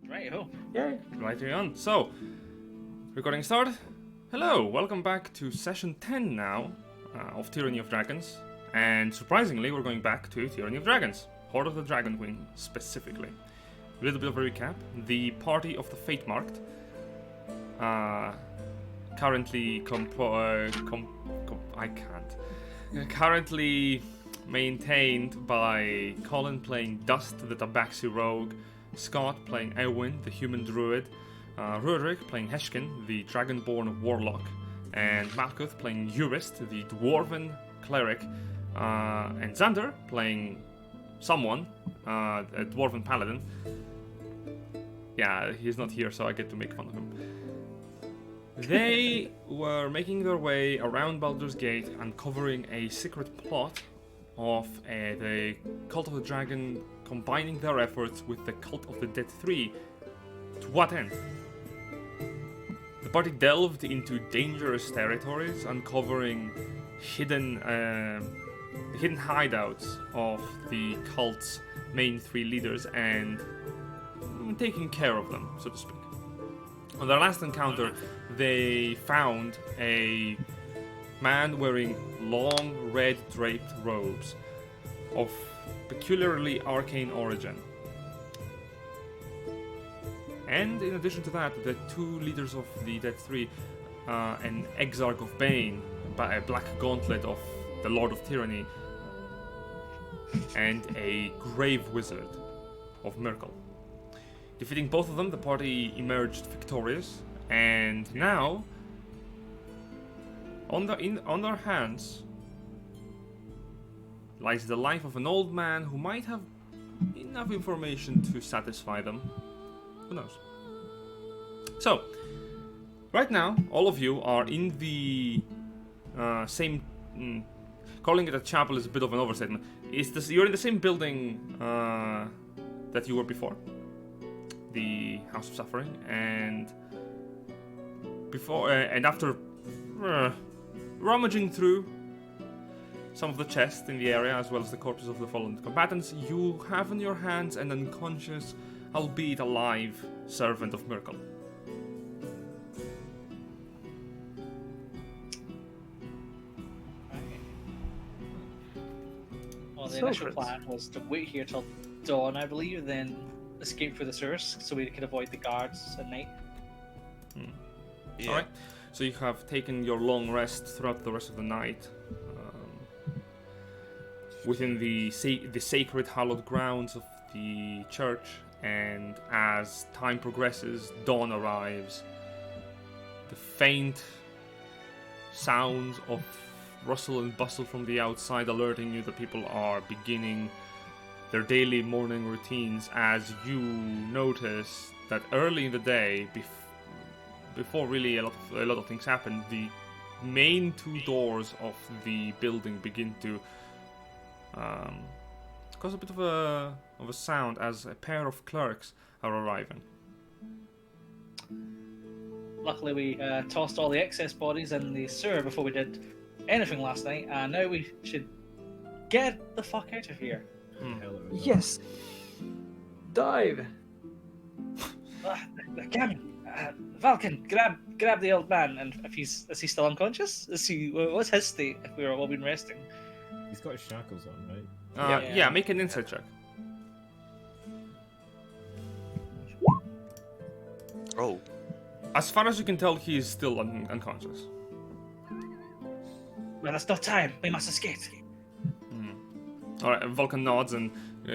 Right, oh. Yay. Right on. So, recording start. Hello, welcome back to session 10 now of Tyranny of Dragons. And surprisingly, we're going back to Tyranny of Dragons. Horde of the Dragon Queen, specifically. A little bit of a recap. The party of the Fatemarked, currently currently maintained by Colin playing Dust, the Tabaxi Rogue, Scott playing Eowyn, the Human Druid, Rudrick playing Heshkin, the Dragonborn Warlock, and Malkuth playing Urist, the Dwarven Cleric, and Xander playing someone, a Dwarven Paladin. Yeah, he's not here, so I get to make fun of him. They were making their way around Baldur's Gate, uncovering a secret plot of the Cult of the Dragon combining their efforts with the Cult of the Dead 3. To what end? The party delved into dangerous territories, uncovering hidden hideouts of the cult's main three leaders and taking care of them, so to speak. On their last encounter, they found a man wearing long red draped robes of peculiarly arcane origin. And in addition to that, the two leaders of the Dead Three, an Exarch of Bane, a Black Gauntlet of the Lord of Tyranny, and a Grave Wizard of Myrkul. Defeating both of them, the party emerged victorious, and now, on their hands, lies the life of an old man who might have enough information to satisfy them. Who knows? So, right now, all of you are in the same... calling it a chapel is a bit of an overstatement. You're in the same building that you were before. The House of Suffering, and after rummaging through some of the chests in the area, as well as the corpses of the fallen combatants, you have in your hands an unconscious, albeit alive, servant of Myrkul. Well, the initial plan was to wait here till dawn, I believe, then escape through the sewers so we could avoid the guards at night. Yeah. Alright, so you have taken your long rest throughout the rest of the night within the sacred hallowed grounds of the church, and as time progresses, dawn arrives. The faint sounds of rustle and bustle from the outside alerting you that people are beginning their daily morning routines, as you notice that early in the day, before really a lot of things happen, the main two doors of the building begin to cause a bit of a sound as a pair of clerks are arriving. Luckily, we tossed all the excess bodies in the sewer before we did anything last night, and now we should get the fuck out of here. Yes. Dive. They're coming. Falcon, grab the old man. And is he still unconscious? What's his state? If we were all been resting. He's got his shackles on, right? Yeah, make an insight check. Oh. As far as you can tell, he is still unconscious. Well, there's no time. We must escape. Alright, Vulcan nods and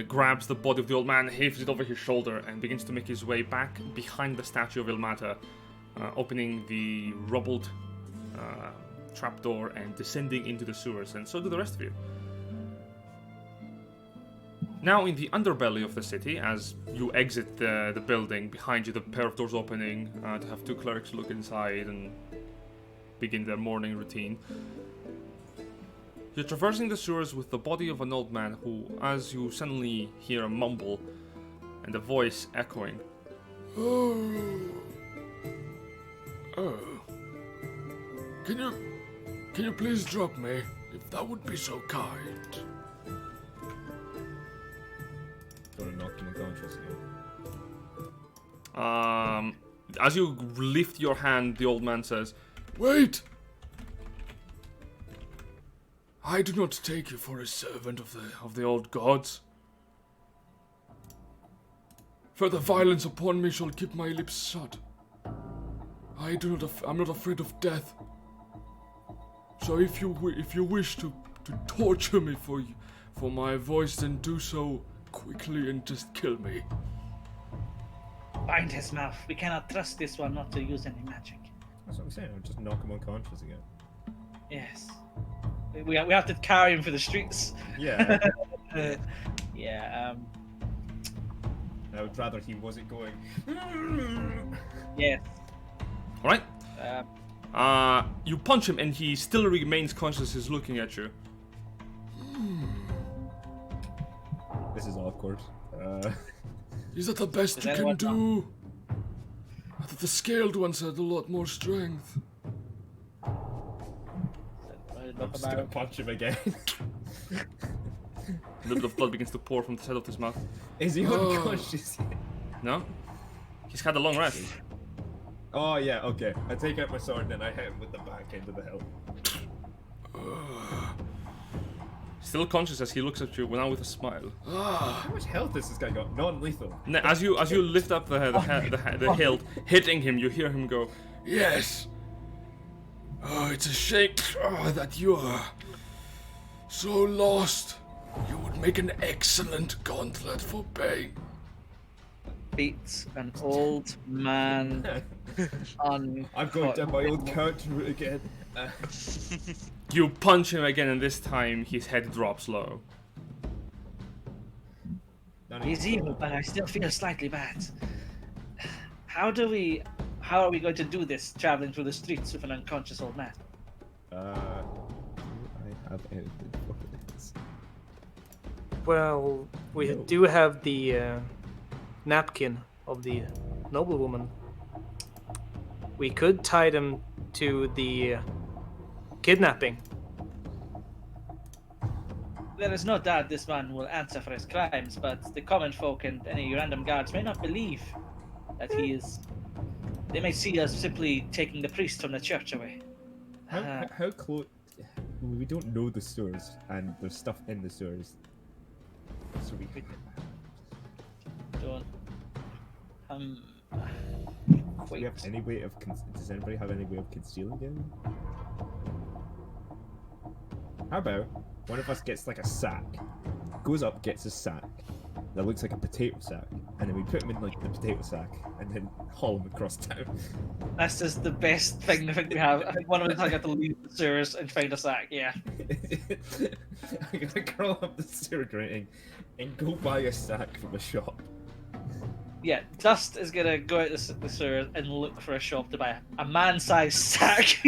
grabs the body of the old man, heaves it over his shoulder, and begins to make his way back behind the statue of Ilmata, opening the rubbled trapdoor and descending into the sewers, and so do the rest of you. Now in the underbelly of the city, as you exit the building, behind you the pair of doors opening to have two clerics look inside and begin their morning routine. You're traversing the sewers with the body of an old man who, as you suddenly hear a mumble and a voice echoing, Oh. Can you please drop me, if that would be so kind? Don't want to knock him unconscious again. As you lift your hand, the old man says, Wait! I do not take you for a servant of the old gods. Further violence upon me shall keep my lips shut. I'm not afraid of death. So if you wish to torture me for my voice, then do so quickly and just kill me. Bind his mouth. We cannot trust this one not to use any magic. That's what I'm saying. I'll just knock him unconscious again. Yes. We have to carry him for the streets. Yeah. Yeah. I would rather he wasn't going. Yeah. all right. You punch him, and he still remains conscious. He's looking at you. This is awkward. Is that the best Is you that can what- do? I thought the scaled ones had a lot more strength. I'm just gonna punch him again. A little bit of blood begins to pour from the side of his mouth. Is he unconscious? No? He's had a long rest. Oh yeah, okay. I take out my sword and I hit him with the back end of the hilt. Still conscious as he looks at you, now with a smile. How much health has this guy got? Non-lethal. As you lift up the hilt, hitting him, you hear him go, Yes. Oh, it's a shame that you are so lost. You would make an excellent gauntlet for Bane. Beats an old man on. I'm going down my old character route again. You punch him again, and this time his head drops low. He's evil, but I still feel slightly bad. How are we going to do this, traveling through the streets with an unconscious old man? Do I have anything for this? Well, we do have the napkin of the noblewoman. We could tie them to the kidnapping. There is no doubt this man will answer for his crimes, but the common folk and any random guards may not believe that he is. They may see us simply taking the priest from the church away. How close? We don't know the sewers, and there's stuff in the sewers. So we Don't. Do we Wait. have any way of? Does anybody have any way of concealing him? How about one of us gets like a sack, goes up, gets a sack that looks like a potato sack, and then we put him in like the potato sack, and then haul him across town. That's just the best thing I think we have. I think one of us has got to leave the sewers and find a sack. Yeah. I'm gonna crawl up the sewer grating and go buy a sack from a shop. Yeah, Dust is gonna go out the sewer and look for a shop to buy a man-sized sack.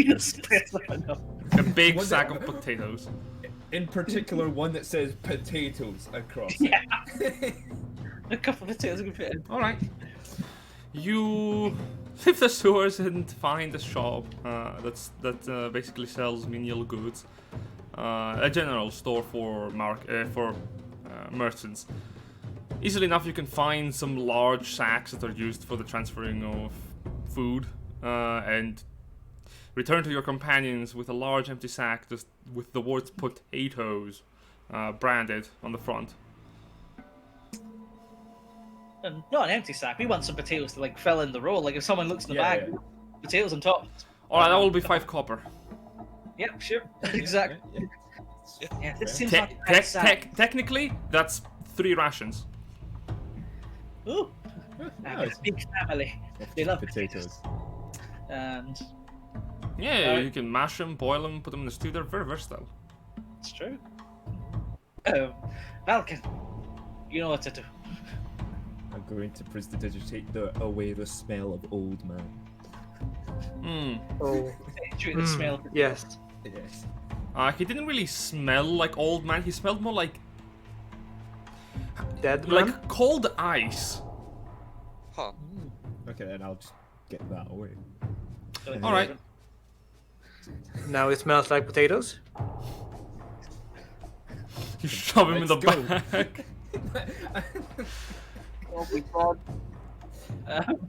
A big One sack that- of potatoes. In particular, one that says potatoes across. Yeah. A couple of potatoes we can fit in. All right. You leave the sewers and find a shop that basically sells menial goods, a general store for merchants. Easily enough, you can find some large sacks that are used for the transferring of food, and return to your companions with a large empty sack just with the words potatoes branded on the front. And not an empty sack. We want some potatoes to like fill in the roll. Like if someone looks in the bag, potatoes on top. Alright, that will be 5 copper. Yep, sure. Exactly. Yeah, this seems Te- like a bad sack. technically, that's 3 rations. Ooh, I have a big family. They love potatoes. And Yeah, you can mash them, boil them, put them in the stew. They're very versatile. it's true. Malkin, you know what to do. I'm going to prestidigitate away the smell of old man. Oh, Treat the smell. yes. Yes. He didn't really smell like old man. He smelled more like Dead man? cold ice. Huh. Okay, then I'll just get that away. All right. Now it smells like potatoes. You shove him in the Let's go. back. Oh my god. Um,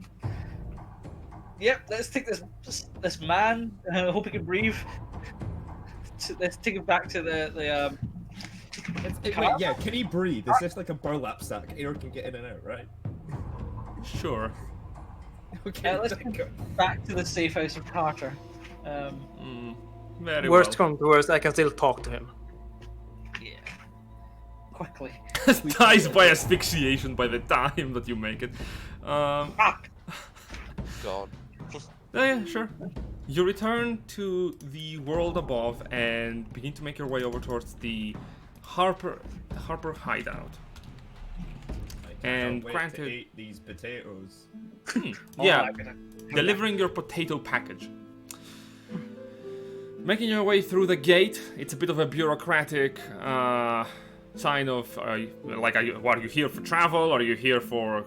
yep, let's take this man. I hope he can breathe. Let's take him back to the Wait, yeah, can he breathe? Is this like a burlap sack? Air can get in and out, right? Sure. Okay, let's go back to the safe house of Carter. Very Worst well. come to worst, I can still talk to him. Yeah. Quickly. Dies by asphyxiation by the time that you make it. Fuck! God. Yeah, sure. You return to the world above and begin to make your way over towards the Harper hideout. And wait granted, to eat these potatoes. yeah, delivering your potato package. Making your way through the gate, it's a bit of a bureaucratic sign of what are you here for travel? Are you here for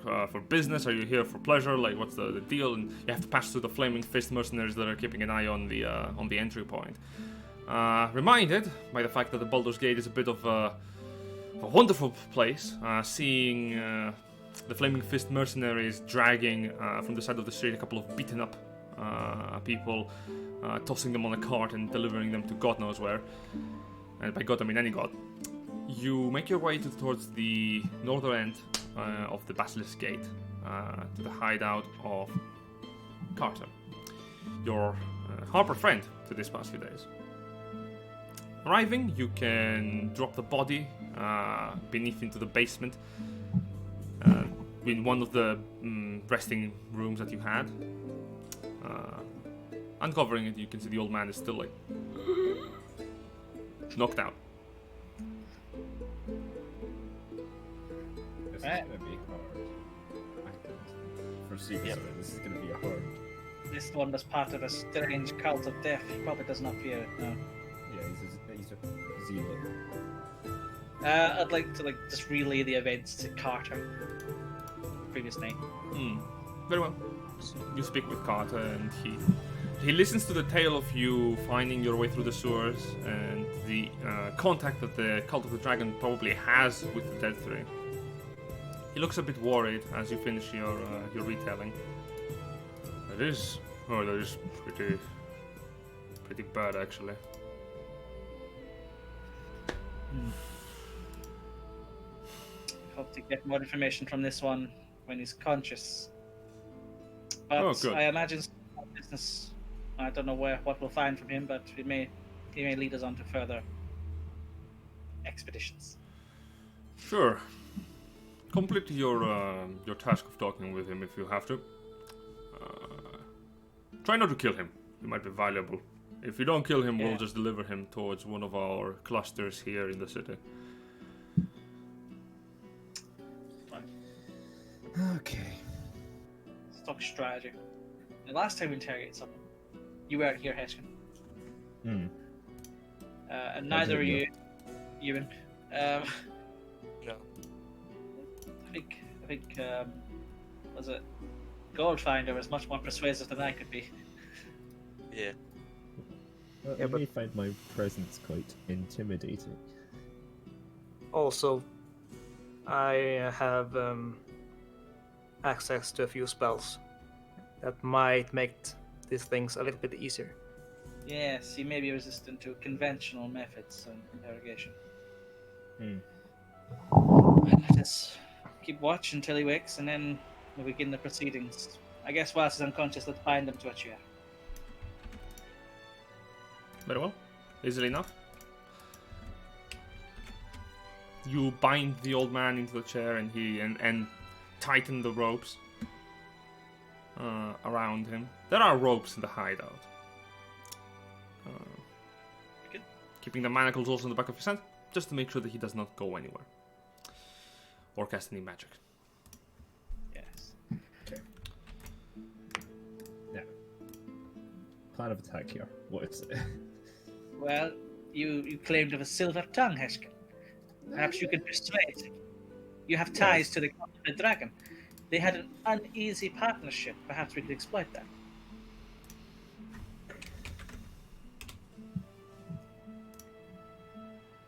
business? Are you here for pleasure? Like, what's the deal? And you have to pass through the flaming fist mercenaries that are keeping an eye on the entry point. Reminded by the fact that the Baldur's Gate is a bit of a wonderful place, seeing the Flaming Fist mercenaries dragging from the side of the street a couple of beaten up people, tossing them on a cart and delivering them to God knows where. And by God, I mean any god. You make your way towards the northern end of the Basilisk Gate, to the hideout of Carter, your Harper friend to these past few days. Arriving, you can drop the body beneath into the basement, in one of the resting rooms that you had. Uncovering it, you can see the old man is still like knocked out. This Right. is gonna be hard. I can foresee this. This is gonna be hard. This one was part of a strange cult of death. He probably does not fear it now. Yeah, he's a zealot. I'd like to just relay the events to Carter. Previous night. Very well. So you speak with Carter, and he listens to the tale of you finding your way through the sewers and the contact that the Cult of the Dragon probably has with the Dead Three. He looks a bit worried as you finish your retelling. That is pretty bad, actually. Hope to get more information from this one when he's conscious. But Oh, good. I imagine business. I don't know what we'll find from him, but he may lead us on to further expeditions. Sure. Complete your task of talking with him if you have to. Try not to kill him. He might be valuable. If you don't kill him, we'll just deliver him towards one of our clusters here in the city. Okay. Stock strategy. The last time we interrogated someone, you weren't here, Heskin. And neither are you, Ewan. No. I think was it Goldfinder was much more persuasive than I could be. Yeah. Well, Yeah, you may find my presence quite intimidating. Also, I have access to a few spells that might make these things a little bit easier. Yes, he may be resistant to conventional methods of interrogation. Let us keep watch until he wakes, and then we'll begin the proceedings. I guess whilst he's unconscious, let's bind him to a chair. Very well. Easily enough. You bind the old man into the chair and tighten the ropes around him. There are ropes in the hideout. Good. Keeping the manacles also in the back of his hand, just to make sure that he does not go anywhere. Or cast any magic. Yes. Okay. Now, plan of attack here. What is it? Well, you claimed of a silver tongue, Heskin. Perhaps you could persuade. You have ties to the Cult of the Dragon. They had an uneasy partnership. Perhaps we could exploit that.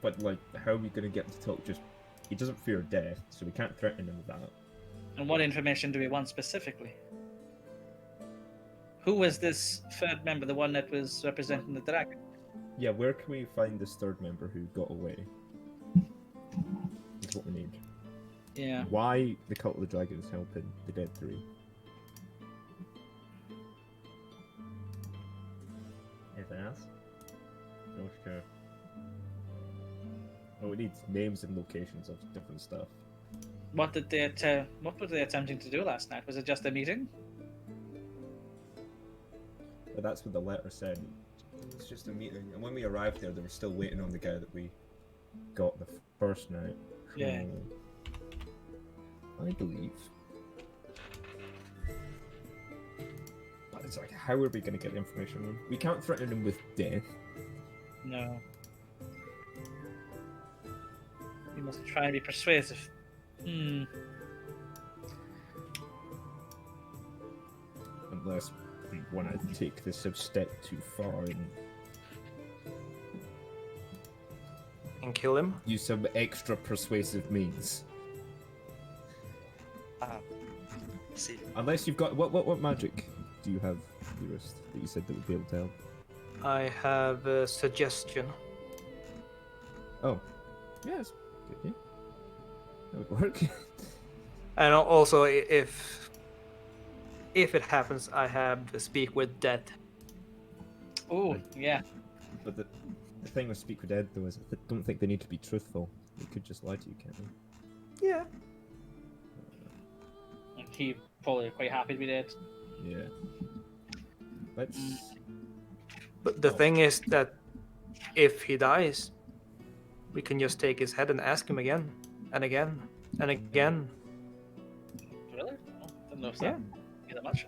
But like, how are we gonna get him to talk? Just he doesn't fear death, so we can't threaten him with that. And what information do we want specifically? Who was this third member, the one that was representing the dragon? Yeah, where can we find this third member who got away? Is what we need. Yeah. Why the Cult of the Dragon is helping the Dead Three? Anything else? No, sure. Oh, we need names and locations of different stuff. What were they attempting to do last night? Was it just a meeting? But that's what the letter said. It's just a meeting. And when we arrived there, they were still waiting on the guy that we got the first night. Yeah. I believe. But it's like, how are we going to get the information on him? We can't threaten him with death. No. We must try and be persuasive. Unless we want to take this a step too far And kill him. use some extra persuasive means. See, Unless you've got what magic do you have, Eurus, that you said that would be able to help? I have a suggestion. Oh, yes, good. Yeah. That would work. And also, if it happens, I have to speak with dead. Oh, yeah. But the thing with Speak with Dead though is I don't think they need to be truthful. They could just lie to you, can't they? Yeah. And he probably quite happy to be dead. Yeah. Let's. But the thing is that if he dies, we can just take his head and ask him again and again and again. Really? Oh, didn't know if Yeah. that much.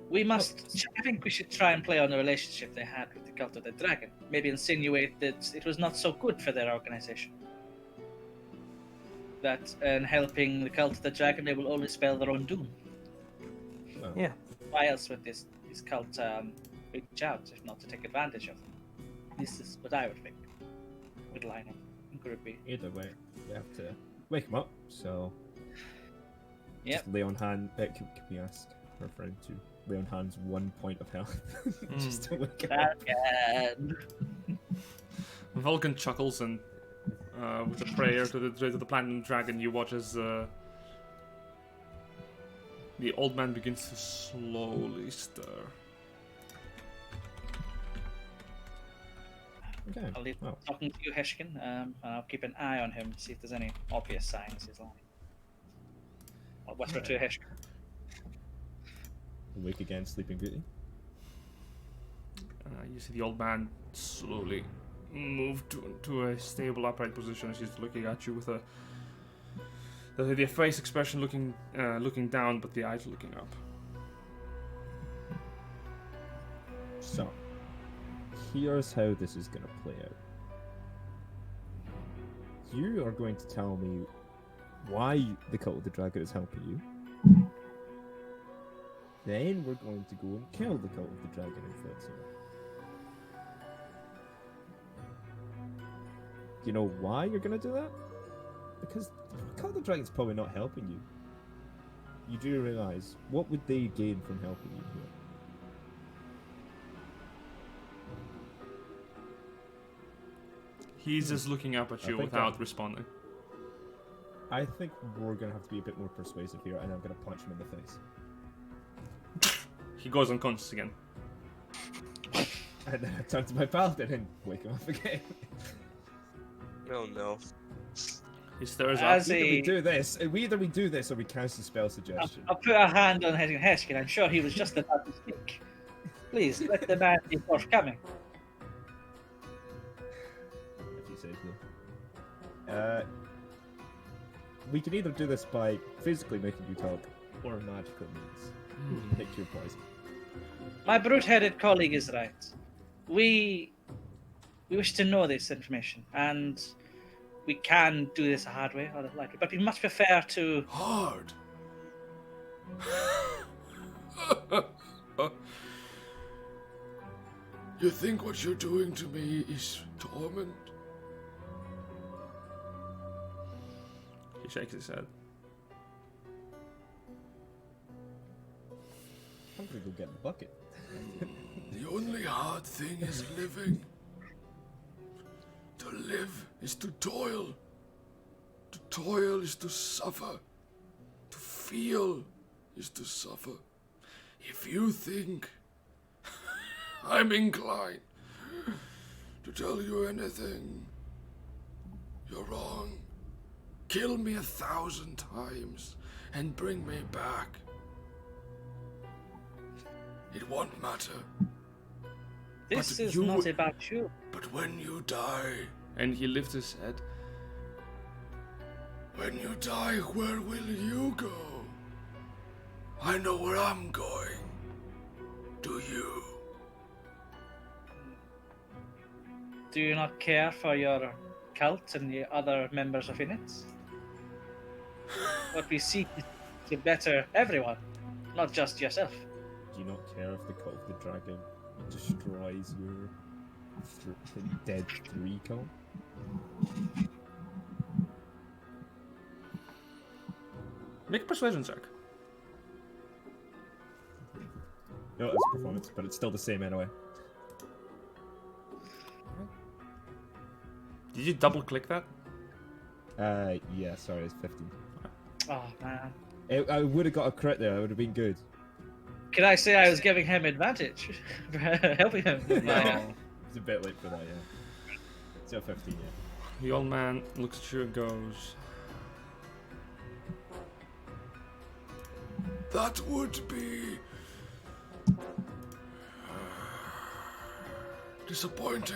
We must. I think we should try and play on the relationship they had with the Cult of the Dragon. Maybe insinuate that it was not so good for their organization. That in helping the Cult of the Dragon, they will only spell their own doom. Well, Yeah. Why else would this cult reach out if not to take advantage of them? This is what I would think would line up in Group B. Either way, we have to wake him up. So. Yep. Just lay on hand. Can we ask our friend to lay on hands 1 point of health just to wake him up? Dragon. Vulcan chuckles and, with a prayer to the platinum dragon, you watch as the old man begins to slowly stir. Okay. I'll leave Well, talking to you, Heshkin, and I'll keep an eye on him, see if there's any obvious signs he's lying. I'll whisper to Heshkin. awake again, Sleeping Beauty. You see the old man slowly move to a stable, upright position as he's looking at you with the face expression looking down, but the eyes looking up. So, here's how this is going to play out. You are going to tell me why the Cult of the Dragon is helping you. Then we're going to go and kill the Cult of the Dragon in Fatemarked. Do you know why you're going to do that? Because the Cult of the Dragon's probably not helping you. You do realise, what would they gain from helping you here? He's just looking up at I you think without responding. I think we're going to have to be a bit more persuasive here, and I'm going to punch him in the face. He goes unconscious again. And then I turn to my paladin and wake him up again. oh no. He stirs up. As Either we a, do this, or we cast a spell suggestion. I'll put a hand on Heshkin. I'm sure he was just about to speak. Please let the man be forthcoming. If you say so. We can either do this by physically making you talk, or magical means. Pick your poison. My brute-headed colleague is right. We wish to know this information, and we can do this a hard way, or likely, but we much prefer to. Hard. You think what you're doing to me is torment? He shakes his head. I'm gonna go get the bucket. The only hard thing is living. To live is to toil. To toil is to suffer. To feel is to suffer. If you think I'm inclined to tell you anything, you're wrong. Kill me 1,000 times and bring me back. It won't matter. This But is you- not about you. But when you die, And he lifts his head. when you die, where will you go? I know where I'm going. Do you? Do you not care for your cult and the other members of it? What we seek is to better everyone, not just yourself. Do you not care if the cult of the dragon destroys your dead 3 cult? Make a persuasion check. No, it's performance, but it's still the same anyway. Did you double click that? Yeah, sorry, it's 15. Oh man. I would have got a crit there, it would have been good. Can I say I was giving him advantage? Helping him. No. It's a bit late for that, yeah. It's a 15, yeah. The old man looks at you and goes, That would be disappointing.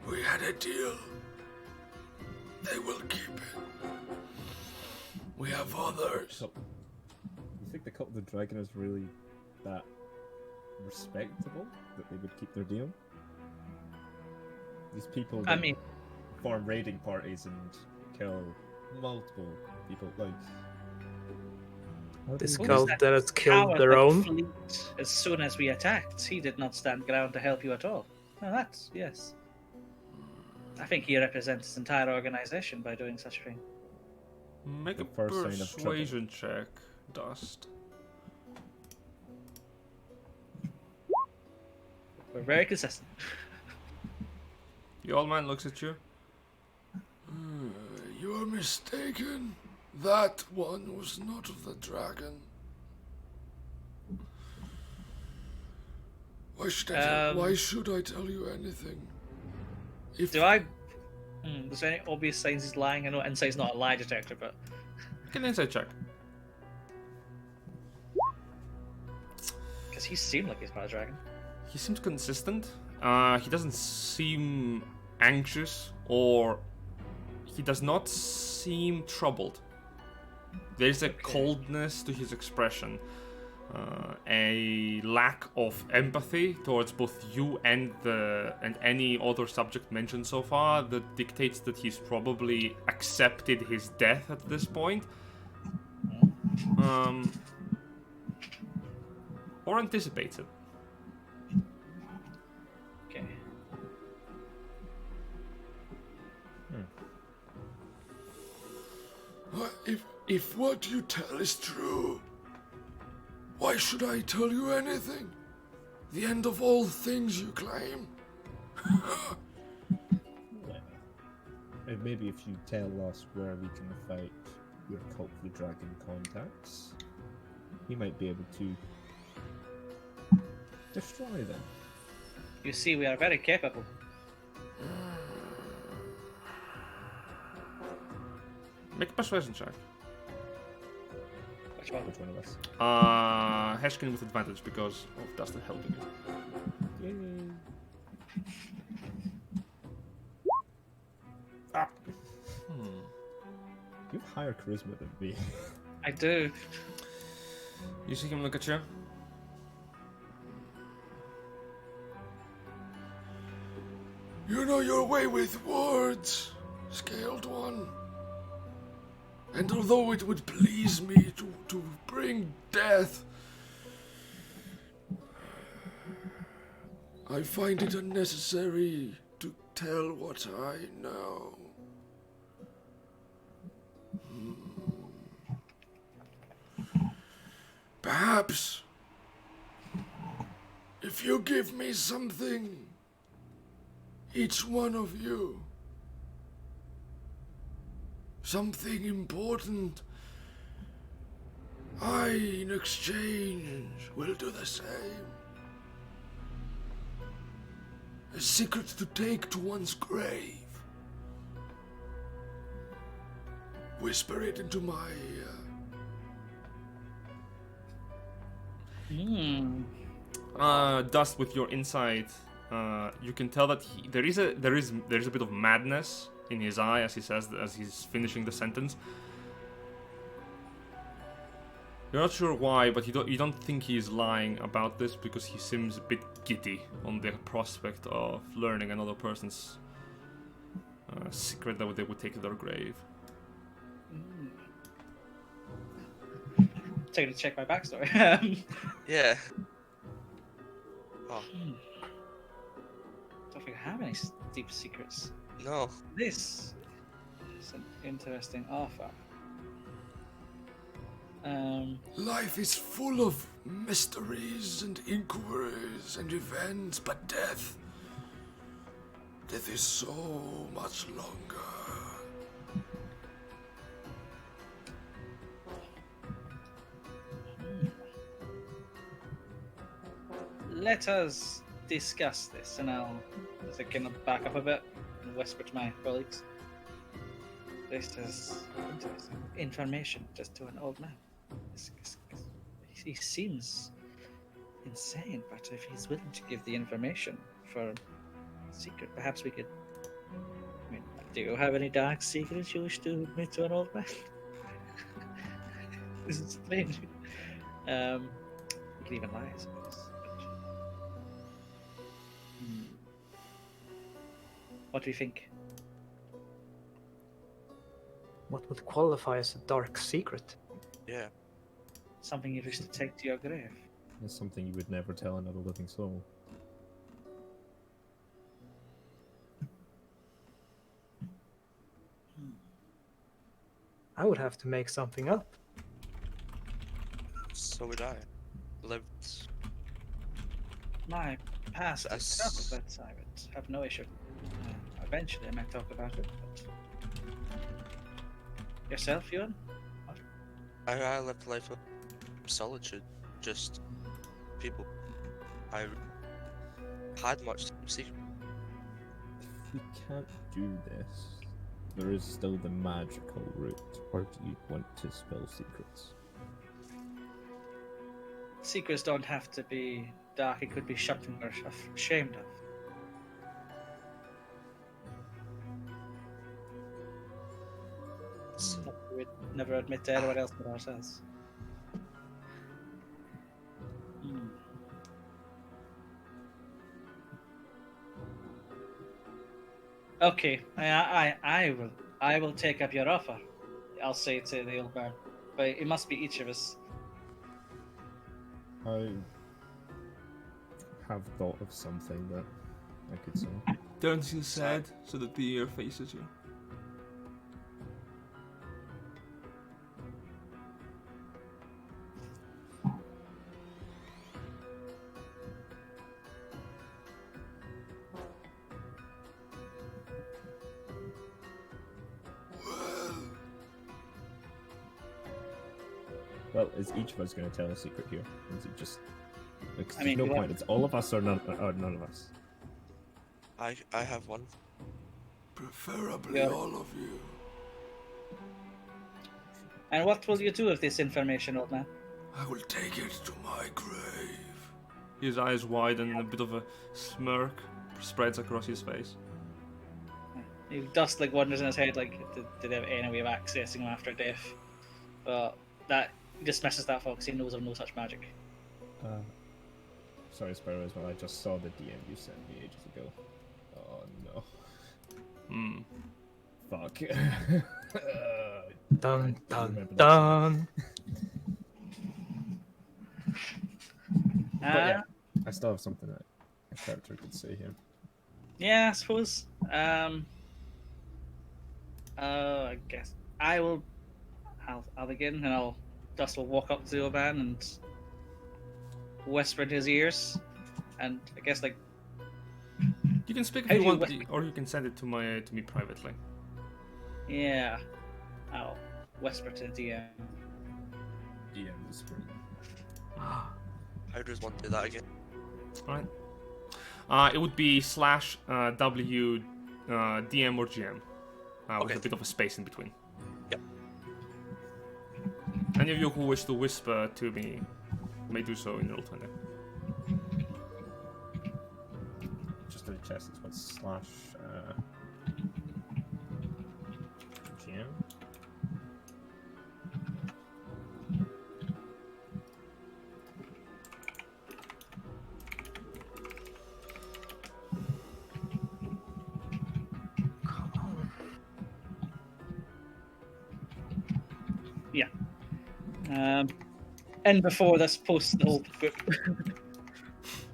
We had a deal. They will keep it. We have others. So, you think the cult of the dragon is really that respectable that they would keep their deal? These people I that mean, form raiding parties and kill multiple people, like... This who was cult that has killed coward their that own. fled as soon as we attacked, he did not stand ground to help you at all. Now that's, yes. I think he represents his entire organization by doing such a thing. make a The first sign of trouble. persuasion check, Dust. We're very consistent. The old man looks at you. You are mistaken. That one was not of the dragon. Why should I tell you anything? If Do I... is there any obvious signs he's lying? I know insight's not a lie detector, but... Make an insight check. Because he seemed like he's part of the dragon. He seems consistent. He doesn't seem anxious, or he does not seem troubled. There's a coldness to his expression, a lack of empathy towards both you and any other subject mentioned so far that dictates that he's probably accepted his death at this point, or anticipates it. Okay. if what you tell is true, why should I tell you anything? The end of all things, you claim? And maybe if you tell us where we can fight your cult of the dragon contacts, we might be able to destroy them. You see, we are very capable. Make a persuasion check. Which one? Which one of us? Heshkin with advantage because of Dustin helping you. Yay! You have higher charisma than me. I do. You see him look at you. You know your way with words, Scaled One. And although it would please me to bring death, I find it unnecessary to tell what I know. Perhaps If you give me something, each one of you, something important, I, in exchange, will do the same. A secret to take to one's grave. Whisper it into my ear. Dust, with your insight, you can tell that there is a bit of madness in his eye as he's finishing the sentence. You're not sure why, but you don't think he's lying about this because he seems a bit giddy on the prospect of learning another person's secret that they would take to their grave. Taking to check my backstory. Yeah. Oh, Don't think I have any deep secrets. no. This is an interesting offer. Life is full of mysteries and inquiries and events, but death is so much longer. Let us discuss this, and I'll kind of back up a bit and whisper to my colleagues. This is interesting information just to an old man. He seems insane, but if he's willing to give the information for a secret, perhaps we could. I mean, do you have any dark secrets you wish to admit to an old man? This is strange. You could even lie, I suppose. What do you think? What would qualify as a dark secret? Yeah. Something you wish to take to your grave? It's something you would never tell another living soul. I would have to make something up. So would I. Lived. My past is That's- troubled, but I would have no issue. Eventually, I might talk about it. But... Yourself, Ewan? I lived a life of solitude. Just people. I had much secret. If you can't do this, there is still the magical route. Or do you want to spill secrets? Secrets don't have to be dark. It could be something we're ashamed of. Something we would never admit to anyone else but ourselves. Okay, I will take up your offer. I'll say to the old man, but it must be each of us. I have thought of something that I could say. Turns you sad so that the ear faces you. Well, is each of us going to tell a secret here? Or is it just... Like, I mean, no we point. have- It's all of us or none of us. I have one. Preferably Yeah. all of you. And what will you do with this information, old man? I will take it to my grave. His eyes widen and a bit of a smirk spreads across his face. Dust like wanders in his head, like, did they have any way of accessing him after death? But that dismisses that, folks. He knows of no such magic. Sorry, Sparrow, as well. I just saw the DM you sent me ages ago. Oh no. Hmm. Fuck. Dun I dun remember that. dun. But yeah, I still have something that a character could say here. Yeah, I suppose. I guess I'll begin, and Dust will walk up to the old man and whisper in his ears. And I guess like You can speak if How you do you want, whi- or you can send it to me privately. yeah, I'll whisper to the DM. DM whispering. How does one do that again? Alright. It would be /W DM or GM. With Okay. a bit of a space in between. Yep. Any of you who wish to whisper to me may do so in roll 20. Just to check, it's what slash GM. And before this, post the whole group.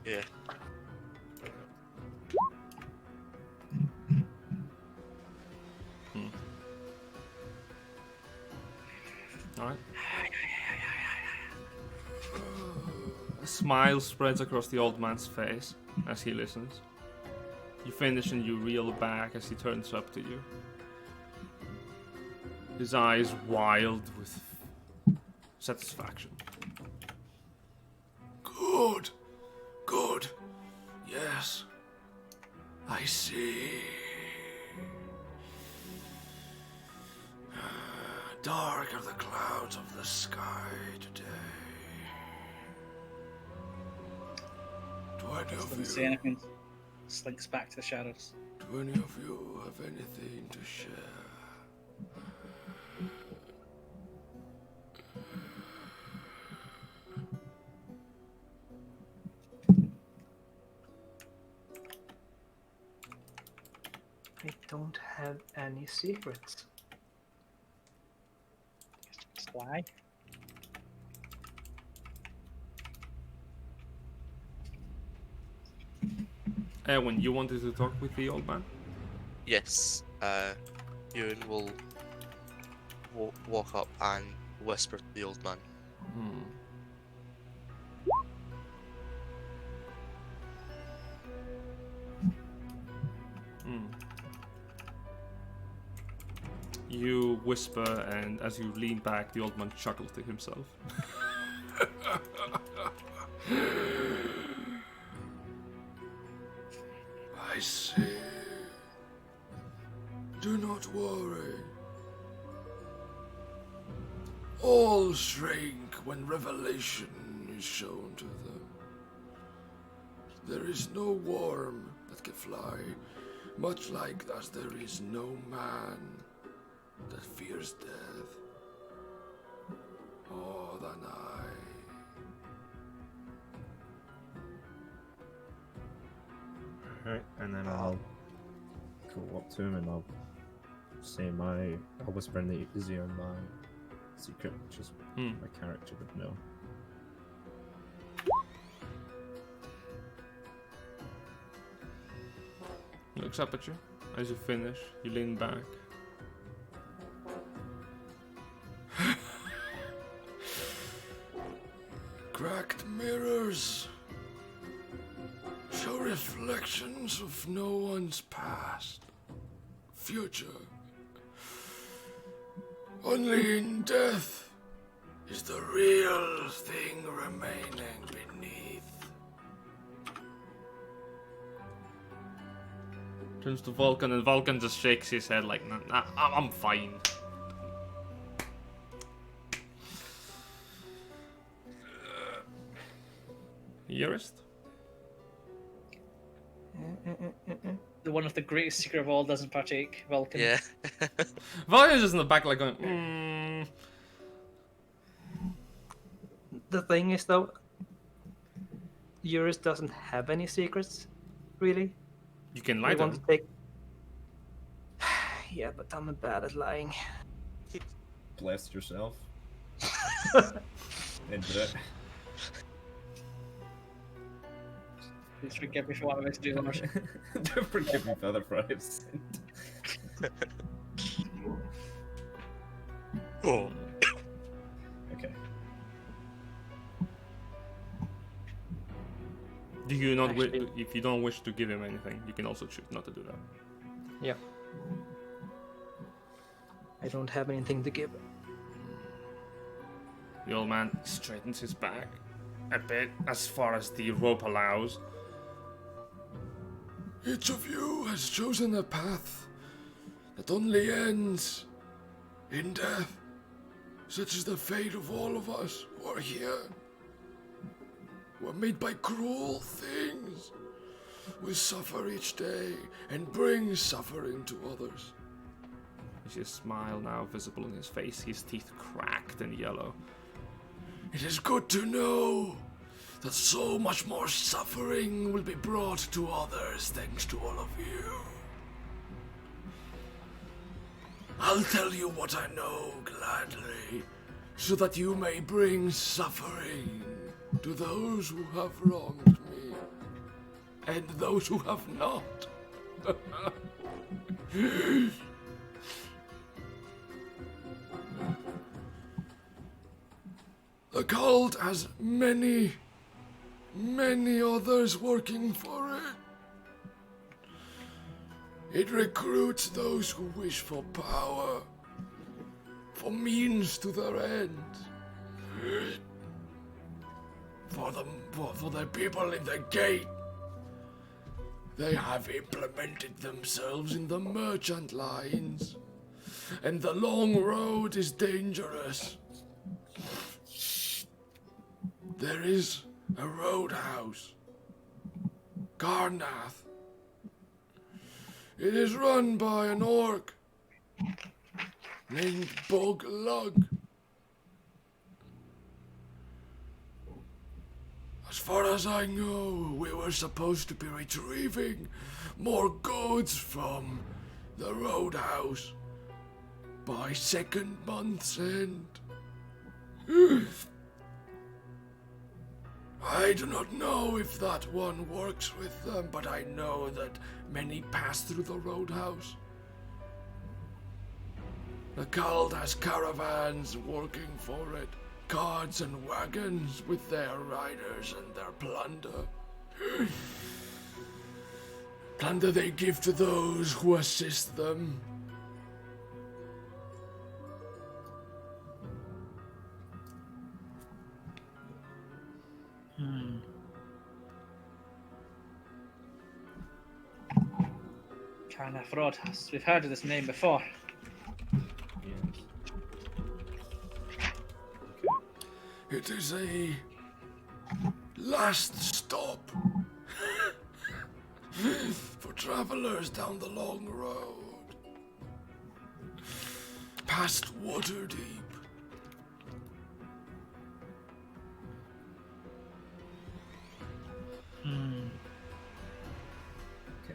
Yeah. Alright. A smile spreads across the old man's face as he listens. You finish and you reel back as he turns up to you. His eyes wild with satisfaction. Good. Good. Yes. I see. Dark are the clouds of the sky today. Do any Doesn't of say you, anything. Slinks back to the shadows. do any of you have anything to share? I don't have any secrets. Why? Erwin, you wanted to talk with the old man? Yes. Ewan will walk up and whisper to the old man. You whisper, and as you lean back, the old man chuckles to himself. I see. Do not worry. All shrink when revelation is shown to them. There is no worm that can fly, much like as there is no man that fears death more than I. Alright, and then I'll go up to him and I'll whisper in his ear my secret, which is my character would know. He looks up at you. As you finish, you lean back. Cracked mirrors show reflections of no one's past, future. Only in death is the real thing remaining beneath. Turns to Vulcan, and Vulcan just shakes his head like, nah, I'm fine. Jurist? The one with the greatest secret of all doesn't partake. Vulcan. Yeah. Vulcan's just in the back like going, The thing is, though, Eurus doesn't have any secrets, really. You can We lie to want him. to take. Yeah, but I'm bad at lying. Bless yourself. Into it. Please forgive me for what I was doing. Don't forgive me for the what I've sinned. Oh. Okay. Do you not Actually- if you don't wish to give him anything, you can also choose not to do that. Yeah. I don't have anything to give. The old man straightens his back a bit as far as the rope allows. Each of you has chosen a path that only ends in death. Such is the fate of all of us who are here. We're made by cruel things. We suffer each day and bring suffering to others. You see a smile now visible on his face, his teeth cracked and yellow. It is good to know that so much more suffering will be brought to others thanks to all of you. I'll tell you what I know gladly, so that you may bring suffering to those who have wronged me, and those who have not. The cult has many others working for it. It recruits those who wish for power, for means to their ends. For the people in the gate, they have implemented themselves in the merchant lines, and the long road is dangerous. There is a roadhouse, Garnath. It is run by an orc named Bog Lug. As far as I know, we were supposed to be retrieving more goods from the roadhouse by second month's end. I do not know if that one works with them, but I know that many pass through the roadhouse. The cult has caravans working for it, carts and wagons with their riders and their plunder. Plunder they give to those who assist them. Carnath Roadhouse. We've heard of this name before. Yes. It is a last stop for travelers down the long road, past Waterdeep. Okay.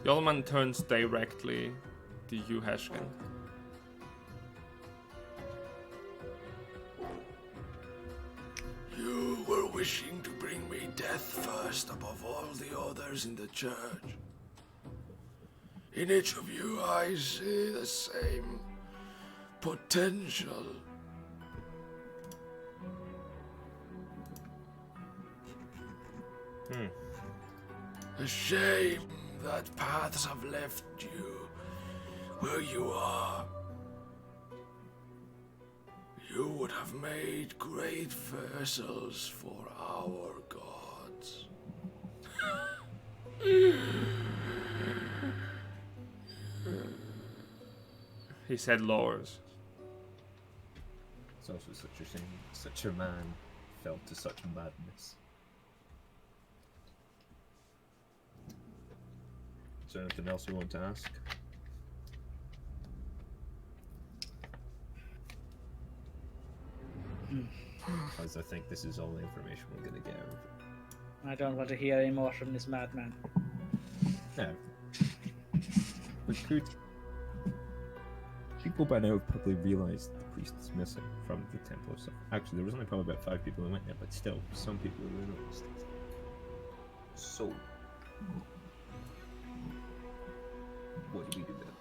The old man turns directly to you, Heshkin. You were wishing to bring me death first above all the others in the church. In each of you I see the same potential. A shame that paths have left you where you are. You would have made great vessels for our gods. His head lowers. It's also such a shame such a man fell to such madness. Is there anything else you want to ask? Because I think this is all the information we're going to get out of it. I don't want to hear any more from this madman. No. We could. People by now have probably realised the priest is missing from the Temple of Stuff. Actually, there was only probably about 5 people who went there, but still, some people have realised. So, what do we do with it?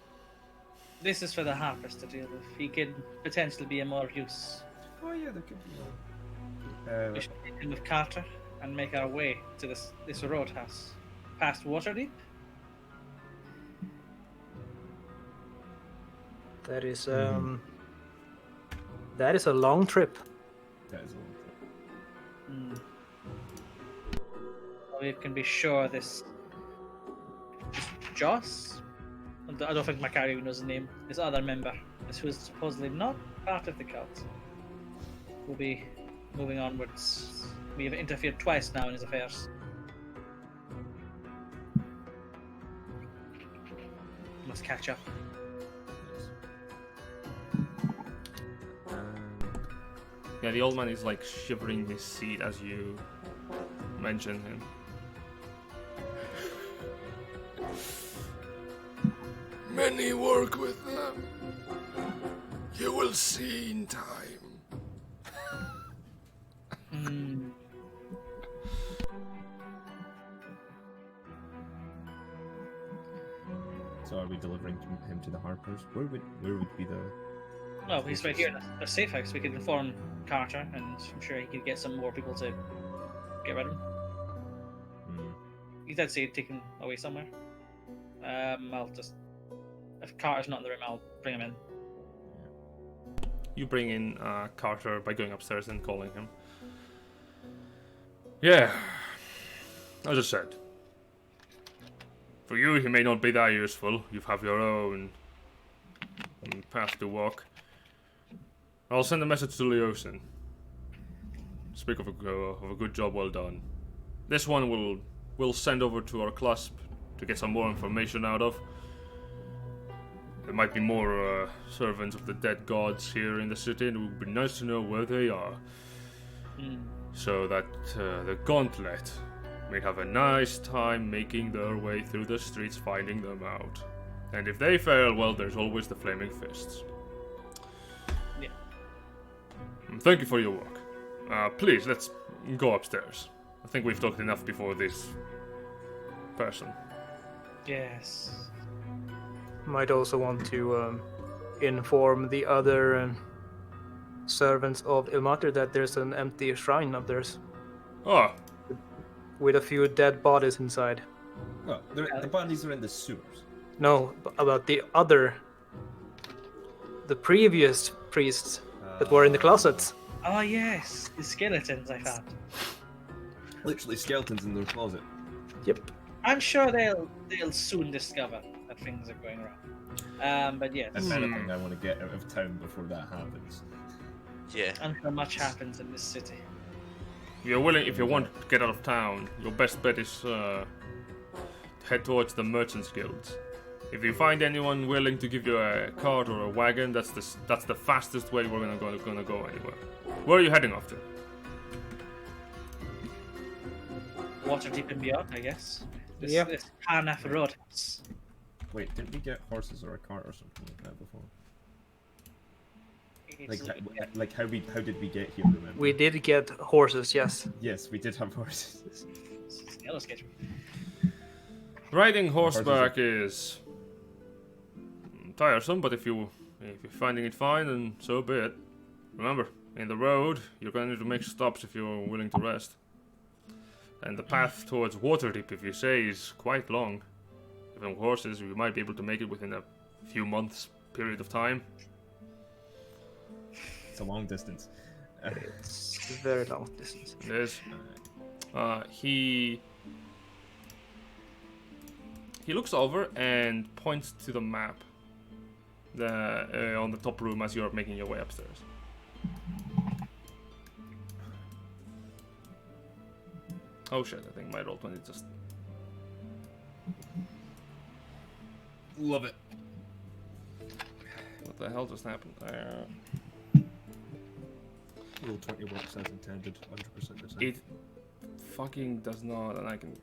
This is for the Harpers to deal with. He could potentially be of more use. Oh yeah, there could be more. We should meet him with Carter. and make our way to this roadhouse, past Waterdeep. That is that is a long trip. That is a long trip. We can be sure this Joss. I don't think Macari even knows his name. This other member, this who's supposedly not part of the cult, will be moving onwards. We have interfered twice now in his affairs. Must catch up. Yeah, the old man is like shivering his seat as you mention him. Many work with them. You will see in time. So are we delivering him to the Harpers? Where would be the... Well, he's right here in a safe house. We could inform Carter, and I'm sure he could get some more people to get rid of him. He did say he'd taken away somewhere. I'll just... If Carter's not in the room, I'll bring him in. You bring in Carter by going upstairs and calling him. Yeah, as I said. For you, he may not be that useful. You have your own path to walk. I'll send a message to Leosin. Speak of a good job well done. This one we'll send over to our clasp to get some more information out of. There might be more servants of the dead gods here in the city, and it would be nice to know where they are. So that the Gauntlet may have a nice time making their way through the streets finding them out. And if they fail, well, there's always the Flaming Fists. Yeah. Thank you for your work. Please, let's go upstairs. I think we've talked enough before this person. Yes. Might also want to inform the other servants of Ilmater that there's an empty shrine of theirs Oh, with a few dead bodies inside. Oh, the bodies are in the sewers. No, about the previous priests that were in the closets. Oh yes, the skeletons I found. Literally skeletons in their closet. Yep. I'm sure they'll soon discover that things are going wrong. But yes, If anything, I want to get out of town before that happens. Yeah. I'm sure much happens in this city. if you want to get out of town, your best bet is head towards the Merchants Guilds. If you find anyone willing to give you a cart or a wagon, that's the fastest way we're gonna go anywhere. Where are you heading off to? Waterdeep and beyond, I guess. This Hanaf Roadhouse. Wait, didn't we get horses or a cart or something like that before? How did we get here? Remember? We did get horses, yes. Yes, we did have horses. Yeah, let's get Riding horseback is tiresome, but if you're finding it fine, then so be it. Remember, in the road, you're going to need to make stops if you're willing to rest. And the path towards Waterdeep, if you say, is quite long. Even horses, you might be able to make it within a few months period of time. It's a long distance. It's a very long distance. It is. He looks over and points to the map on the top room as you're making your way upstairs. Oh shit, I think my roll 20 just... Love it. What the hell just happened? Roll 20 works as intended, 100% the same. It fucking does not, and I can't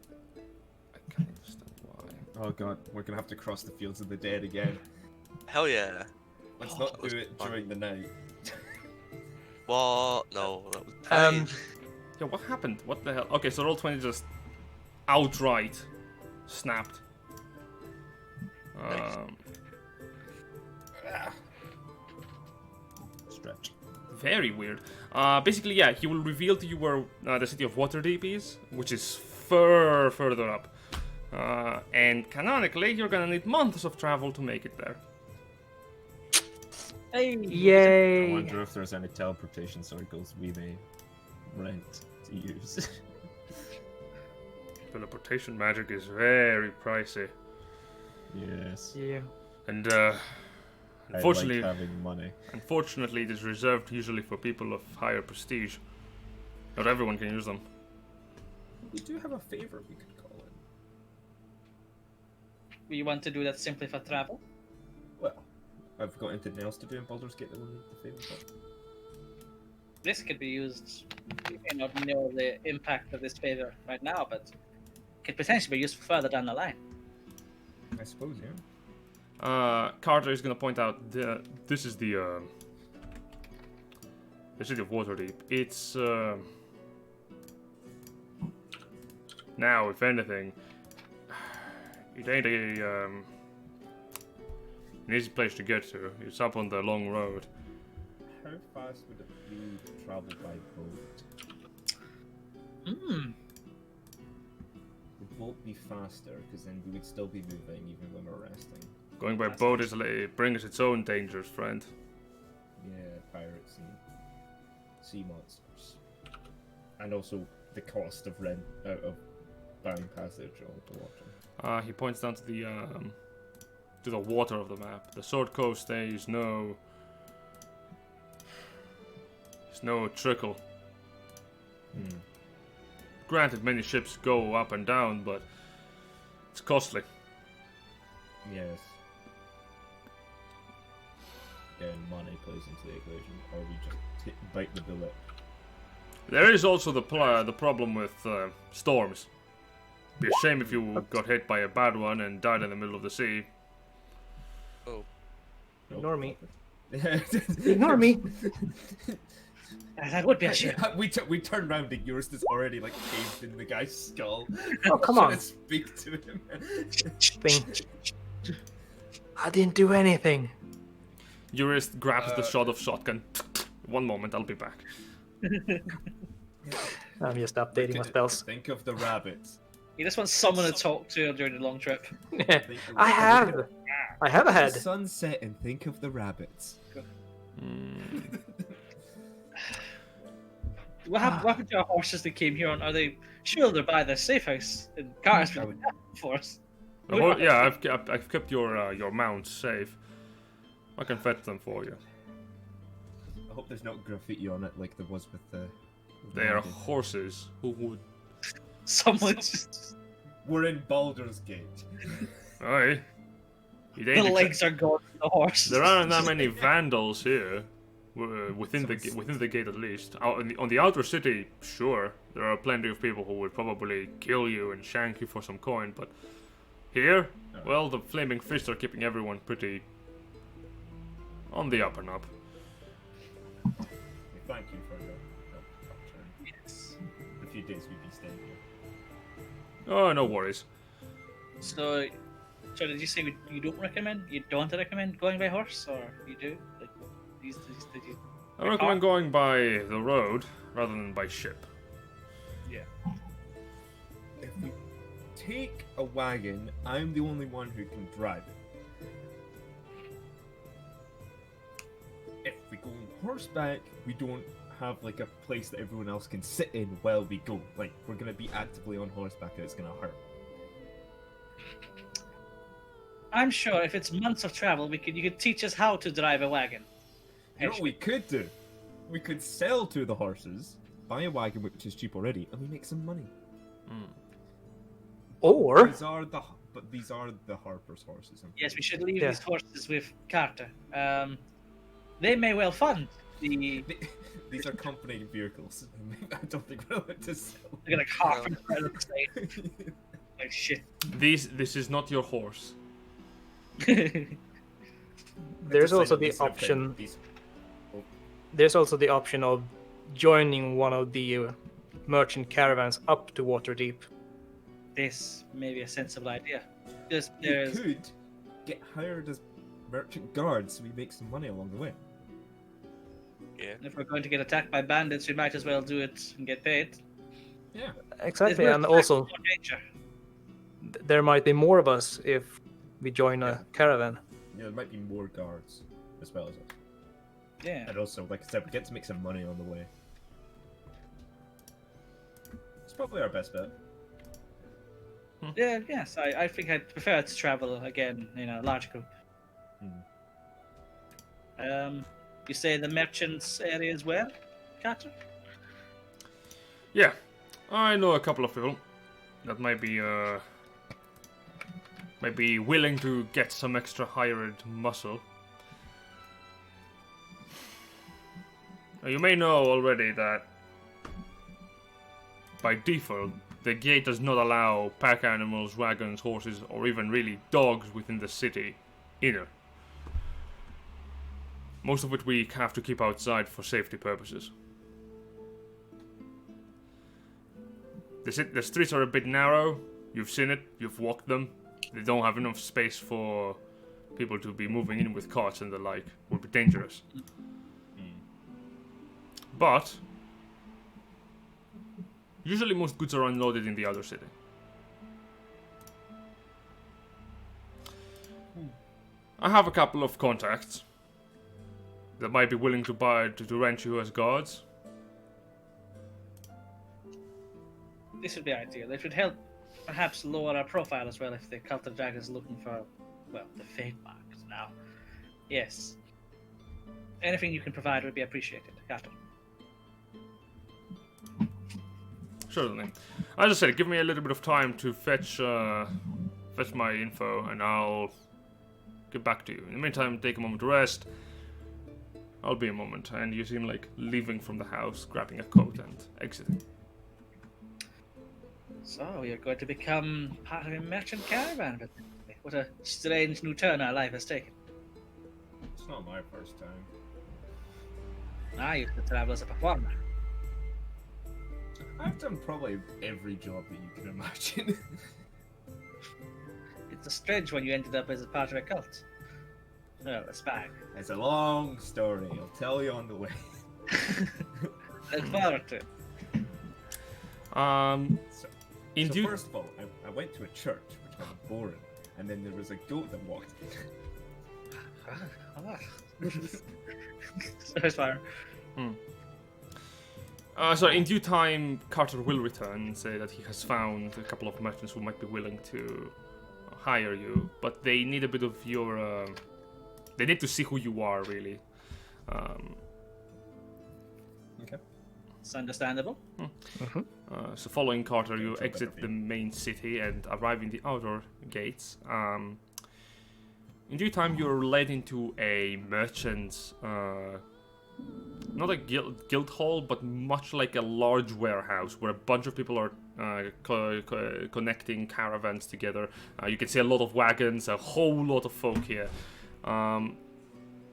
understand why. Oh god, we're gonna have to cross the fields of the dead again. Hell yeah. Let's Oh, not that was do it fun. during the night. What? No, that was fine. Yeah, what happened? What the hell? Okay, so roll 20 just outright snapped. Nice. Stretch. Very weird. Basically, yeah, he will reveal to you where the city of Waterdeep is, which is further up. And canonically, you're gonna need months of travel to make it there. Hey, I Yay! wonder if there's any teleportation circles we may rent to use. Teleportation magic is very pricey. Yes. Yeah. And Unfortunately, unfortunately, having money. unfortunately, it is reserved usually for people of higher prestige. Not everyone can use them. We do have a favor we could call in. we want to do that simply for travel. Well, I've got anything else to do in Baldur's Gate that we'll need the favor for. This could be used. We may not know the impact of this favor right now, but could potentially be useful further down the line. I suppose, yeah. Carter is gonna point out this is the city of Waterdeep. It's now, if anything, it ain't an easy place to get to. It's up on the long road. How fast would it be to travel by boat? Hmm. The boat be faster, because then we would still be moving even when we're resting. Going by boat it brings its own dangers, friend. Yeah, pirates and sea monsters. And also the cost of buying passage on the water. He points down to the water of the map. The Sword Coast, there is no trickle. Hmm. Granted, many ships go up and down, but it's costly. Yes. And money plays into the equation, or we just bite the bullet. There is also the problem with storms. Be a shame if you got hit by a bad one and died in the middle of the sea. Oh, Ignore me. Ignore Ignore me. That would be a shame. we turn around and yours is already like caved in the guy's skull. Oh, come Trying on. to speak to him. Thing. I didn't do anything. Eurist grabs the shot of shotgun. One moment, I'll be back. I'm just updating my spells. Think of the rabbits. You just want someone to talk to during the long trip. I have a The head. sunset and think of the rabbits. What happened to our horses that came here on? Are they sure they're by the safe house? And Carter's been for us. Yeah, I've kept your mounts safe. I can fetch them for you. I hope there's not graffiti on it like there was with the. They are horses. Who would? Someone's just We're in Baldur's Gate. Aye. It the ain't legs are gone from the horses. There aren't that many vandals here. Within the gate, at least. On the outer city, sure, there are plenty of people who would probably kill you and shank you for some coin. But here, well, the flaming fists are keeping everyone pretty on the up and up. Thank you for your help, Doctor. Yes. The few days we've been staying here. Oh, no worries. So did you say you don't recommend? You don't recommend going by horse, or you do? Like did you? I recommend going by the road rather than by ship. Yeah. If we take a wagon, I'm the only one who can drive it. If we go on horseback, we don't have like a place that everyone else can sit in while we go. Like, we're gonna be actively on horseback and it's gonna hurt. I'm sure if it's months of travel, you could teach us how to drive a wagon. You know what we could do? We could sell to the horses, buy a wagon which is cheap already, and we make some money. Or These are the Harper's horses. Yes, we should leave Yeah. these horses with Carter. They may well fund the. These are company vehicles. I don't think we're allowed to sell. They're gonna carve them out of the side. Like shit. This is not your horse. there's also the option. There's also the option of joining one of the merchant caravans up to Waterdeep. This may be a sensible idea. Just We there's could get hired as merchant guards so we make some money along the way. Yeah. If we're going to get attacked by bandits, we might as well do it and get paid. Yeah. Exactly, There's and no also more danger. there might be more of us if we join Yeah. a caravan. There might be more guards as well as us. Yeah. And also, like I said, we get to make some money on the way. It's probably our best bet. Yeah, yes, I think I'd prefer to travel again in a large group. You say the merchants area as well, Carter? Yeah, I know a couple of people that might be willing to get some extra hired muscle. Now, you may know already that by default, the gate does not allow pack animals, wagons, horses, or even really dogs within the city either. Most of which we have to keep outside for safety purposes. The streets are a bit narrow. You've seen it. You've walked them. They don't have enough space for people to be moving in with carts and the like. Would be dangerous. But usually most goods are unloaded in the other city. I have a couple of contacts that might be willing to rent you as guards. This would be ideal. It would help perhaps lower our profile as well if the Cult of Dragons is looking for, well, the Fatemarked now. Yes. Anything you can provide would be appreciated, Carter. Certainly. As I said, give me a little bit of time to fetch my info, and I'll get back to you. In the meantime, take a moment to rest. I'll be a moment, and you seem like leaving from the house, grabbing a coat and exiting. So, you're going to become part of a merchant caravan. What a strange new turn our life has taken. It's not my first time. I used to travel as a performer. I've done probably every job that you can imagine. It's a strange when you ended up as a part of a cult. Oh, a spy. It's a long story. I'll tell you on the way. Look forward to it. So In due- first of all, I went to a church, which was boring, and then there was a goat that walked in. So far. So in due time, Carter will return and say that he has found a couple of merchants who might be willing to hire you, but they need a bit of your. They need to see who you are, really. Okay. It's understandable. So following Carter, you exit the main city and arrive in the outer gates. In due time, you're led into a merchant's, not a guild hall, but much like a large warehouse where a bunch of people are connecting caravans together. You can see a lot of wagons, a whole lot of folk here.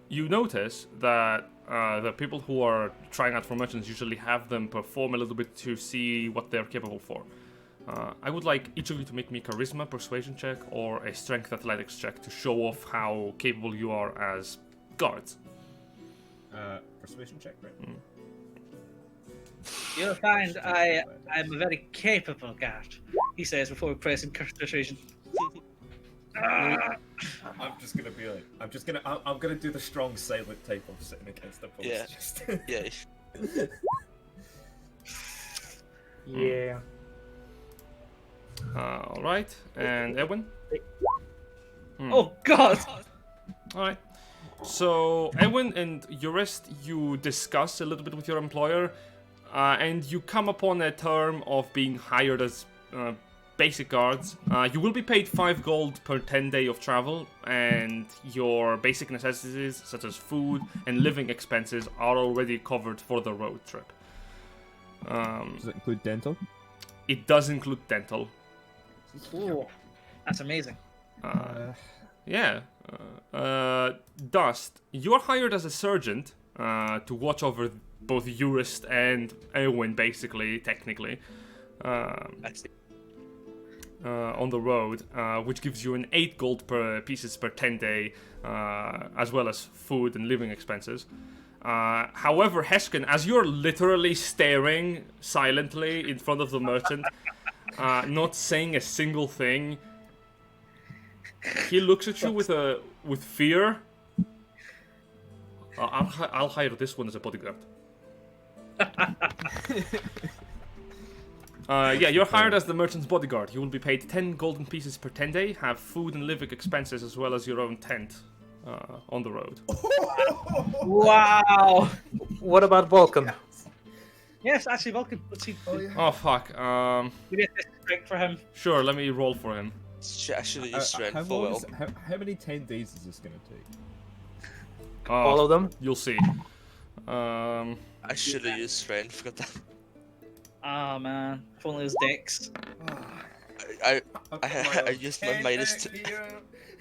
You notice that the people who are trying out for merchants usually have them perform a little bit to see what they're capable for. I would like each of you to make me a charisma persuasion check or a strength athletics check to show off how capable you are as guards. Persuasion check, right? You'll find I'm a very capable guard, he says before pressing persuasion. I'm just gonna be like, I'm gonna do the strong silent type of sitting against the post. Yeah. Just... Yeah. Yeah. Alright, and Edwin? Oh God! Alright. So, Edwin and Eurist, you discuss a little bit with your employer, and you come upon a term of being hired as basic guards. You will be paid 5 gold per 10 day of travel, and your basic necessities, such as food and living expenses, are already covered for the road trip. Does it include dental? It does include dental. Ooh, that's amazing. Yeah. Dust, you're hired as a sergeant to watch over both Eurist and Eowyn, basically, technically, I see. on the road, which gives you an 8 gold per pieces per 10 day, as well as food and living expenses. However, Heshkin, as you're literally staring silently in front of the merchant, not saying a single thing, he looks at you with fear. I'll hire this one as a bodyguard. Yeah, you're hired as the merchant's bodyguard. You will be paid 10 golden pieces per 10 day, have food and living expenses as well as your own tent on the road. Wow. What about Vulcan? Yes, actually, Vulcan. Let's see. Oh, fuck. We get this strength for him. Sure, let me roll for him. I should have used strength how, for long Will. is, how many 10 days is this going to take? All of them? You'll see. I should have used strength. God damn. Oh man, if only it was Dex. I used my -2.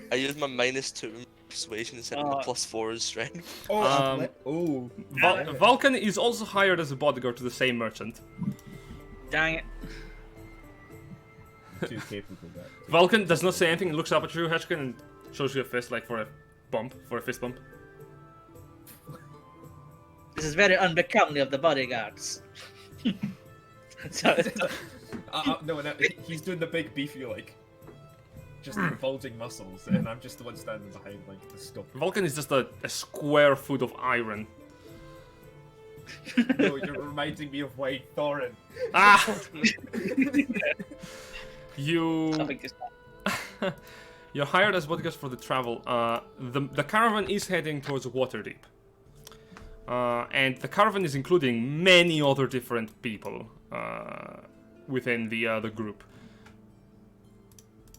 I used my -2 in persuasion instead of the +4 in strength. Vulcan is also hired as a bodyguard to the same merchant. Dang it. Too capable of that. Vulcan does not say anything, looks up at you, Heshkin, and shows you a fist, like for a fist bump. This is very unbecoming of the bodyguards. No, he's doing the big beefy, like, just bulging muscles, and I'm just the one standing behind, like, the sculpture. Vulcan is just a square foot of iron. No, you're reminding me of Wade Thorin. Ah! You're hired as bodyguards for the travel. The caravan is heading towards Waterdeep. And the caravan is including many other different people within the group.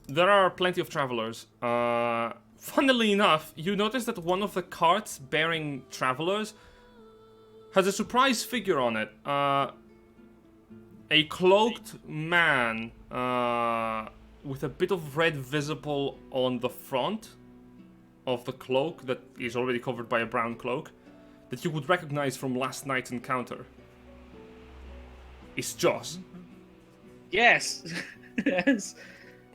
There are plenty of travelers. Funnily enough, you notice that one of the carts bearing travelers has a surprise figure on it. A cloaked man with a bit of red visible on the front of the cloak that is already covered by a brown cloak that you would recognize from last night's encounter. It's Joss. Yes. Yes.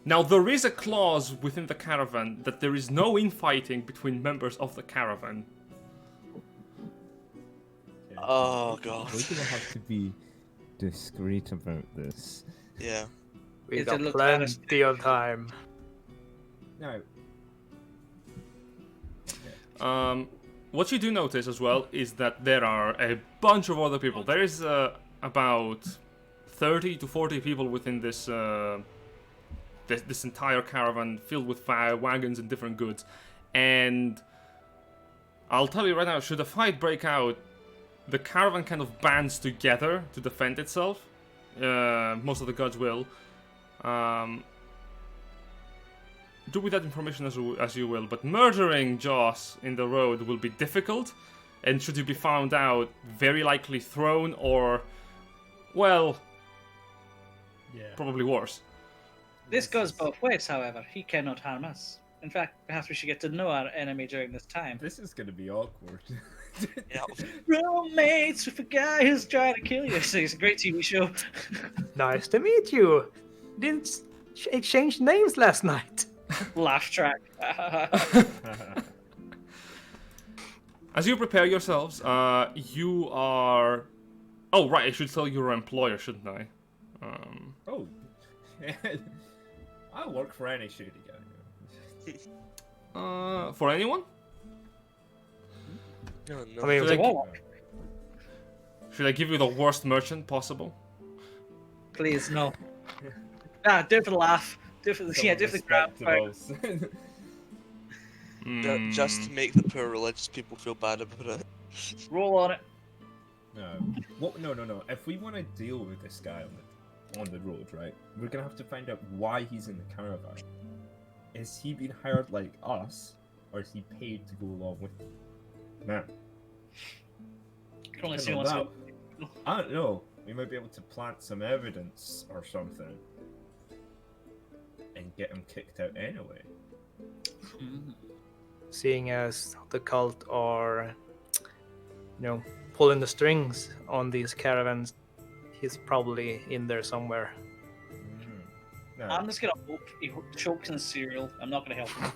Now, there is a clause within the caravan that there is no infighting between members of the caravan. Oh god. We're gonna have to be discreet about this. Yeah. We've It's a got look plenty of time. Now, What you do notice as well is that there are a bunch of other people. There is about 30 to 40 people within this this entire caravan filled with wagons and different goods. And I'll tell you right now, should a fight break out, the caravan kind of bands together to defend itself. Most of the gods will. Do with that information as you will, but murdering Joss in the road will be difficult, and should you be found out, very likely thrown or, well, probably worse. This goes both ways, however. He cannot harm us. In fact, perhaps we should get to know our enemy during this time. this is gonna be awkward. Yeah. Roommates with a guy who's trying to kill you. It's a great TV show. Nice to meet you. Didn't exchange names last night. Laugh track. As you prepare yourselves, you are... Oh, right, I should tell your employer, shouldn't I? Oh, I work for any shady guy. For anyone? No, no. I mean, Should I, Warlock. should I give you the worst merchant possible? Please, no. Do it for the laugh. Do it for the, do it for the crowd. Respectables. Just to make the poor religious people feel bad about it. Roll on it. No. If we want to deal with this guy on the road, right, we're gonna have to find out why he's in the caravan. Is he being hired like us, or is he paid to go along with them? Now, You can only see depending once. on that, I don't know. We might be able to plant some evidence or something, and get him kicked out anyway. Seeing as the cult are, pulling the strings on these caravans, he's probably in there somewhere. No. I'm just gonna hope he chokes in cereal. I'm not gonna help him.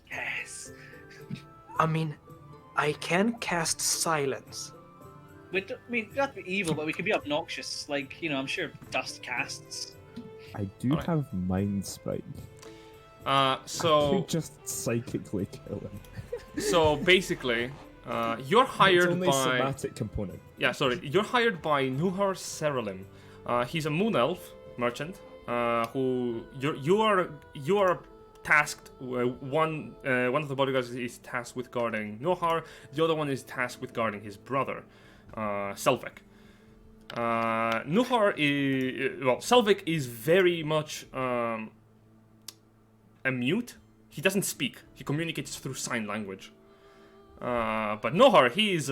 Yes. I mean, I can cast silence. We don't not be evil, but we can be obnoxious. Like, I'm sure dust casts. I do Alright. have mind spike. I So could just psychically kill him. so basically, you're It's hired only by somatic component. you're hired by Nuhar Seralim. He's a moon elf merchant. Who you are tasked. One of the bodyguards is tasked with guarding Nuhar. The other one is tasked with guarding his brother, Selvek. Selvek is very much a mute. He doesn't speak. He communicates through sign language. But Nohar, he's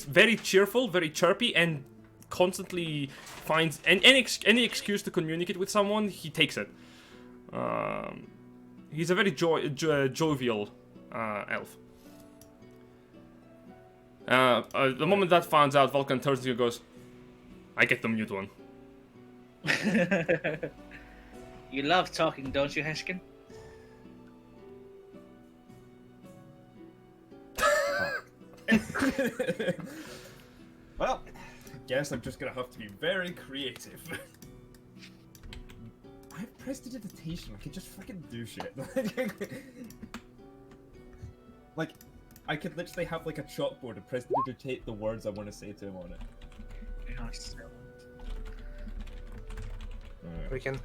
very cheerful, very chirpy, and constantly finds any excuse to communicate with someone. He takes it. He's a very jovial elf. The moment that finds out, Vulcan turns to you and goes, "I get the mute one." You love talking, don't you, Heshkin? Well, guess I'm just gonna have to be very creative. I pressed meditation. I can just fucking do shit. Like, I could literally have like a chalkboard and press dictate the words I want to say to him on it. Nice. We can.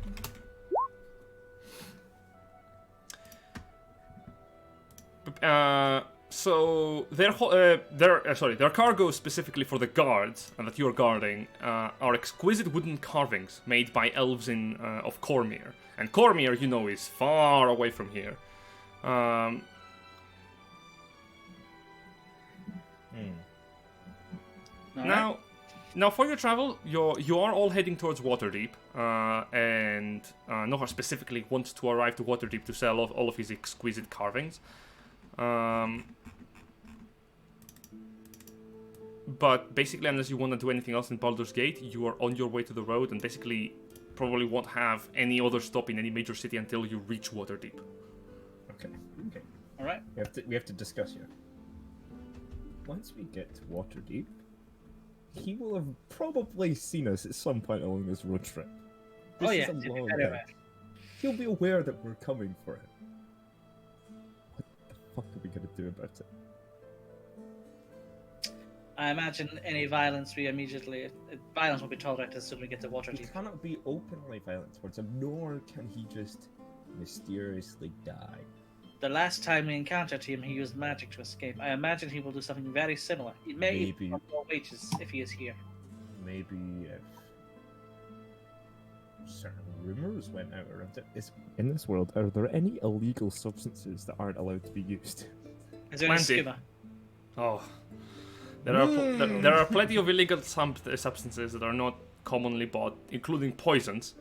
So their cargo specifically for the guards that you're guarding are exquisite wooden carvings made by elves of Cormyr, and Cormyr, is far away from here. Now for your travel, you are all heading towards Waterdeep, and Nohar specifically wants to arrive to Waterdeep to sell all of his exquisite carvings. But basically, unless you want to do anything else in Baldur's Gate, you are on your way to the road, and basically probably won't have any other stop in any major city until you reach Waterdeep. Okay. All right. We have to discuss here. Once we get to Waterdeep, he will have probably seen us at some point along this road trip. This is a long time. He'll be aware that we're coming for him. What the fuck are we gonna do about it? I imagine any violence violence will be tolerated as soon as we get to He Waterdeep. cannot be openly violent towards him, nor can he just mysteriously die. The last time we encountered him, he used magic to escape. I imagine he will do something very similar. He may even Maybe. have more wages if he is here. Maybe if certain rumors went out around it. In this world, are there any illegal substances that aren't allowed to be used? Is there any Plenty. skimmer? Oh, there are plenty of illegal substances that are not commonly bought, including poisons.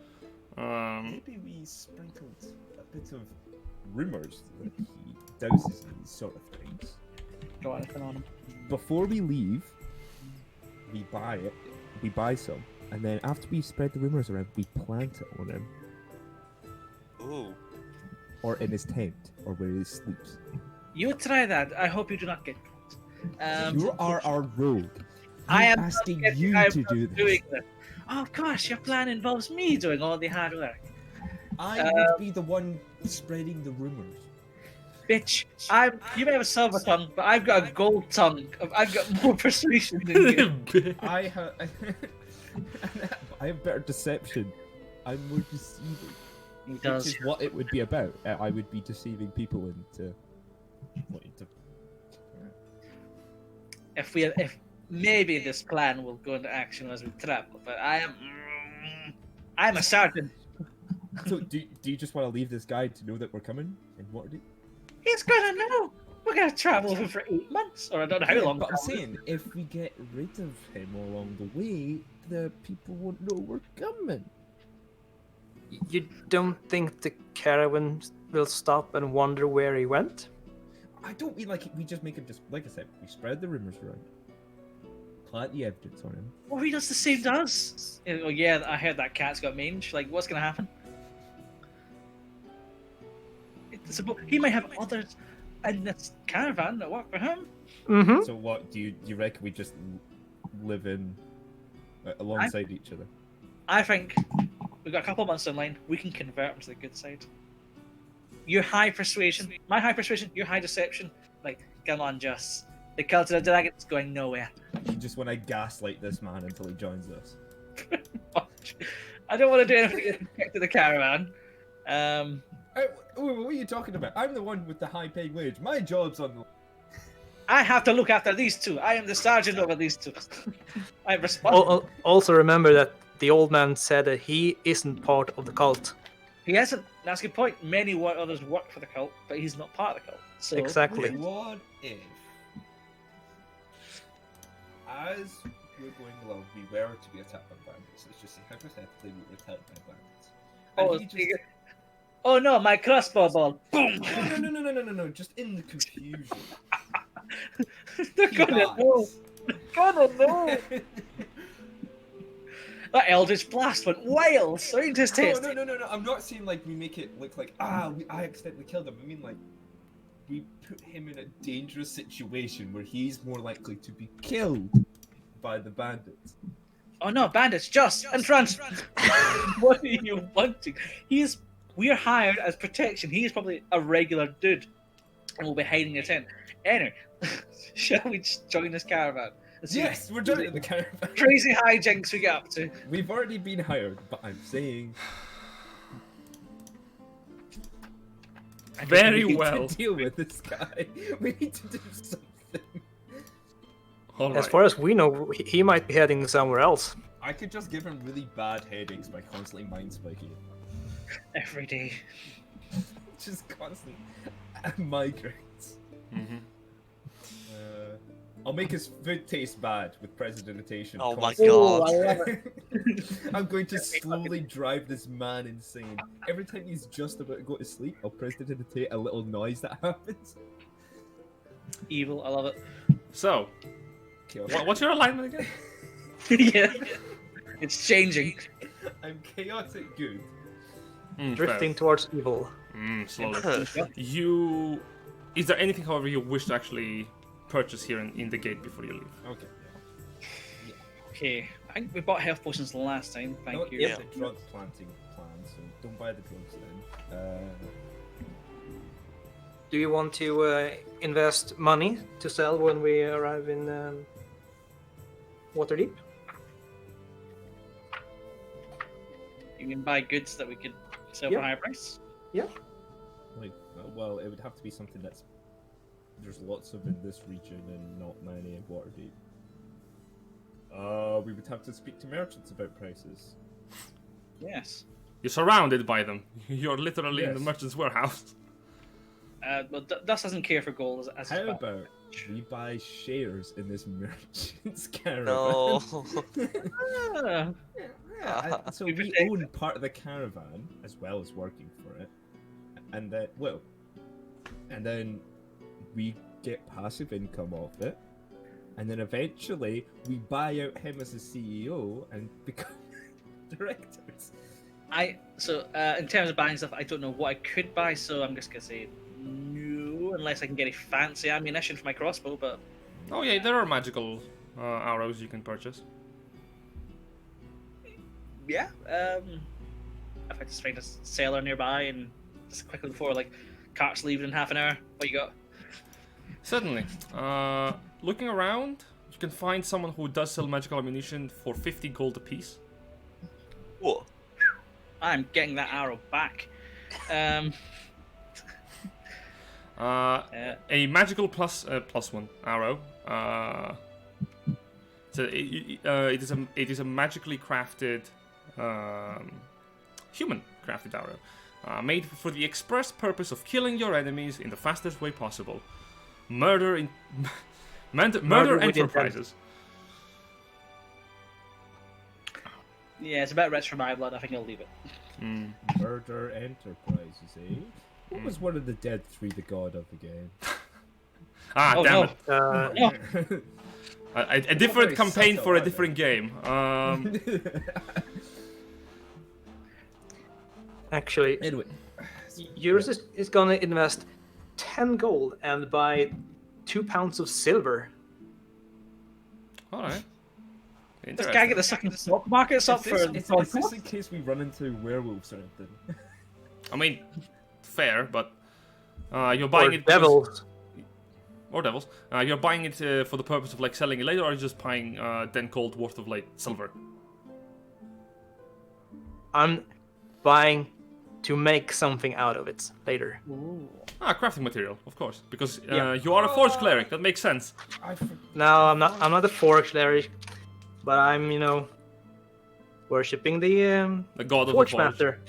Maybe we sprinkled a bit of rumors that he douses in these sort of things. Go on, on him. Before we leave, we buy some, and then after we spread the rumors around, we plant it on him, Ooh. or in his tent, or where he sleeps. You try that. I hope you do not get caught. You are our rogue. I am I'm asking not you I'm to not do doing this. this. Oh gosh, your plan involves me doing all the hard work. I would be the one spreading the rumors. Bitch, you may have a silver tongue, but I've got a gold tongue. I've got more persuasion than you. I have better deception. I'm more deceiving. He Which does. is what it would be about. I would be deceiving people into wanting to. If maybe this plan will go into action as we travel, but I'm a sergeant. So do you just want to leave this guy to know that we're coming? And what do? He's gonna know. We're gonna travel with him for 8 months, or I don't know how long. But I'm saying, if we get rid of him along the way, the people won't know we're coming. You don't think the caravan will stop and wonder where he went? I don't mean like we just make him just like I said. We spread the rumors around, plant the evidence on him. Or he does the same to us. Oh yeah, I heard that cat's got mange. Like, what's gonna happen? He may have others. in this caravan that worked for him. Mm-hmm. So what do you reckon we just live in alongside each other? I think we've got a couple of months in line. We can convert him to the good side. Your high persuasion, my high persuasion, your high deception. Like, come on, Just. The cult of the dragon's going nowhere. You just want to gaslight this man until he joins us. I don't want to do anything to the caravan. What are you talking about? I'm the one with the high-paid wage. My job's on the... I have to look after these two. I am the sergeant over these two. I'm responsible. Also remember that the old man said that he isn't part of the cult. He hasn't. That's a good point. Many others work for the cult, but he's not part of the cult. So Exactly. What if, as we're going along, we were to be attacked by bandits? Let's just say hypothetically we were attacked by bandits. And Oh, he just... oh no, my crossbow ball! Boom! No! Just in the confusion. They're gonna know. They're gonna know. That Eldritch Blast went wild. Scientist test. No! I'm not saying like we make it look like I accidentally killed him. I mean like we put him in a dangerous situation where he's more likely to be killed by the bandits. Oh no, bandits! Just in front. What are you wanting? We're hired as protection. He is probably a regular dude, and we'll be hiding in a tent. Anyway, shall we just join this caravan? Let's see Yes, we're joining the caravan. crazy hijinks we get up to. We've already been hired, but I'm saying Very we need well. to deal with this guy. We need to do something. All As right. far as we know, he might be heading somewhere else. I could just give him really bad headaches by constantly mind spiking it. Every day. Just constant migraines. Mhm. I'll make his food taste bad with prestidigitation. Oh my constantly. Oh, God. I love it. I'm going to slowly drive this man insane. Every time he's just about to go to sleep, I'll prestidigitate a little noise that happens. Evil, I love it. So, what's your alignment again? Yeah. It's changing. I'm chaotic good. Drifting towards evil. Slowly. Perfect. Is there anything, however, you wish to actually purchase here in the gate before you leave? Okay. Okay, I think we bought health potions last time. Thank Not you. Yeah. the drug planting plan, so don't buy the drugs then. Do you want to invest money to sell when we arrive in Waterdeep? You can buy goods that we could sell Yeah. for a higher price. Like, well, it would have to be something that's there's lots of in this region and not many in Waterdeep. We would have to speak to merchants about prices. Yes. You're surrounded by them. You're literally in the Yes. merchant's warehouse. Well, Dust doesn't care for gold as How his about we buy shares in this merchant's caravan? No. Ah, So We we protect own part of the caravan as well as working for it, and then we get passive income off it, and then eventually we buy out him as a CEO and become directors. in terms of buying stuff, I don't know what I could buy, so I'm just gonna say no, unless I can get a fancy ammunition for my crossbow. But Oh yeah, there are magical arrows you can purchase. yeah, if I just find a seller nearby and just quickly before like cart's leaving in half an hour, what you got? Certainly. Looking around, you can find someone who does sell magical ammunition for 50 gold apiece. What? I'm getting that arrow back. A magical plus one arrow. So it is a magically crafted, human crafted arrow, made for the express purpose of killing your enemies in the fastest way possible. Murder Murder with enterprises. Yeah, it's about rich for my blood. I think I'll leave it. Murder Enterprises, eh? What was one of the dead three the god of again? Ah, Oh, damn no. it! No. A different Very campaign subtle, for a aren't they? different game. Actually, Anyway, yours is gonna invest 10 gold and buy 2 pounds of silver. All right. This guy get the second stock markets up for Is this in case we run into werewolves or anything? I mean, fair, but you're buying Or it because- devils. or devils. You're buying it for the purpose of like selling it later, or are you just buying 10 gold worth of like silver? I'm buying to make something out of it later. Crafting material, of course, because Yeah. you are a forge cleric. That makes sense. No, I'm not. I'm not a forge cleric, but I'm, worshipping the The god of forge the forge. master.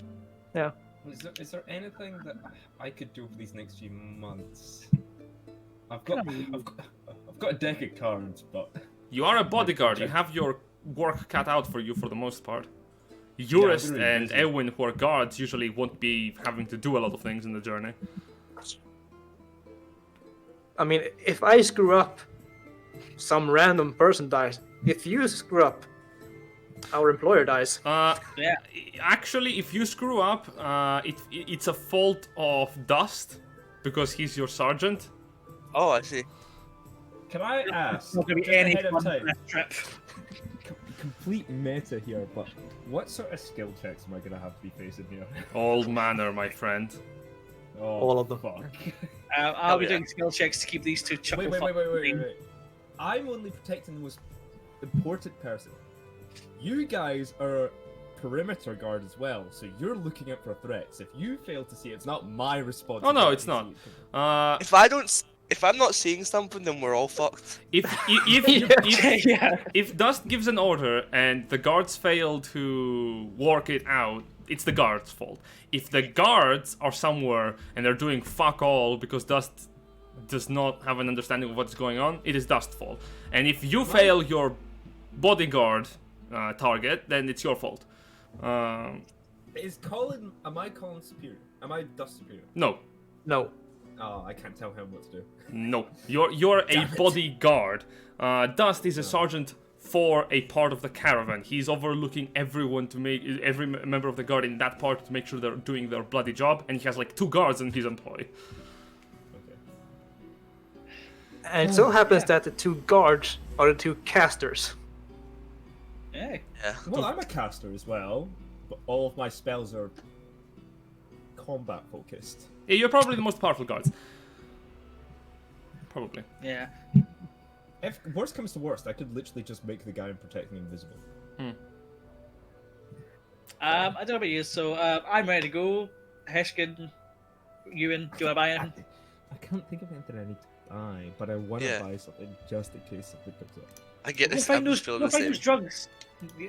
Is there anything that I could do for these next few months? I've got a deck of cards, but You are a bodyguard. You have your work cut out for you for the most part. Jurist really and busy. Eowyn, who are guards, usually won't be having to do a lot of things in the journey. I mean, if I screw up, some random person dies. If you screw up, our employer dies. Yeah. Actually, if you screw up, it's a fault of Dust, because he's your sergeant. Oh, I see. can I ask? Not gonna be just any ahead of fun time, for this trip. complete meta here, but what sort of skill checks am I gonna have to be facing here? All manner, my friend. Oh, All of them. Fuck. I'll be yeah. doing skill checks to keep these two chuckle Wait. I'm only protecting the most important person. You guys are perimeter guard as well, so you're looking out for threats. If you fail to see it, it's not my responsibility. Oh no, it's not. If I'm not seeing something, then we're all fucked. If Dust gives an order and the guards fail to work it out, it's the guards' fault. If the guards are somewhere and they're doing fuck all because Dust does not have an understanding of what's going on, it is Dust's fault. And if you fail your bodyguard target, then it's your fault. Am I Colin superior? Am I Dust superior? No. No. Oh, I can't tell him what to do. No, you're a Damn it. bodyguard. Dust is a sergeant for a part of the caravan. He's overlooking every member of the guard in that part to make sure they're doing their bloody job. And he has like 2 guards in his employ. Okay. And it so happens that the 2 guards are the 2 casters. Hey. Yeah. Well, I'm a caster as well, but all of my spells are combat focused. Yeah, you're probably the most powerful guards. Probably. Yeah. If worst comes to worst, I could literally just make the guy I'm protecting invisible. I don't know about you, so I'm ready to go. Heshkin, Ewan, do you want to buy anything? I can't think of anything I need to buy, but I want to Yeah. buy something just in case something comes up. I get Go this. find I'm those, just feeling go the find same. those drugs.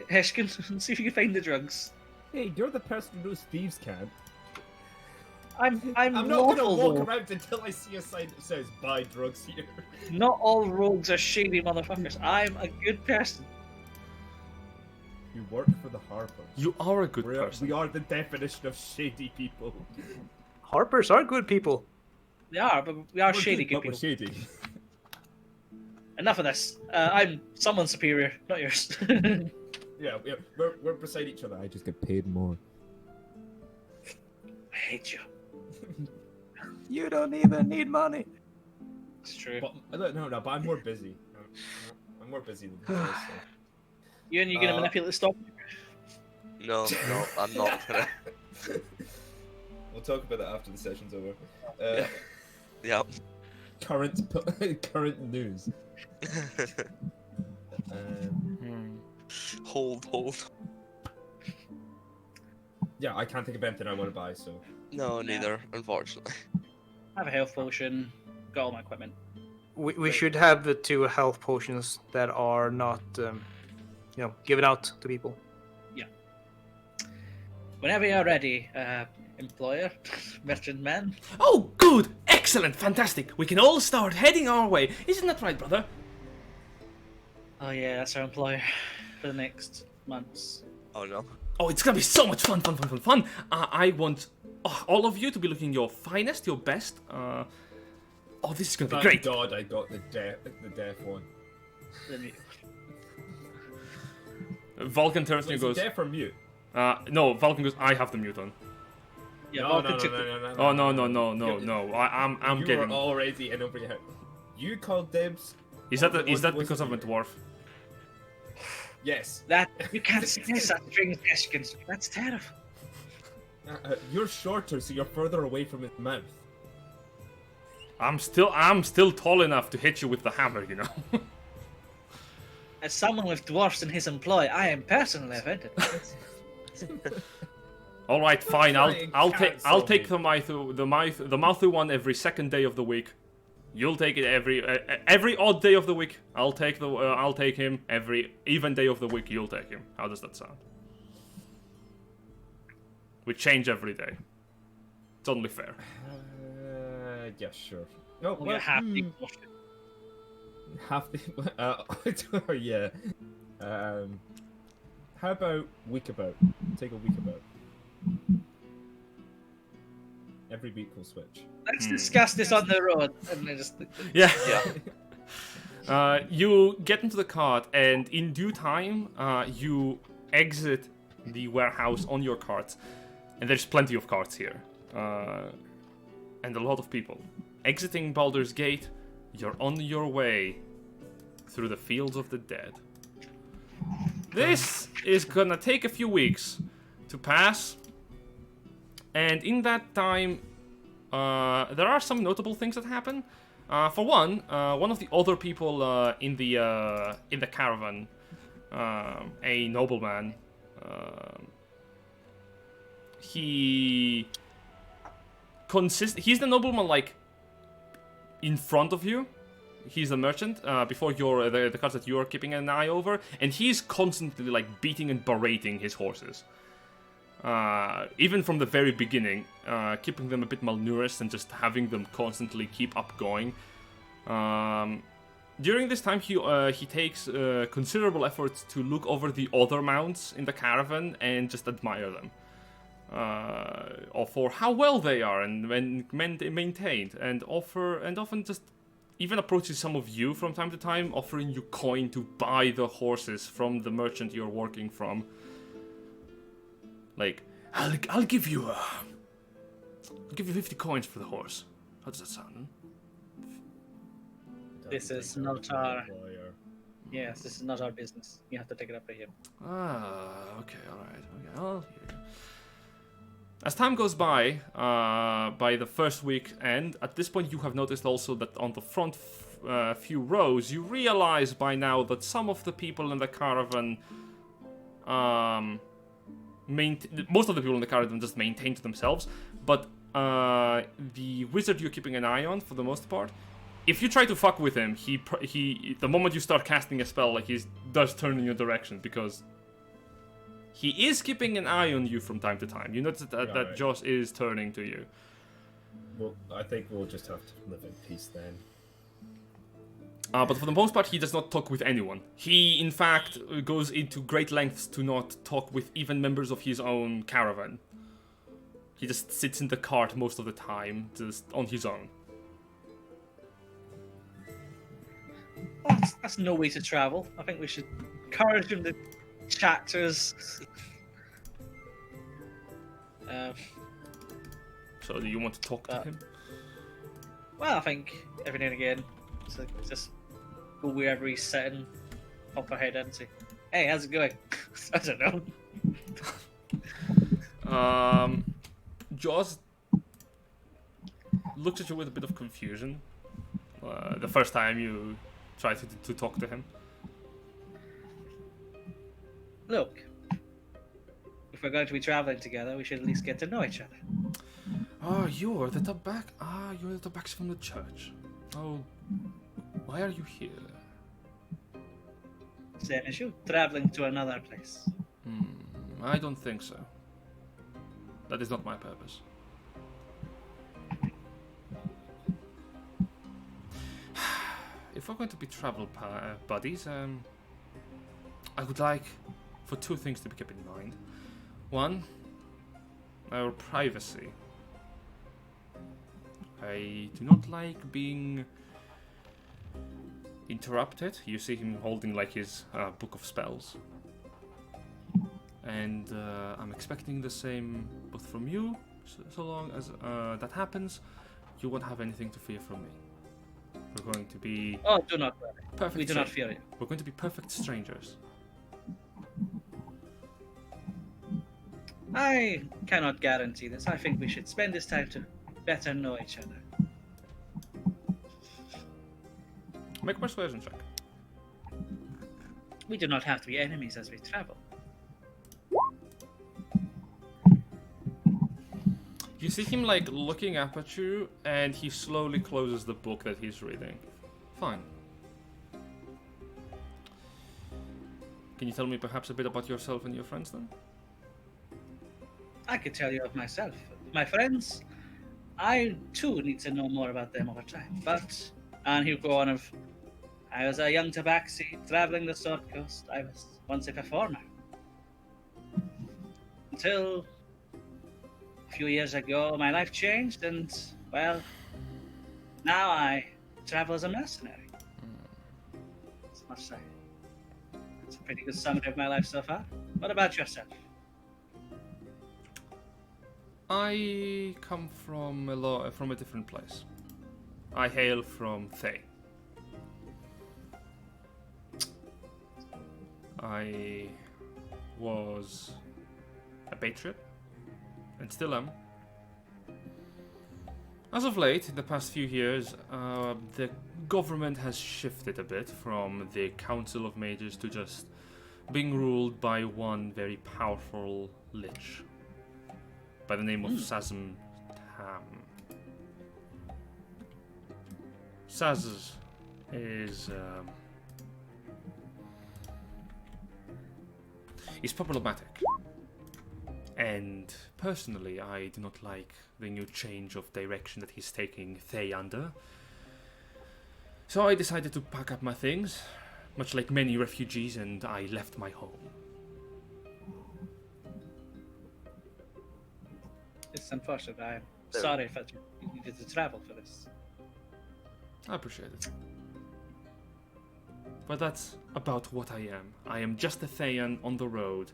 Heshkin, and see if you can find the drugs. Hey, you're the person who knows thieves can't. I'm I'm not gonna lawful, walk though. around until I see a sign that says buy drugs here. Not all rogues are shady motherfuckers. I'm a good person. You work for the Harper. You are a good We person. are the definition of shady people. Harpers are good people. They are, but we are We're shady good, good but we're people. shady. Enough of this. I'm someone superior, not yours. Yeah, we're beside each other. I just get paid more. I hate you. You don't even need money. It's true. But no, but I'm more busy. I'm more busy than you guys. So. You and you gonna manipulate the stock? No, I'm not gonna. We'll talk about that after the session's over. Yeah. Current news. Hold. Yeah, I can't think of anything I want to buy, so. No, neither, unfortunately. I have a health potion. Got all my equipment. We should have the 2 health potions that are not, given out to people. Whenever you're ready, employer, merchant man. Oh, good! Excellent! Fantastic! We can all start heading our way. Isn't that right, brother? Oh yeah, that's our employer for the next months. Oh no. Oh, it's gonna be so much fun! I want all of you to be looking your finest, your best. Oh, this is gonna be Thank great! God I got the deaf one. Then we- Vulcan turns to you Is and it goes, deaf or mute? no, Vulcan goes, I have the mute on. Yeah, no, Vulcan no, no, took no, the- no, no, Oh no no, no no no You- no! I'm you getting. were already in over your head. You called dibs. Is that on is that what because I'm a wasn't dwarf? Yes. That you can't say such things, Eskins. That's terrible. You're shorter, so you're further away from his mouth. I'm still tall enough to hit you with the hammer, you know. As someone with dwarfs in his employ, I am personally offended. All right, fine. I'll cancel take me. the mouthy one every second day of the week. You'll take it every odd day of the week. I'll take him every even day of the week. You'll take him. How does that sound? We change every day. It's only fair. Yeah, sure. No, Well, you're happy. half the. Yeah. How about week about? Take a week about. Every week we'll switch. Let's discuss this on the road. And then just Yeah. Yeah. You get into the cart, and in due time, you exit the warehouse on your cart. And there's plenty of carts here. And a lot of people. Exiting Baldur's Gate, you're on your way through the fields of the dead. This is gonna take a few weeks to pass. And in that time, there are some notable things that happen. For one of the other people in the caravan, a nobleman, he's the nobleman like in front of you. He's a merchant before you're the carts that you're keeping an eye over, and he's constantly like beating and berating his horses. Even from the very beginning, keeping them a bit malnourished and just having them constantly keep up going. During this time, he takes considerable efforts to look over the other mounts in the caravan and just admire them. Or for how well they are and when maintained, and often just even approaches some of you from time to time, offering you coin to buy the horses from the merchant you're working from. Like, I'll give you 50 coins for the horse. How does that sound? This is not our. Yes, this is not our business. You have to take it up with him. Okay, alright. Okay, I'll hear you. As time goes by the first week end, at this point you have noticed also that on the front few rows, you realize by now that some of the people in the caravan, most of the people in the caravan just maintain to themselves, but the wizard you're keeping an eye on, for the most part, if you try to fuck with him, he the moment you start casting a spell, like he does turn in your direction, because he is keeping an eye on you from time to time. You notice that Right. Josh is turning to you. Well, I think we'll just have to live in peace then. But for the most part, he does not talk with anyone. He, in fact, goes into great lengths to not talk with even members of his own caravan. He just sits in the cart most of the time, just on his own. That's no way to travel. I think we should encourage him to chat to us. So do you want to talk to him? Well, I think every now and again, so just go wherever he's sitting, pop our head in and say, "Hey, how's it going?" I don't know. Jaws looks at you with a bit of confusion. The first time you try to talk to him. Look, if we're going to be traveling together, we should at least get to know each other. You're the tabax from the church. Oh, why are you here? Same as you, traveling to another place. I don't think so. That is not my purpose. If we're going to be travel buddies, I would like for two things to be kept in mind. One, our privacy. I do not like being interrupted. You see him holding like his book of spells. And I'm expecting the same both from you, So long as that happens, you won't have anything to fear from me. We're going to be Oh, do not worry. perfect. We do not fear you. We're going to be perfect strangers. I cannot guarantee this. I think we should spend this time to better know each other. Make a persuasion check. We do not have to be enemies as we travel. You see him like looking up at you, and he slowly closes the book that he's reading. Fine. Can you tell me perhaps a bit about yourself and your friends then? I could tell you of myself. My friends, I too need to know more about them over time. But, and he'll go on of, I was a young tabaxi traveling the Sword Coast. I was once a performer. Until a few years ago, my life changed, and, well, now I travel as a mercenary. That's much say. That's a pretty good summary of my life so far. What about yourself? I come from from a different place. I hail from Thay. I was a patriot, and still am. As of late, in the past few years, the government has shifted a bit from the Council of Mages to just being ruled by one very powerful lich by the name of Sazm Tam. Saz is he's problematic, and personally I do not like the new change of direction that he's taking Thay under. So I decided to pack up my things, much like many refugees, and I left my home. It's unfortunate. I'm sorry that you needed to travel for this. I appreciate it. But that's about what I am. I am just a Thayan on the road,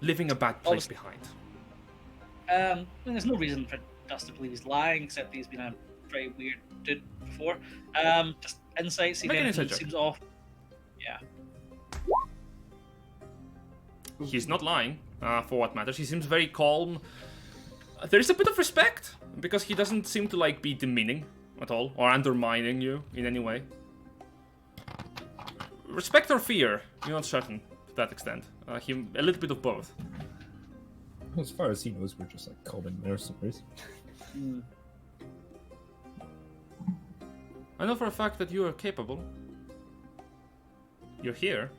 leaving a bad place behind. There's no reason for us to believe he's lying, except he's been a very weird dude before. Just insight, see if Make an anything insight check. seems off. Yeah. He's not lying, for what matters. He seems very calm. There is a bit of respect, because he doesn't seem to like be demeaning at all, or undermining you in any way. Respect or fear, you're not certain to that extent. A little bit of both. As far as he knows, we're just like common mercenaries. I know for a fact that you are capable. You're here.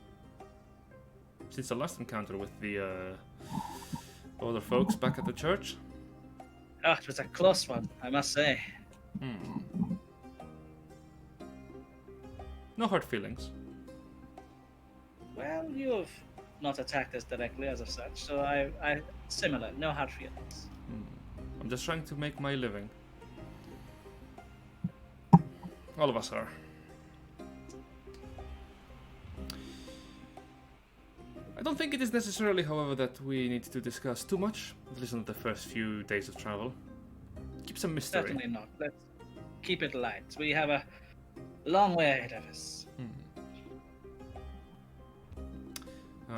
Since the last encounter with the other folks back at the church. Oh, it was a close one, I must say. No hard feelings. Well, you have not attacked us directly as of such, so I similar, no hard feelings. I'm just trying to make my living. All of us are. I don't think it is necessarily, however, that we need to discuss too much, at least on the first few days of travel. Keep some mystery. Certainly not. Let's keep it light. We have a long way ahead of us.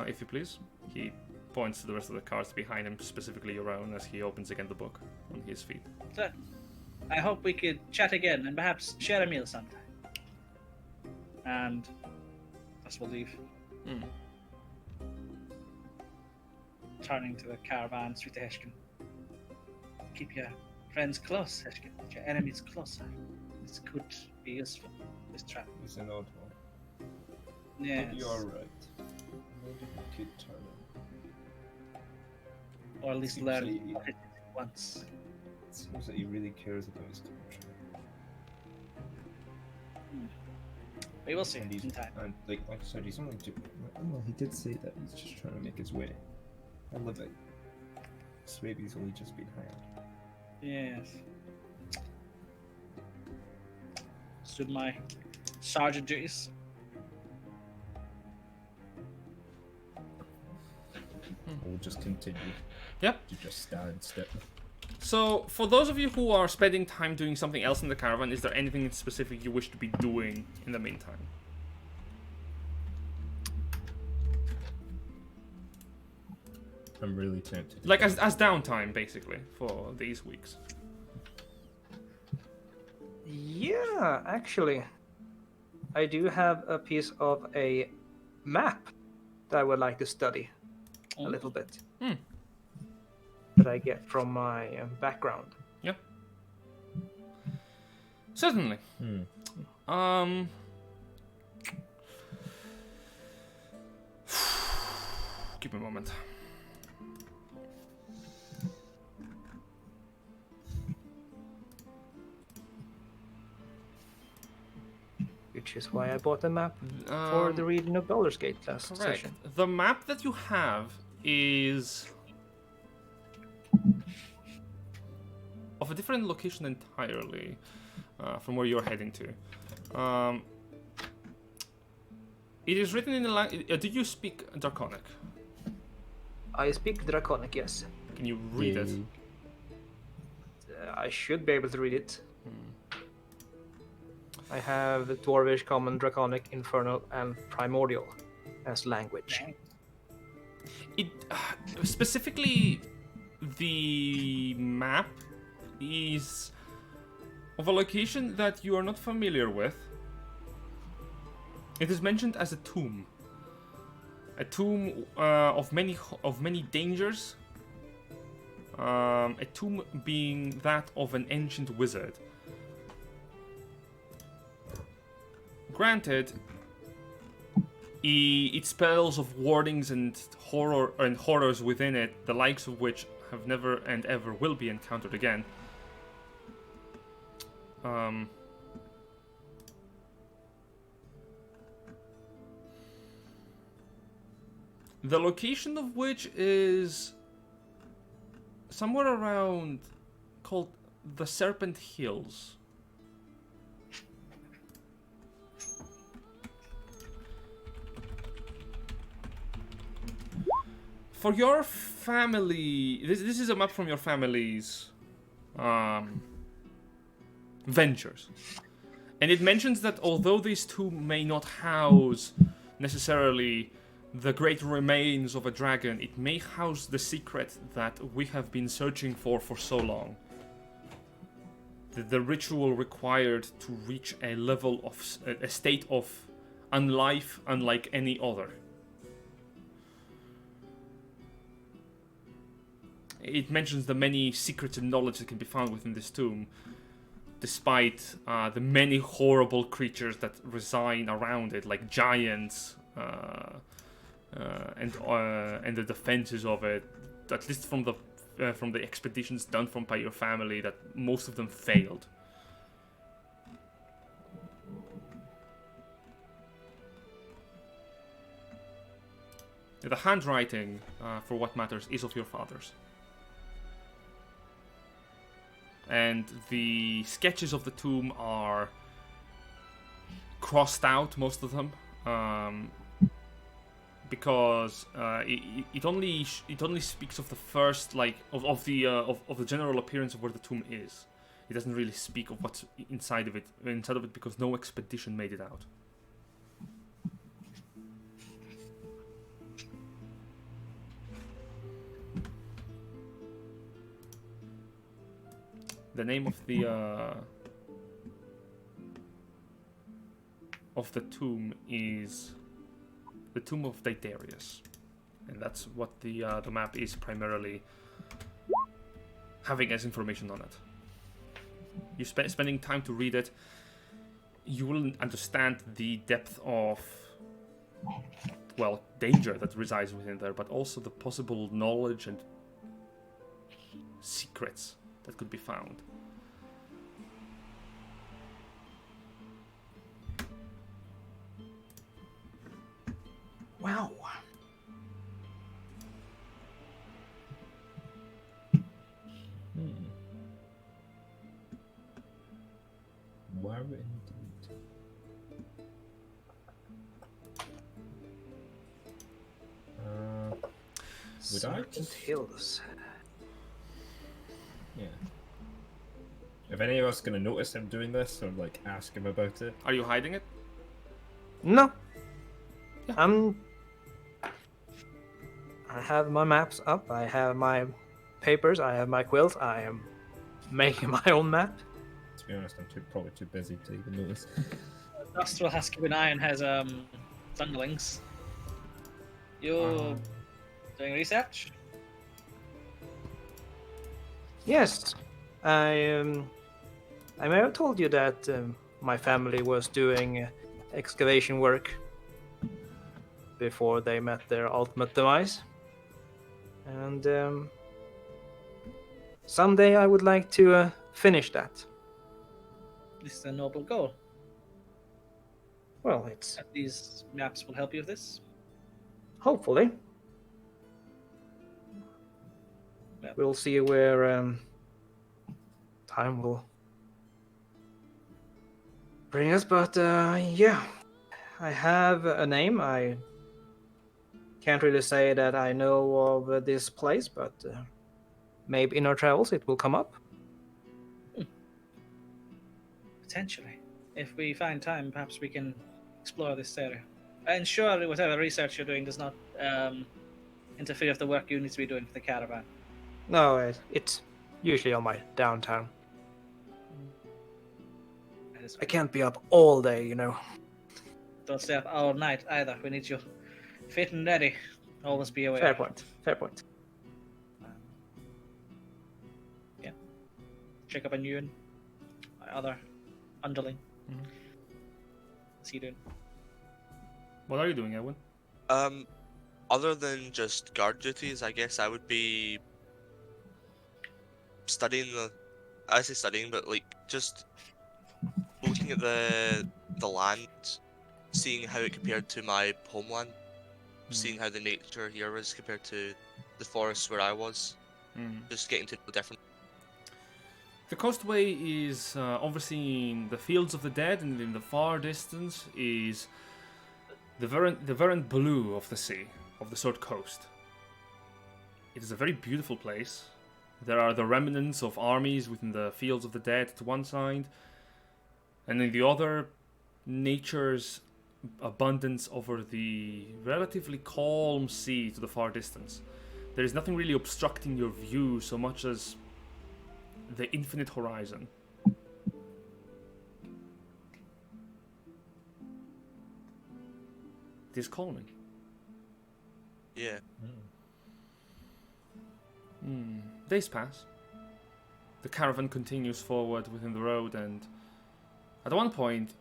If you please. He points to the rest of the cards behind him, specifically your own, as he opens again the book on his feet. So, I hope we could chat again and perhaps share a meal sometime. And thus we'll leave. Turning to the caravan, Sweet Heshkin. Keep your friends close, Heshkin. Keep your enemies closer. This could be useful, this travel. He's an odd one. Yes. But you're right. Maybe we could turn him. Or at least Seems learn like- what it is once. It seems that he really cares about his country. We will see And he's in time. and like I said, he's only well, he did say that he's just trying to make his way a living. So maybe he's only just been hired. Yes. Stood my sergeant duties. We'll just continue Yep. to just stand still. So, for those of you who are spending time doing something else in the caravan, is there anything in specific you wish to be doing in the meantime? I'm really tempted. Like as downtime, basically, for these weeks. Yeah, actually, I do have a piece of a map that I would like to study a little bit. Hmm. That I get from my background. Yep. Certainly. Give me a moment. Which is why I bought a map for the reading of Baldur's Gate last Correct. session. The map that you have is of a different location entirely from where you're heading to. It is written in the language. Do you speak Draconic? I speak Draconic, yes. Can you read it? I should be able to read it. I have Dwarvish, Common, Draconic, Infernal, and Primordial as language. It specifically, the map is of a location that you are not familiar with. It is mentioned as a tomb of many dangers. A tomb being that of an ancient wizard. Granted, it spells of warnings and horrors within it, the likes of which have never and ever will be encountered again. The location of which is somewhere around called the Serpent Hills. For your family, this is a map from your family's ventures. And it mentions that although these two may not house necessarily the great remains of a dragon, it may house the secret that we have been searching for so long. The ritual required to reach a level of a state of unlife unlike any other. It mentions the many secrets and knowledge that can be found within this tomb, despite the many horrible creatures that reside around it, like giants and the defenses of it. At least from the expeditions done by your family, that most of them failed. The handwriting, for what matters, is of your father's. And the sketches of the tomb are crossed out, most of them, because it only speaks of the first, like of the general appearance of where the tomb is. It doesn't really speak of what's inside of it because no expedition made it out. The name of the tomb is the Tomb of Daedarius, and that's what the map is primarily having as information on it. You spending time to read it, you will understand the depth of, well, danger that resides within there, but also the possible knowledge and secrets that could be found. Wow. Where indeed? Would I Serpent just Hills. Yeah. If any of us gonna notice him doing this or like ask him about it, Are you hiding it? No. Yeah. I have my maps up. I have my papers. I have my quills. I am making my own map. to be honest, I'm probably too busy to even notice. Dust will has keep an eye on his underlings. You doing research? Yes, I may have told you that my family was doing excavation work before they met their ultimate demise, and someday I would like to finish that. This is a noble goal. Well, it's These maps will help you with this. hopefully. Yeah. We'll see where time will bring us, but yeah, I have a name. I can't really say that I know of this place, but maybe in our travels it will come up. Potentially. If we find time, perhaps we can explore this area. And sure, whatever research you're doing does not interfere with the work you need to be doing for the caravan. No, it's usually on my downtime. That is I can't be up all day, you know. Don't stay up all night either. We need you fit and ready. Always be aware. Fair point. Fair point. Yeah. Check up on you and my other underling. Mhm. What's he doing? What are you doing, Edwin? Other than just guard duties, I guess I would be studying I say studying, but like just looking at the land, seeing how it compared to my homeland, seeing how the nature here is compared to the forests where I was, just getting to know different. The coastway is overseeing the fields of the dead, and in the far distance is the verdant blue of the sea, of the Sword Coast. It is a very beautiful place. There are the remnants of armies within the fields of the dead to one side, and in the other, nature's abundance over the relatively calm sea to the far distance. There is nothing really obstructing your view so much as the infinite horizon. It is calming. Yeah. Days pass. The caravan continues forward within the road, and at one point,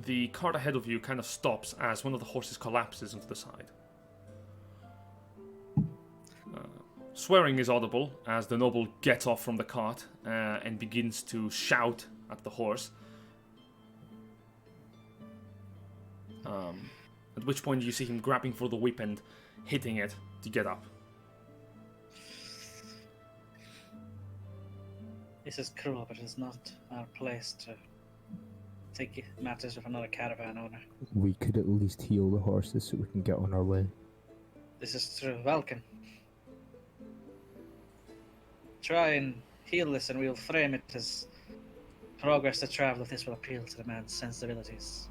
the cart ahead of you kind of stops as one of the horses collapses into the side. Swearing is audible as the noble gets off from the cart and begins to shout at the horse. At which point you see him grabbing for the whip and hitting it to get up. This is cruel, but it is not our place to take matters with another caravan owner. We could at least heal the horses so we can get on our way. This is true. Vulcan. Try and heal this, and we'll frame it as progress to travel. If this will appeal to the man's sensibilities.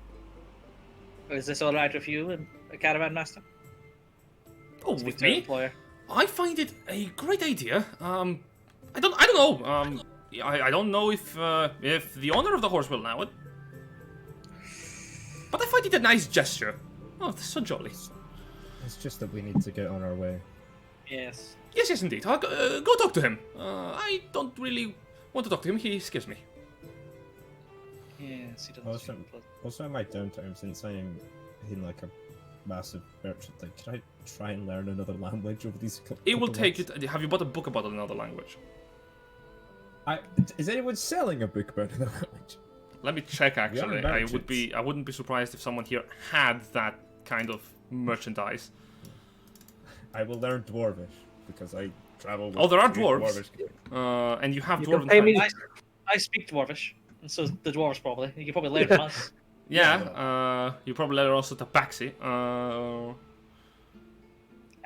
Is this all right with you, a caravan master? Oh, Speak with to your me? employer. I find it a great idea. I don't know. I don't know if the owner of the horse will allow it. But I find it a nice gesture. Oh, that's so jolly. It's just that we need to get on our way. Yes. Yes, indeed. I'll go talk to him. I don't really want to talk to him. He scares me. Yes, he doesn't. Also, also in my downtime, since I'm in like a massive merchant thing, can I try and learn another language over these couple It will take months? you. Have you bought a book about another language? Is anyone selling a book about another language? Let me check. Actually, I merchants. wouldn't be surprised if someone here had that kind of merchandise. I will learn Dwarvish because I travel with Oh, there are good dwarves. Dwarvish. And you have You dwarven can pay me- friends. I speak Dwarvish, and so the dwarves probably. You can probably learn from us. Yeah. You probably learn also Tabaxi.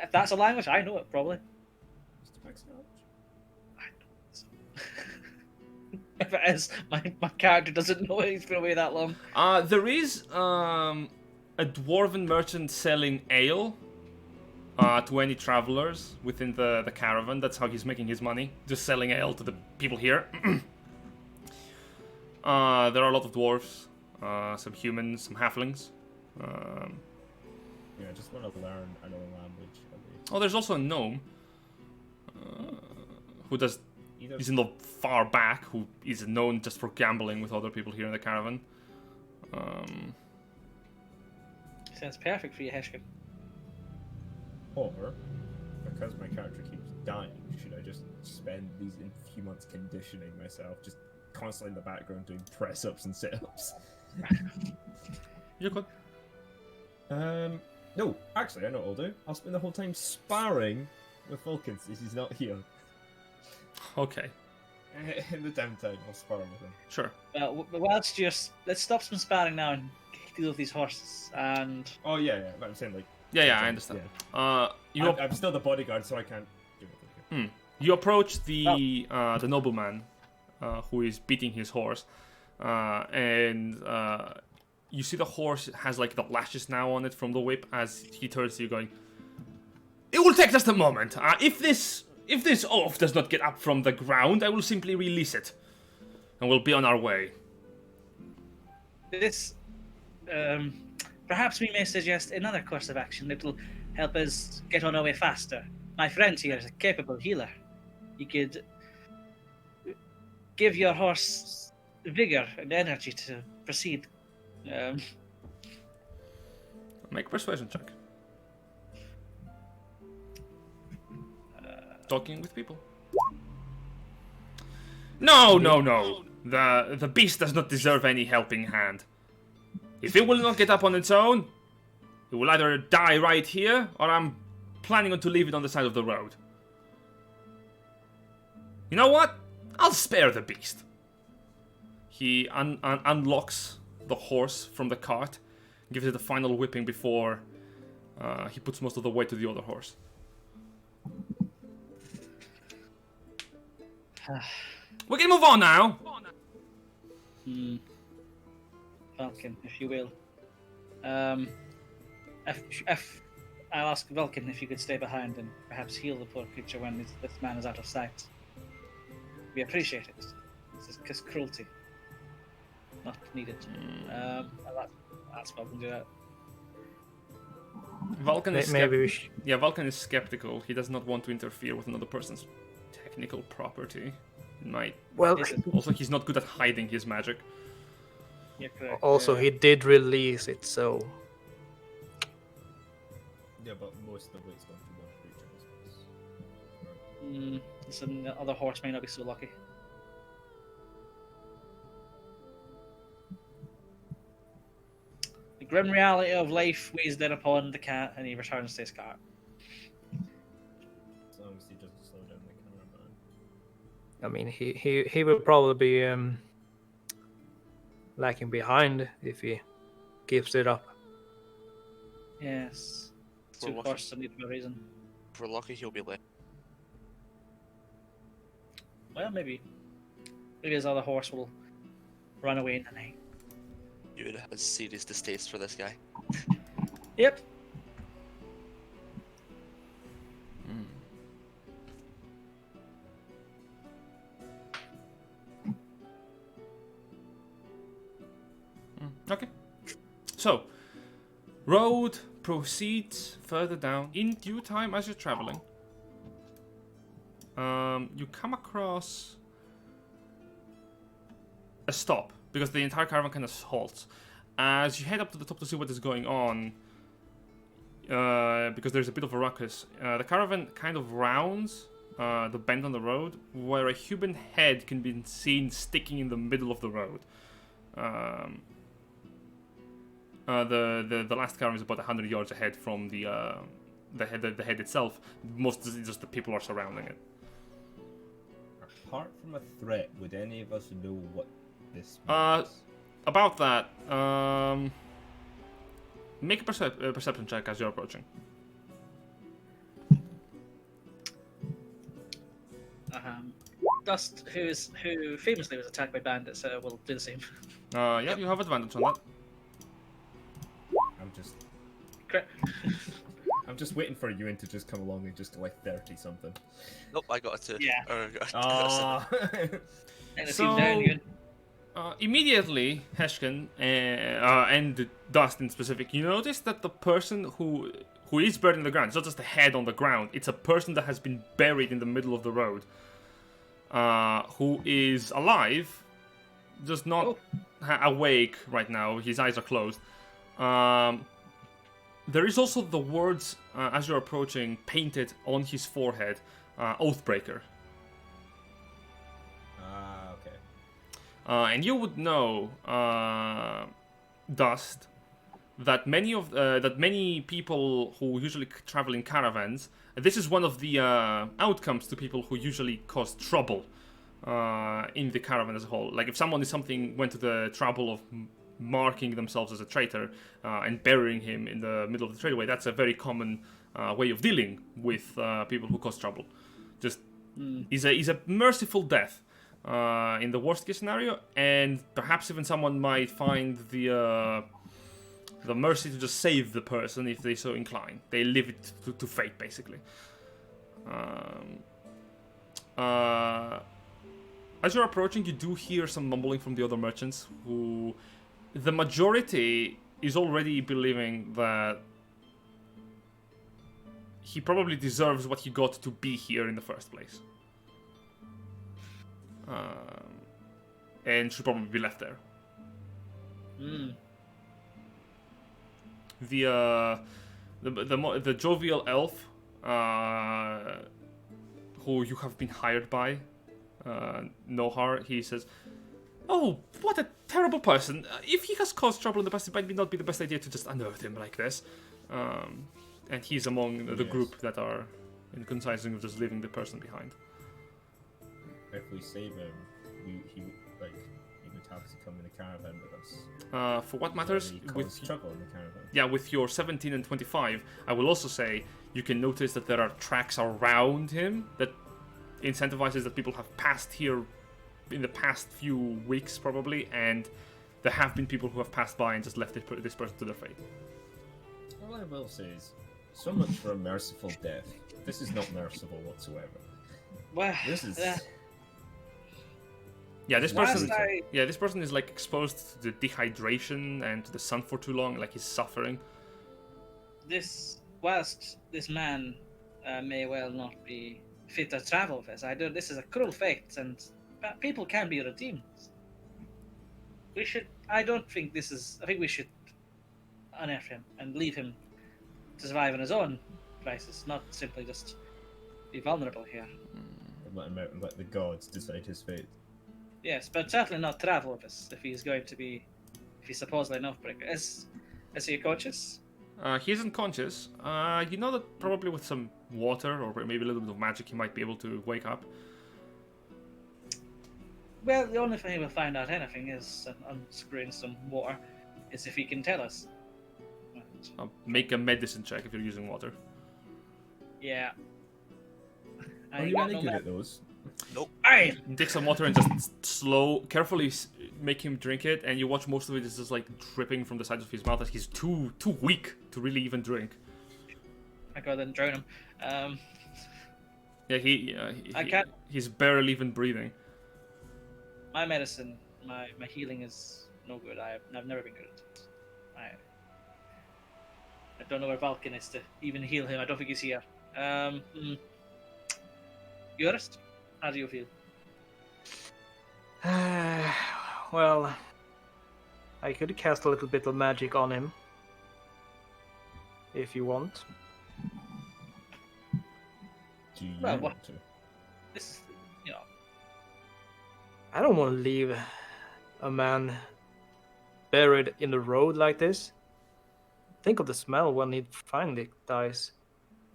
If that's a language, I know it probably. I know it. So. as my character doesn't know he's been away that long. There is a dwarven merchant selling ale to any travelers within the caravan. That's how he's making his money, just selling ale to the people here. There are a lot of dwarves, some humans, some halflings. Yeah, I just want to learn another language. Oh, there's also a gnome who does. Either He's in the far back, who is known just for gambling with other people here in the caravan. Sounds perfect for you, Heshkin. or because my character keeps dying, should I just spend these few months conditioning myself, just constantly in the background doing press ups and sit ups? You're good. No, actually, I know what I'll do. I'll spend the whole time sparring with Vulcan since he's not here. Okay, In the downtime, I'll spar with him. sure. Whilst let's stop some sparring now and deal with these horses. And Oh yeah, but I'm saying like. Yeah, I understand. I'm still the bodyguard, so I can't do anything. You approach the nobleman who is beating his horse, and you see the horse has like the lashes now on it from the whip as he turns to you, going, "It will take just a moment. If this oaf does not get up from the ground, I will simply release it, and we'll be on our way." this, perhaps we may suggest another course of action that will help us get on our way faster. My friend here is a capable healer. He could give your horse vigor and energy to proceed. Make a persuasion check. Talking with people. No. The beast does not deserve any helping hand. If it will not get up on its own, it will either die right here, or I'm planning on to leave it on the side of the road. You know what? I'll spare the beast. He unlocks the horse from the cart, gives it a final whipping before he puts most of the weight to the other horse. We can move on now. Vulcan, if you will. If I'll ask Vulcan if you could stay behind and perhaps heal the poor creature when this man is out of sight. We appreciate it. This is cruelty. Not needed. That's Vulcan do that. Vulcan is Maybe we should. Yeah, Vulcan is skeptical. He does not want to interfere with another person's technical property. It might. Well, Is it? Also, he's not good at hiding his magic. Yeah, correct. also he did release it, so Yeah, but most of the weight's going to one creature. So the other horse may not be so lucky. The grim reality of life weighs down upon the cat, and he returns to his cart. As long as he doesn't slow down the caravan. I mean he will probably be lacking behind if he keeps it up. Yes. We're Two lucky. horses need for a reason. If we're lucky, he'll be late. Well, maybe. Maybe his other horse will run away in the night. You would have a serious distaste for this guy. Yep. Okay. So, road proceeds further down. In due time, as you're traveling, you come across a stop because the entire caravan kind of halts. As you head up to the top to see what is going on, because there's a bit of a ruckus, the caravan kind of rounds the bend on the road where a human head can be seen sticking in the middle of the road. The last caravan is about 100 yards ahead from the head itself. Most just the people are surrounding it. Apart from a threat, would any of us know what this Uh, means? About that, make a perception check as you're approaching. Dust, who famously was attacked by bandits, will do the same. Yeah, you have advantage on that. Correct. I'm just waiting for Ewan to just come along and just go like 30 something. Nope, I got a 2. Yeah. Or I got a 7. And it So- seems down you. Immediately, Heshkin and Dust in specific, you notice that the person who is buried in the ground, it's not just a head on the ground, it's a person that has been buried in the middle of the road, who is alive, just not awake right now. His eyes are closed. There is also the words, as you're approaching, painted on his forehead, Oathbreaker. Okay. And you would know, Dust, that many people who usually travel in caravans, this is one of the outcomes to people who usually cause trouble in the caravan as a whole. Like if someone went to the trouble of marking themselves as a traitor and burying him in the middle of the trailway, that's a very common way of dealing with people who cause trouble. Just is a merciful death in the worst case scenario, and perhaps even someone might find the mercy to just save the person if they so incline. They leave it to fate, basically. As you're approaching, you do hear some mumbling from the other merchants, who the majority is already believing that he probably deserves what he got to be here in the first place. And should probably be left there. The jovial elf, who you have been hired by, Nohar, he says, "Oh, what a terrible person! If he has caused trouble in the past, it might not be the best idea to just unearth him like this." And he's among the group that are concising of just leaving the person behind. If we save him, he would have to come in a caravan with us. For what matters, He caused trouble in the caravan. yeah, with your 17 and 25, I will also say you can notice that there are tracks around him that incentivizes that people have passed here in the past few weeks, probably, and there have been people who have passed by and just left this person to their fate. All I will say is, so much for a merciful death. This is not merciful whatsoever. Well, This is... Yeah, this Last person. I- Yeah, this person is like exposed to the dehydration and to the sun for too long. Like he's suffering. whilst this man may well not be fit to travel with us, this is a cruel fate, and people can be redeemed. I think we should unearth him and leave him to survive on his own crisis, not simply just be vulnerable here. Let him out and let the gods decide his fate. Yes, but certainly not travel with us if he's supposedly an oathbreaker. Is he conscious? He isn't conscious. You know that probably with some water or maybe a little bit of magic, he might be able to wake up. Well, the only thing we'll find out anything is unscrewing some water, is if he can tell us. Make a medicine check if you're using water. Yeah. Are you any good at those? Aye! Take some water and just carefully make him drink it, and you watch most of it is just like dripping from the sides of his mouth as he's too weak to really even drink. I go then drown him. Yeah, I can't. He's barely even breathing. My medicine, my healing is no good. I've never been good at it. I don't know where Vulcan is to even heal him. I don't think he's here. Jurist, how do you feel? Well, I could cast a little bit of magic on him. If you want. Do you Well, want to? This is, I don't want to leave a man buried in the road like this. Think of the smell when he finally dies.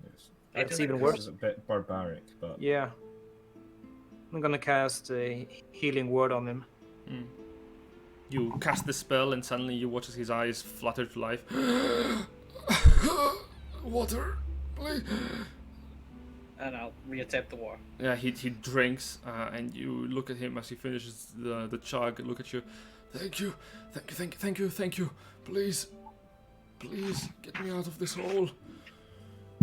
Yes. That's It even This worse. is a bit barbaric, but Yeah. I'm gonna cast a healing word on him. You cast the spell, and suddenly you watch as his eyes flutter to life. Water, please. and I'll reattempt the war. Yeah, he drinks, and you look at him as he finishes the chug. Look at you. Thank you. Thank you. Please, get me out of this hole.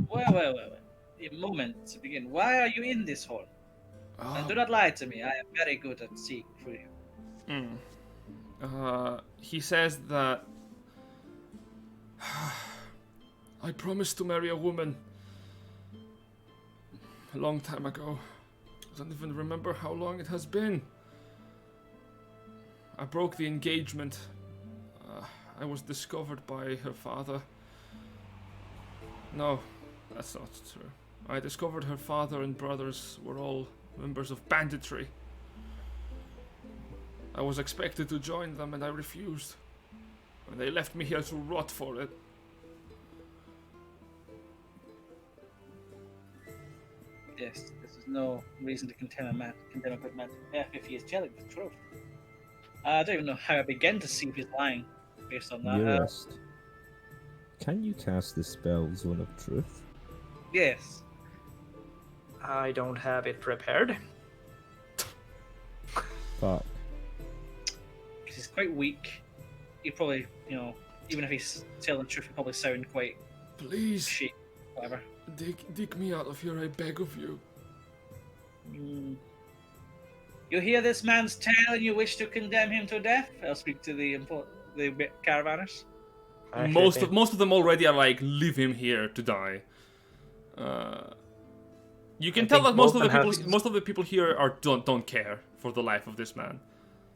Well. A moment to begin. Why are you in this hole? And do not lie to me. I am very good at seeing through you. He says that I promised to marry a woman a long time ago. I don't even remember how long it has been. I broke the engagement. I was discovered by her father. No, that's not true. I discovered her father and brothers were all members of banditry. I was expected to join them and I refused. And they left me here to rot for it. Yes, this is no reason to condemn a good man to death if he is telling the truth. I don't even know how I began to see if he's lying based on that. Eurist, can you cast the spell Zone of Truth? Yes. I don't have it prepared. Fuck. Because he's quite weak. He probably, even if he's telling the truth, he'll probably sound quite Please, shit, whatever. dig me out of here, I beg of you. You hear this man's tale and you wish to condemn him to death? I'll speak to the caravanners. most of them already are like, leave him here to die. You can tell that most of the people here don't care for the life of this man.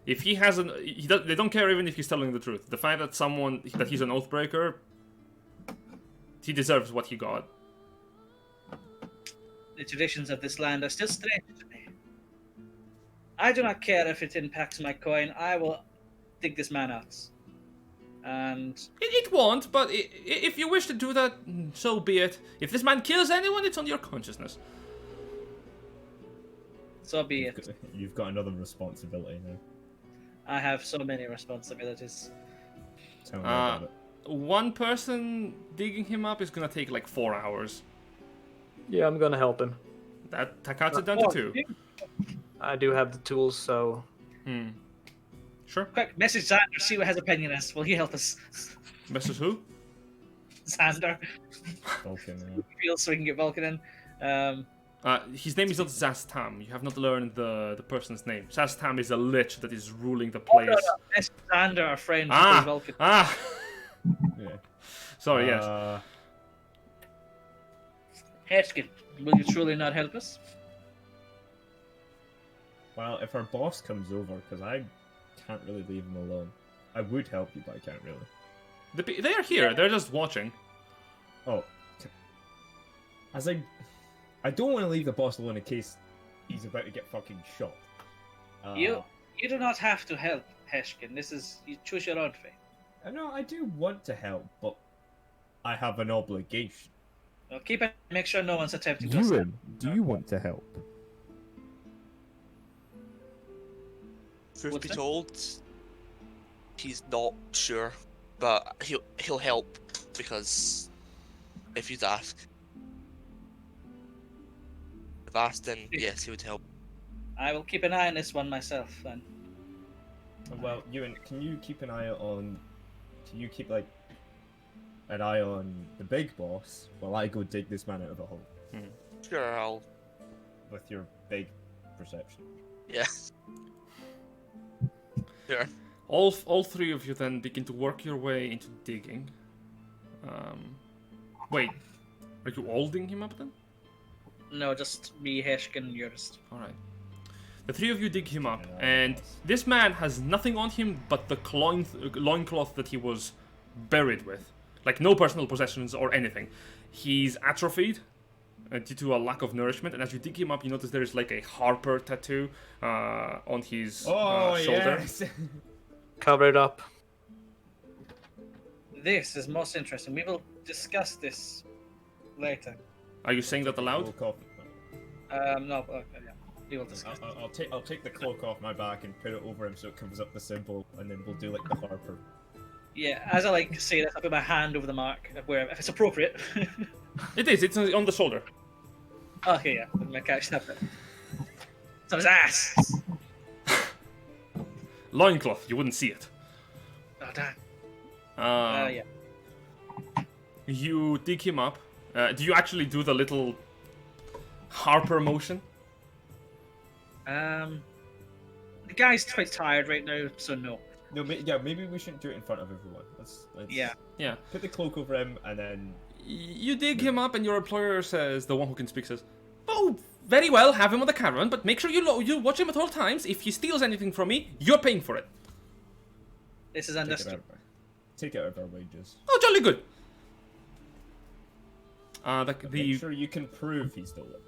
If he hasn't, they don't care even if he's telling the truth. The fact that he's an oathbreaker, he deserves what he got. The traditions of this land are still strange to me. I do not care if it impacts my coin. I will dig this man out. And It won't, but if you wish to do that, so be it. If this man kills anyone, it's on your consciousness. so be it. You've got another responsibility now. I have so many responsibilities. Tell me about it. One person digging him up is gonna take like 4 hours. Yeah, I'm gonna help him. That cuts it down to 2. I do have the tools, so... Sure. Quick, message Xander, see what his opinion is. Will he help us? Mrs. Who? Xander. Vulcan, So we can get Vulcan in. His name is not Zastam. You have not learned the person's name. Zastam is a lich that is ruling the place. Message Xander, our friend, Vulcan. Ah! yeah. Sorry, yes. Heskin, will you truly not help us? Well, if our boss comes over, because I can't really leave him alone. I would help you, but I can't really. They are here. They're just watching. Oh. I don't want to leave the boss alone in case he's about to get fucking shot. You do not have to help, Heshkin. You choose your own fate. No, I do want to help, but I have an obligation. Well, keep it. Make sure no one's attempting to escape. Do you want to help? Truth What's be that? told, he's not sure, but he'll help because if you'd ask, if asked, then yes, he would help. I will keep an eye on this one myself, then. Well, Ewan, can you keep an eye on? Can you keep like an eye on the big boss while I go dig this man out of the hole Sure, I'll. with your big perception? Yeah. Sure. All three of you then begin to work your way into digging. Wait, are you all digging him up then? No, just me, Heshkin, and yours. Alright. The three of you dig him up, and this man has nothing on him but the loincloth that he was buried with. Like, no personal possessions or anything. He's atrophied due to a lack of nourishment, and as you dig him up, you notice there's like a harper tattoo on his shoulder. Yes. Cover it up. This is most interesting. We will discuss this later. Are you saying that aloud? Cloak off. No, okay, yeah. We will discuss. I'll take the cloak off my back and put it over him so it covers up the symbol, and then we'll do like the harper. Yeah, as I like to say this, I put my hand over the mark, where if it's appropriate. It is, it's on the shoulder. Okay, yeah, I'm gonna catch up. So his ass. Loincloth, you wouldn't see it. Oh damn. Um, Yeah. You dig him up. Do you actually do the little Harper motion? The guy's quite tired right now, so no. No, maybe we shouldn't do it in front of everyone. Let's Yeah. Yeah. put the cloak over him and then. You dig him up, and your employer says, the one who can speak says, "Oh, very well, have him on the caravan, but make sure you watch him at all times. If he steals anything from me, you're paying for it." This is Take it understood. take it out of our wages. Oh, jolly good. Make sure you can prove he stole it.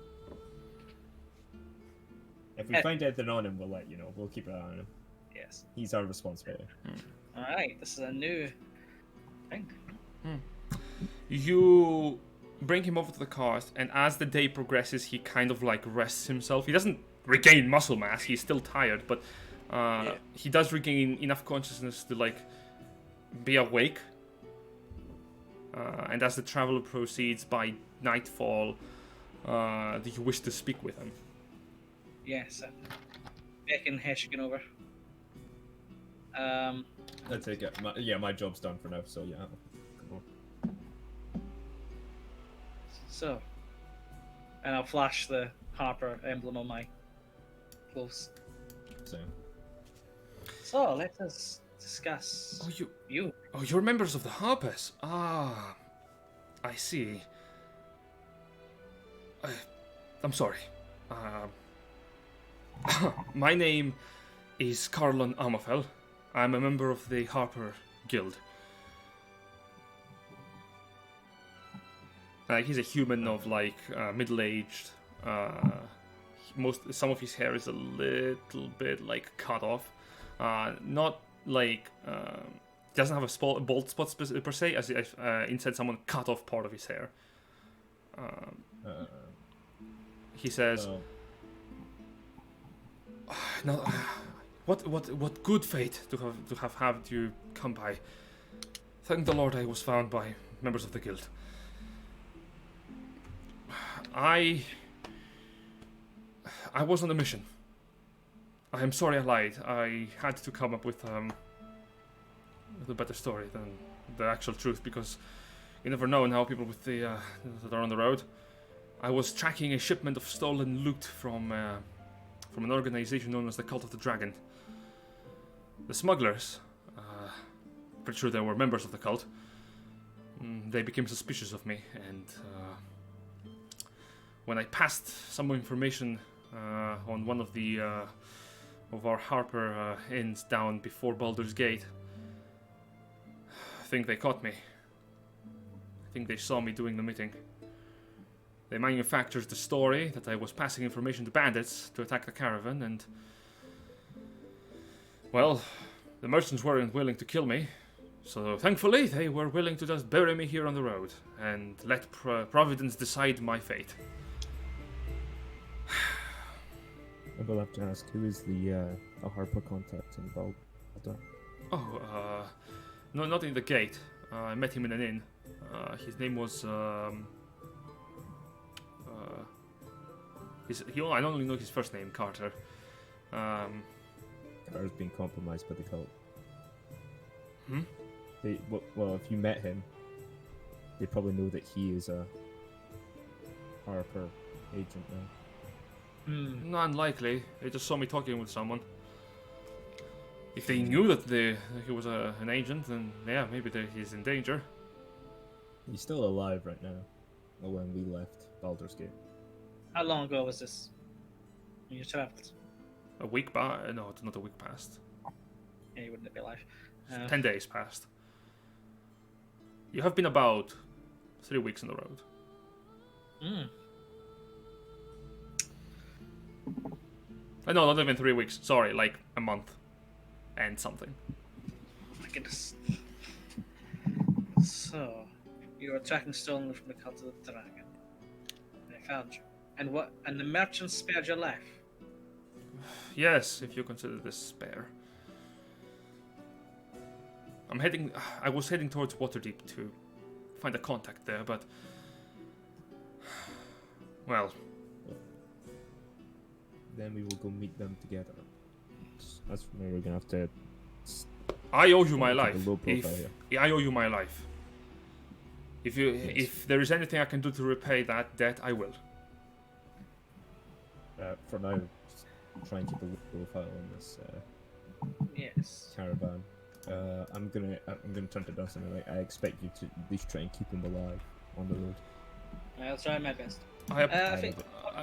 If we find anything on him, we'll let you know. We'll keep an eye on him. Yes. He's our responsibility. Alright, this is a new thing. You bring him over to the cars, and as the day progresses, he kind of like rests himself. He doesn't regain muscle mass, he's still tired, but he does regain enough consciousness to like be awake. And as the traveler proceeds by nightfall, do you wish to speak with him? Yes. Beck and Heshigan over. I take it. My job's done for now, so yeah. Come on. So. And I'll flash the Harper emblem on my clothes. So, let us discuss Oh, you. Oh, you're members of the Harpers. Ah, I see. I'm sorry. My name is Carlon Amafel. I'm a member of the Harper Guild. He's a human of like middle-aged. Some of his hair is a little bit like cut off. Not like doesn't have a bald spot per se, as if instead someone cut off part of his hair. He says, "No, what good fate to have had you come by. Thank the Lord I was found by members of the guild. I was on a mission. I am sorry I lied. I had to come up with a better story than the actual truth, because you never know how people with the that are on the road. I was tracking a shipment of stolen loot from an organization known as the Cult of the Dragon. The smugglers, pretty sure they were members of the cult, they became suspicious of me, and when I passed some information on one of the of our Harper inns down before Baldur's Gate, I think they caught me. I think they saw me doing the meeting. They manufactured the story that I was passing information to bandits to attack the caravan, and well, the merchants weren't willing to kill me, so thankfully they were willing to just bury me here on the road and let Providence decide my fate. I will have to ask, who is the Harper contact in Baldur? Oh, no, not in the gate. I met him in an inn. His name was I only know his first name, Carter. Carter's been compromised by the cult. Hmm? Well, if you met him, they probably know that he is a Harper agent now. Not unlikely. They just saw me talking with someone. If they knew that he was an agent, then yeah, maybe he's in danger. He's still alive right now. Or when we left Baldur's Gate. How long ago was this? When you travelled? A week passed. No, not a week passed. Yeah, you wouldn't be alive. 10 days passed. You have been about 3 weeks on the road. No, not even 3 weeks. Sorry, like a month and something. Oh my goodness. So, you were tracking stolen from the Cult of the Dragon. And I found you. And the merchants spared your life. Yes, if you consider this spare. I was heading towards Waterdeep to find a contact there, but well, then we will go meet them together. That's where we're gonna have to. I owe you my keep a life. low profile here. I owe you my life. If there is anything I can do to repay that debt, I will. For now, just try and keep a low profile on this Yes. caravan. I'm gonna turn to Dustin and I expect you to at least try and keep him alive on the road. I'll try my best. I, I think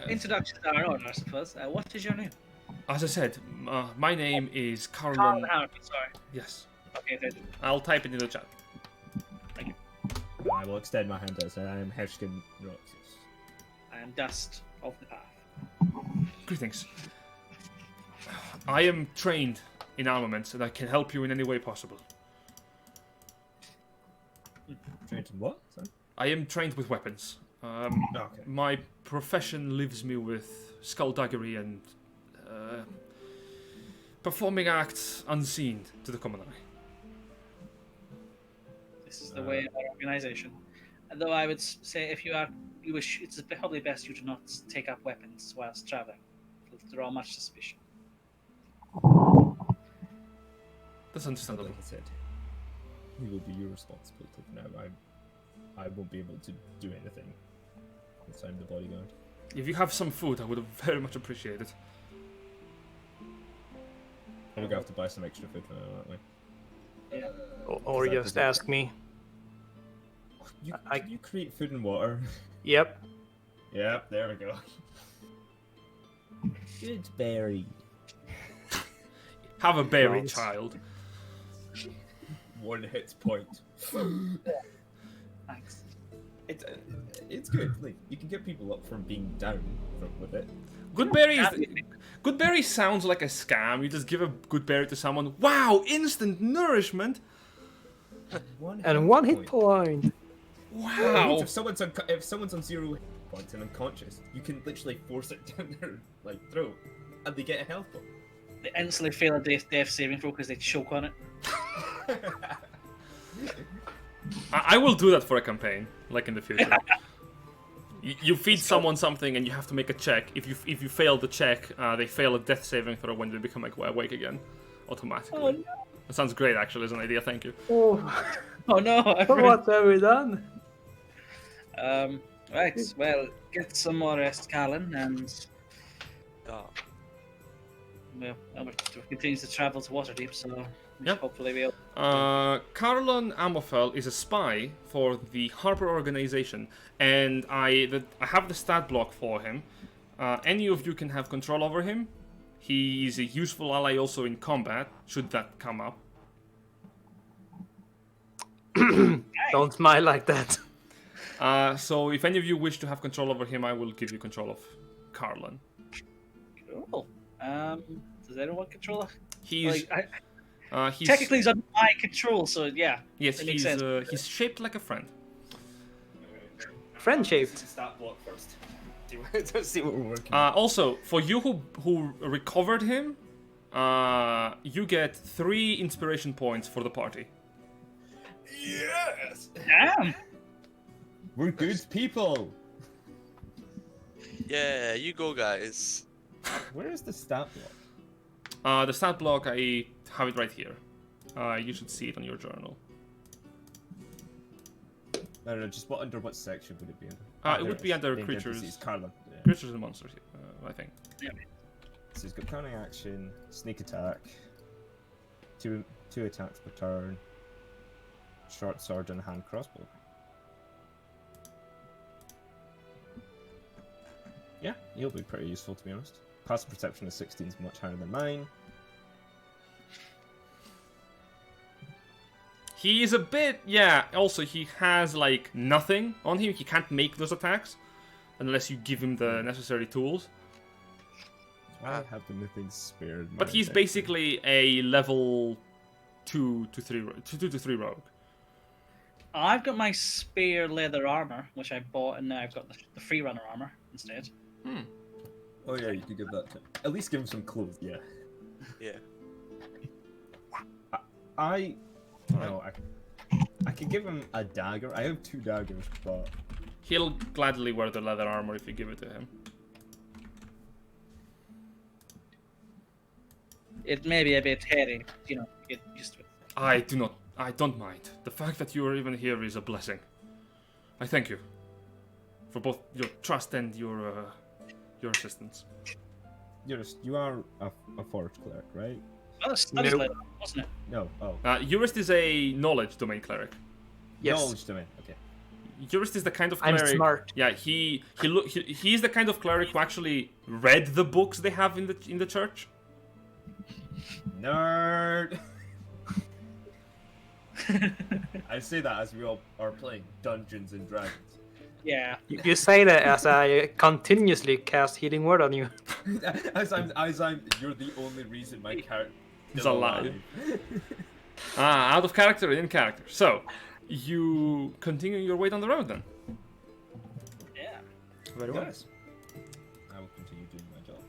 introductions are in order, I suppose. What is your name? as I said, my name is Carl Carlon. Harvey, sorry. Yes, Okay, thank you. I'll type it in the chat. I will extend my hand as I am Heshkin Roxas. I am Dust of the Path. Greetings. I am trained in armaments and I can help you in any way possible. Trained in what? Sorry? I am trained with weapons. Okay. My profession leaves me with skullduggery and performing acts unseen to the common eye. This is the way of our organization. Though I would say if you wish, it's probably best you do not take up weapons whilst traveling. It'll draw much suspicion. That's But understandable. like I said, he will be your responsibility for now. I won't be able to do anything since I'm the bodyguard. If you have some food, I would very much appreciate it. We're gonna have to buy some extra food for now, aren't we? Or Is that just the- ask me. Can you create food and water? Yep. Yep, there we go. Good berry. Have a berry, Nice. child. 1 hit point. Thanks. It's good. Like you can get people up from being down with it. Good berry sounds like a scam. You just give a good berry to someone. Wow, instant nourishment. And one hit point. Wow. If someone's on 0 hit points and unconscious, you can literally force it down their throat, and they get a health point. They instantly fail a death saving throw because they choke on it. I will do that for a campaign, like in the future. You feed someone something and you have to make a check. If you fail the check, they fail a death saving throw when they become awake again, automatically. Oh no! That sounds great, actually, as an idea. Thank you. Oh, Oh no! what have we done? Right. Well, get some more rest, Callan, and well, Albert continues to travel to Waterdeep, so Yep. hopefully we'll. Carlon Amofel is a spy for the Harper organization, and I have the stat block for him. Any of you can have control over him. He is a useful ally also in combat, should that come up. Don't smile like that. So if any of you wish to have control over him, I will give you control of Carlon. Cool. Does anyone control? He's he's Technically, he's under my control, so yeah. yes, it makes he's sense. he's shaped like a friend. Friend shaped. Stat block first. Let's see what we're working. Also, for you who recovered him, you get 3 inspiration points for the party. Yes. Damn. We're good people. Yeah, you go, guys. Where is the stat block? The stat block, I have it right here. You should see it on your journal. No, just under what section would it be under? It would be under Endangered creatures. Species, Carlin. Yeah. Creatures and monsters, I think. So he's got cunning action, sneak attack, two attacks per turn, short sword and hand crossbow. Yeah, he'll be pretty useful to be honest. Passive perception of 16 is much higher than mine. He is a bit, yeah. Also, he has like nothing on him. He can't make those attacks unless you give him the necessary tools. I have the mything spared. But he's basically a level 2 to 3 rogue. I've got my spare leather armor, which I bought, and now I've got the free runner armor instead. Oh yeah, you could give that to... At least give him some clothes, yeah. Yeah. I could give him a dagger. I have 2 daggers, but... He'll gladly wear the leather armor if you give it to him. It may be a bit hairy, you know, get used to it. I don't mind. The fact that you are even here is a blessing. I thank you for both your trust and your assistance. You are a forest cleric, right? Oh, that's studies Nope. later, wasn't it? No. Oh. Jurist is a knowledge domain cleric. Yes. Knowledge domain. Okay. Jurist is the kind of I'm cleric. smart. Yeah, he's the kind of cleric who actually read the books they have in the church. Nerd. I say that as we all are playing Dungeons and Dragons. Yeah. You say that as I continuously cast Healing Word on you. as I'm, you're the only reason my character Is alive. Out of character and in character. So, you continue your way down the road then. Yeah. Very well. Yes. I will continue doing my job.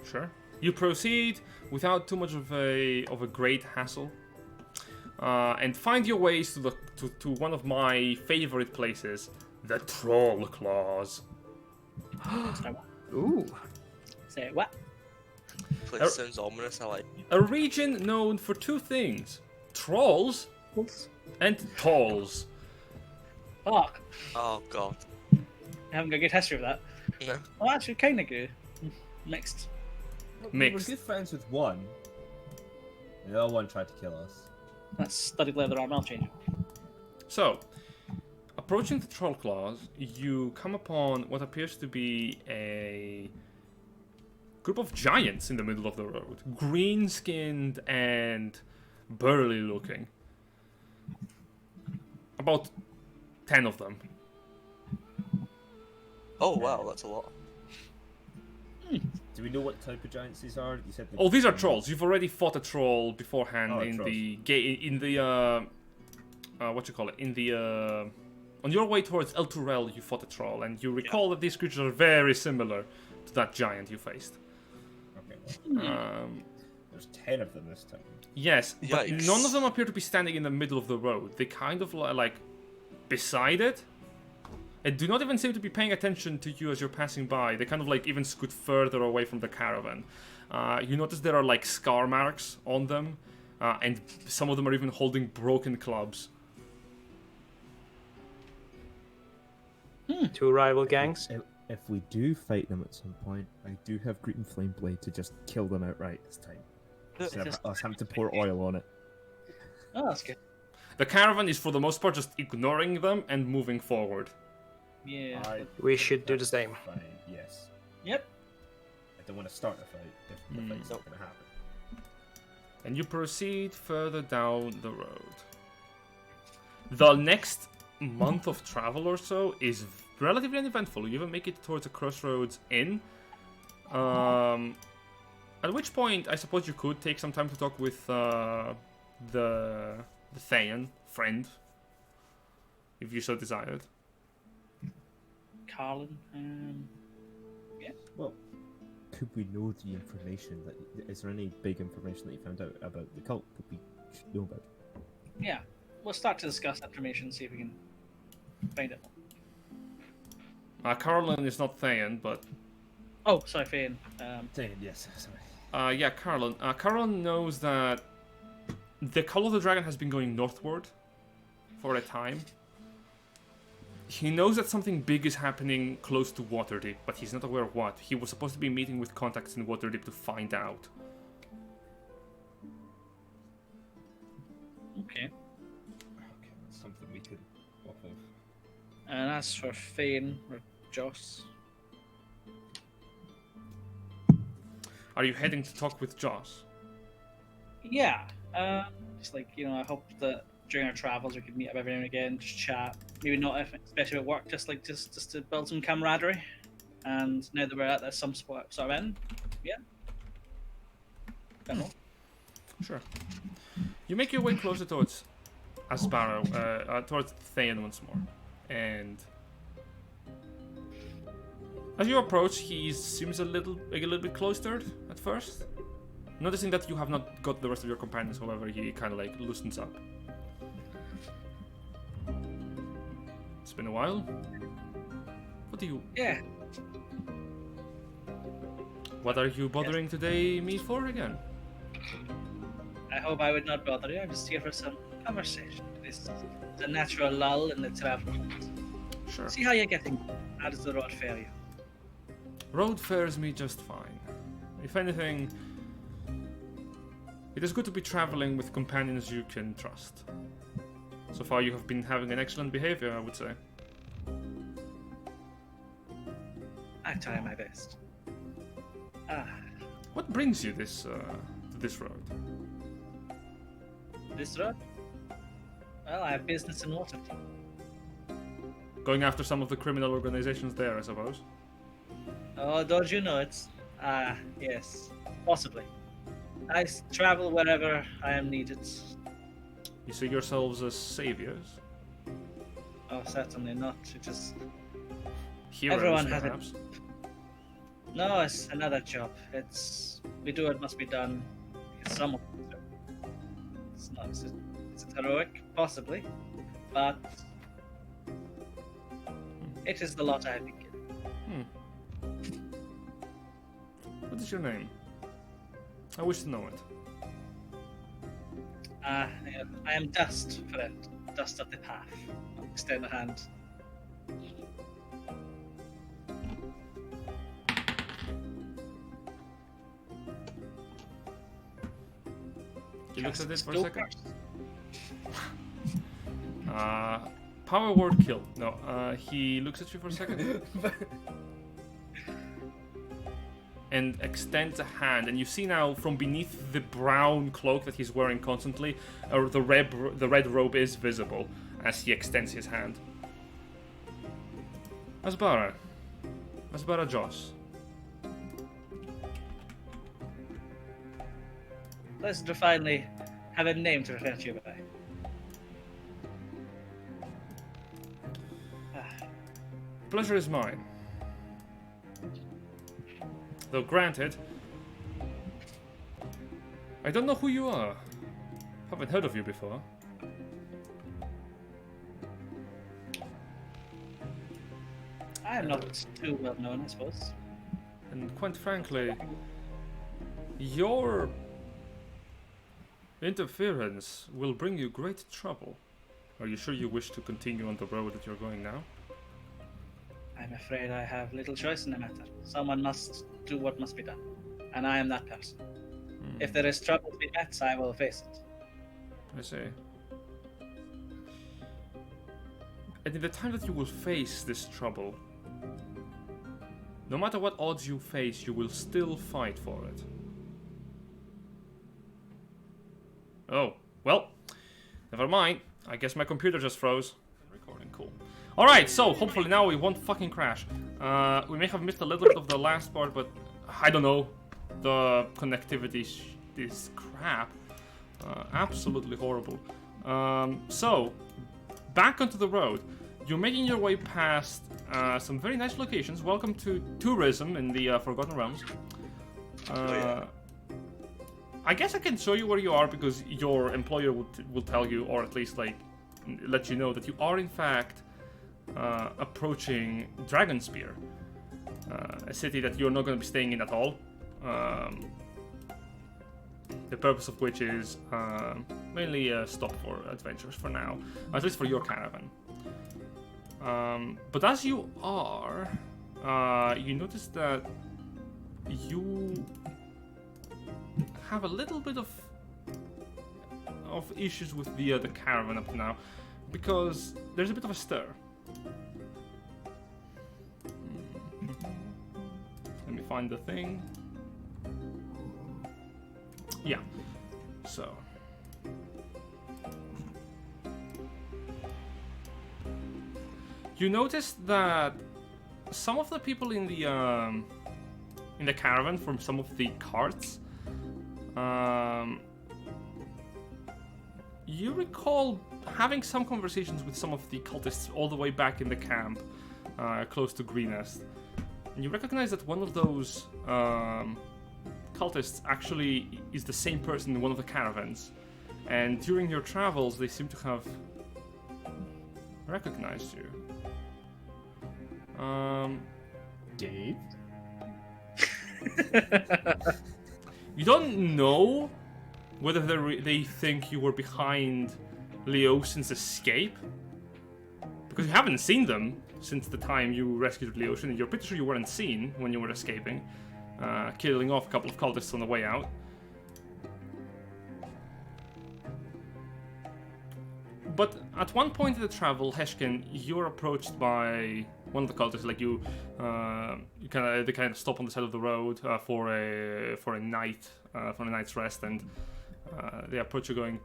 Sure. You proceed without too much of a great hassle, and find your ways to one of my favorite places, the Troll Claws. Sorry, what? Ooh. Say what? Place sounds ominous. I like. A region known for two things: trolls and tolls. Fuck. Oh god. I haven't got a good history of that. No. Well, actually, kind of good. Mixed. We Mixed. were good friends with one. And the other one tried to kill us. That's studied leather armor. I'll change it. So, approaching the Troll Claws, you come upon what appears to be a group of giants in the middle of the road, green-skinned and burly looking. About 10 of them. Oh wow, that's a lot. Do we know what type of giants these are? You said. Oh, these are trolls. You've already fought a troll beforehand Oh, in trolls. what you call it? In the on your way towards El Turel, you fought a troll, and you recall that these creatures are very similar to that giant you faced. Okay. Well, there's 10 of them this time. Yes, but Yikes. none of them appear to be standing in the middle of the road. They kind of like beside it, and do not even seem to be paying attention to you as you're passing by. They kind of like even scoot further away from the caravan. You notice there are like scar marks on them, and some of them are even holding broken clubs. Two rival gangs. If we do fight them at some point, I do have Green Flame Blade to just kill them outright this time. Instead of us having to pour oil on it. Oh, that's good. The caravan is for the most part just ignoring them and moving forward. Yeah. We should do the same. Fine, yes. Yep. I don't want to start a fight if the fight's not going to happen. And you proceed further down the road. The next month of travel or so is relatively uneventful. You even make it towards a crossroads inn. At which point, I suppose you could take some time to talk with the Thayan friend, if you so desired. Carlin. Well, could we know the information? Is there any big information that you found out about the cult that we should know about? Yeah. We'll start to discuss information, see if we can find it. Carolyn is not Thayan, but Oh, sorry, Fane. Yes, sorry. yeah, Carolyn. Carolyn knows that the Call of the Dragon has been going northward for a time. He knows that something big is happening close to Waterdeep, but he's not aware of what. He was supposed to be meeting with contacts in Waterdeep to find out. Okay. Okay, that's something we could off of. And as for Fane or Joss, Are you heading to talk with Joss? yeah. Just like, you know, I hope that during our travels we could meet up every now and again, just chat. Maybe not, especially at work, just to build some camaraderie. And now that we're at some sort of end, yeah. Don't know. Sure. You make your way closer towards Asparrow, towards Thayan once more. And as you approach, he seems a little bit cloistered at first. Noticing that you have not got the rest of your companions, however, he kind of like loosens up. It's been a while. What do you? Yeah. What are you bothering today me for again? I hope I would not bother you. I'm just here for some conversation. This is a natural lull in the travel. Sure. See how you're getting. How does the road fare you? Road fares me just fine. If anything, it is good to be traveling with companions you can trust. So far, you have been having an excellent behavior, I would say. I try my best. What brings you to this road? This road? Well, I have business in Waterdeep. Going after some of the criminal organizations there, I suppose. Oh, don't you know it? Yes, possibly. I travel wherever I am needed. You see yourselves as saviors? Oh, certainly not. It is. Heroes, Everyone has it. perhaps? No, it's another job. We do what must be done. It's someone. It's not. Is it heroic? Possibly, but it is the lot I have been given. What is your name? I wish to know it. I am Dust, friend. Dust of the path. Extend a hand. He looks at it for a Go second. first. Power word kill. No, he looks at you for a second. And extends a hand, and you see now from beneath the brown cloak that he's wearing constantly, the red robe is visible as he extends his hand. Asbara Joss. Pleasure to finally have a name to refer to you by. Pleasure is mine. Though granted, I don't know who you are. Haven't heard of you before. I am not too well known, I suppose. And quite frankly, your interference will bring you great trouble. Are you sure you wish to continue on the road that you're going now? I'm afraid I have little choice in the matter. Someone must do what must be done, and I am that person. If there is trouble to be met, I will face it. I see. And in the time that you will face this trouble, no matter what odds you face, you will still fight for it. Oh, well, never mind. I guess my computer just froze. Recording, cool. Alright, so hopefully now we won't fucking crash. We may have missed a little bit of the last part, but I don't know. The connectivity is crap. Absolutely horrible. So, back onto the road. You're making your way past some very nice locations. Welcome to tourism in the Forgotten Realms. I guess I can show you where you are because your employer will tell you, or at least like let you know that you are in fact approaching Dragonspear, a city that you're not going to be staying in at all. The purpose of which is mainly a stop for adventures for now, at least for your caravan. But as you are, you notice that you have a little bit of issues with the caravan up to now, because there's a bit of a stir. Let me find the thing. Yeah. So. You notice that some of the people in the caravan from some of the carts, you recall having some conversations with some of the cultists all the way back in the camp, close to Greenest. And you recognize that one of those cultists actually is the same person in one of the caravans. And during your travels, they seem to have recognized you. Dave? You don't know whether they think you were behind Leosin's escape, because you haven't seen them since the time you rescued Leosin, and you're pretty sure you weren't seen when you were escaping, killing off a couple of cultists on the way out. But at one point in the travel, Heshkin, you're approached by one of the cultists. Like they kind of stop on the side of the road for a night's rest, and they approach you, going,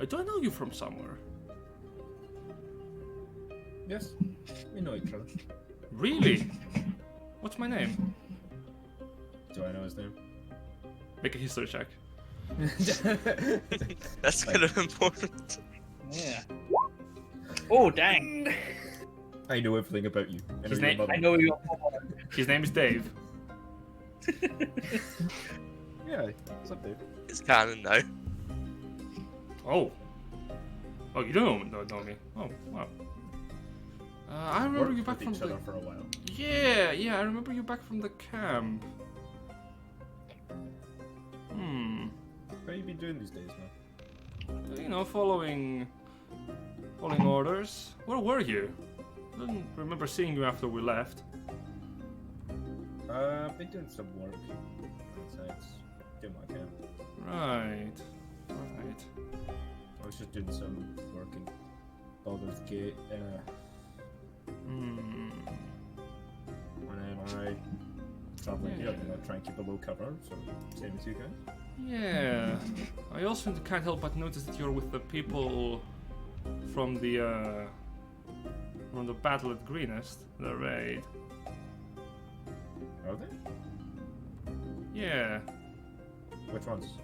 "Do I know you from somewhere?" Yes, we know each other. Really? What's my name? Do I know his name? Make a history check. That's kind of important. Yeah. Oh, dang. I know everything about you. I know His your name- mother. I know you. His name is Dave. Yeah, what's up, Dave? It's canon now. Oh, you don't know me. Oh, wow. I remember Worked you back with from each the... other for a while. Yeah, I remember you back from the camp. What have you been doing these days, man? You know, following orders. Where were you? I didn't remember seeing you after we left. I've been doing some work. Besides doing my camp. Right. I was just doing some work in Baldur's Gate. And then I traveling here, you know, try and keep a low cover, so same as you guys. Yeah. I also can't help but notice that you're with the people from the battle at Greenest, the raid. Are they? Yeah. Which ones?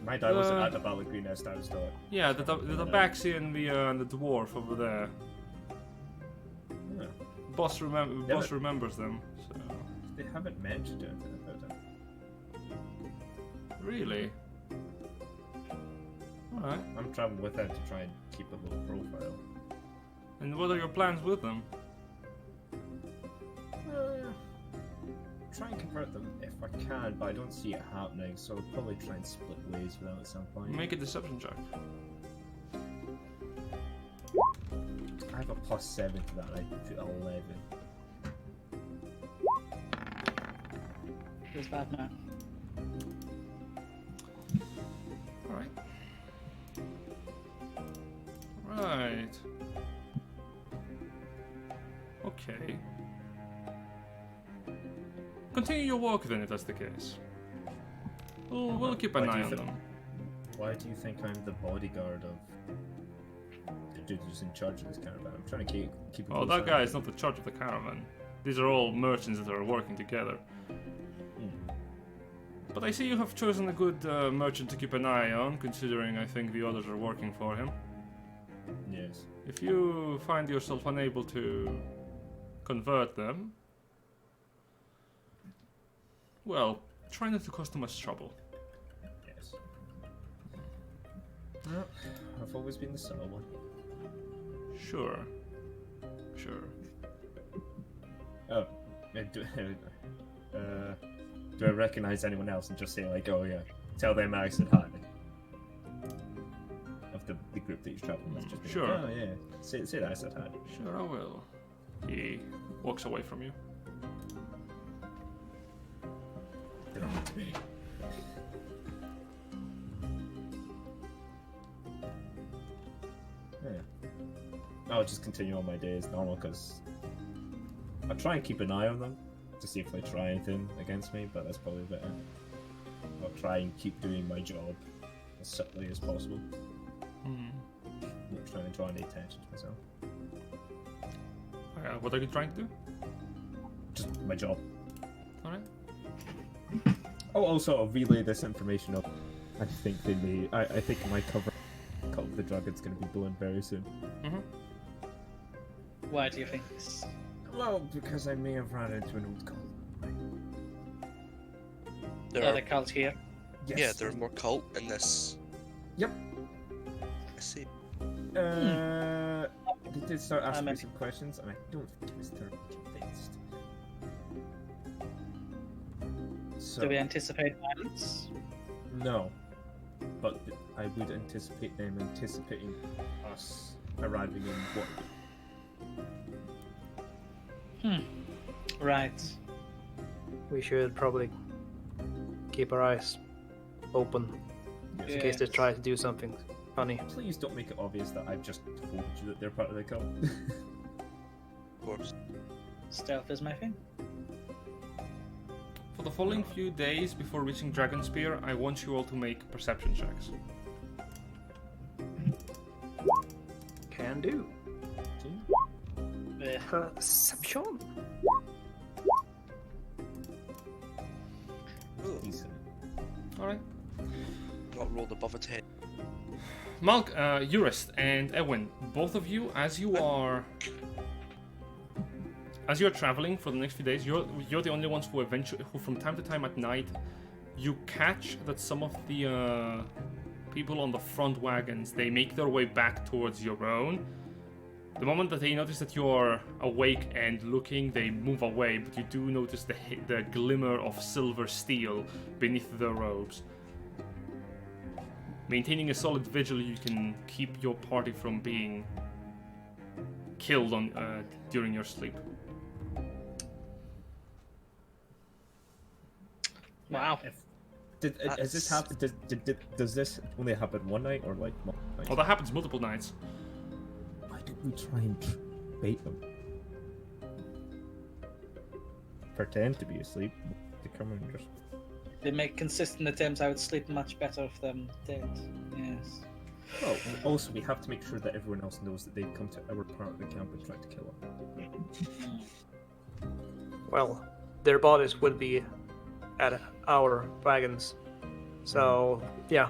My dad wasn't at the Battle of Green Nest, I was still at... Yeah, the Tabaxi and the dwarf over there. Yeah. Boss remembers them. So. They haven't mentioned anything about it. Really? Alright. I'm traveling with them to try and keep a low profile. And what are your plans with them? Try and convert them if I can, but I don't see it happening, so I'll probably try and split ways with them at some point. Make a deception check. I have a +7 to that, I put 11. Feels bad now. Alright. Right. Okay. Continue your walk then, if that's the case. We'll keep an Why do eye you on thi- them. Why do you think I'm the bodyguard of the dude who's in charge of this caravan? I'm trying to keep a Oh, close that eye guy on is not the charge of the caravan. These are all merchants that are working together. him. But I see you have chosen a good merchant to keep an eye on, considering I think the others are working for him. Yes. If you find yourself unable to convert them, well, try not to cause too much trouble. Yes. Well, I've always been the subtle one. Sure. Oh, do I recognize anyone else and just say like, oh yeah, tell them I said hi? Of the group that you're traveling with, just be Sure. Like, oh yeah, say that I said hi. Sure, I will. He walks away from you. They don't have to be. Yeah. I'll just continue on my day as normal because I try and keep an eye on them to see if they try anything against me, but that's probably better. I'll try and keep doing my job as subtly as possible. Not trying to draw any attention to myself. What are you trying to do? Just my job. Alright. Oh, also, I'll relay this information up. I think they may. I think my cover Cult of the Dragon's going to be blown very soon. Why do you think this? Well, because I may have run into an old cult. There Yeah, are, the cult here. Yes. yeah, there's more cult in this. Yep. I see. They did start asking me maybe. some questions, and I don't think he was terribly convinced. So, Do we anticipate violence? no. But I would anticipate them anticipating us arriving in Waterdeep. Right. We should probably keep our eyes open in case they Yes. try to do something funny. Please don't make it obvious that I've just told you that they're part of the cult. Of course. Stealth is my thing. For the following few days before reaching Dragonspear, I want you all to make perception checks. Can do. Perception. Decent. Alright. Not rolled above a 10. Malk, Eurist, and Eowyn, both of you, as you're traveling for the next few days, you're the only ones who from time to time at night, you catch that some of the people on the front wagons, they make their way back towards your own. The moment that they notice that you're awake and looking, they move away, but you do notice the glimmer of silver steel beneath their robes. Maintaining a solid vigil, you can keep your party from being killed during your sleep. Wow. Has this happened? Does this only happen one night or like multiple nights? Oh, that happens multiple nights. Why don't we try and bait them? Pretend to be asleep. To come and just. They make consistent attempts. I would sleep much better if them did. Yes. Well, also we have to make sure that everyone else knows that they've come to our part of the camp and tried to kill them. Well, their bodies will be at our wagons. So, yeah.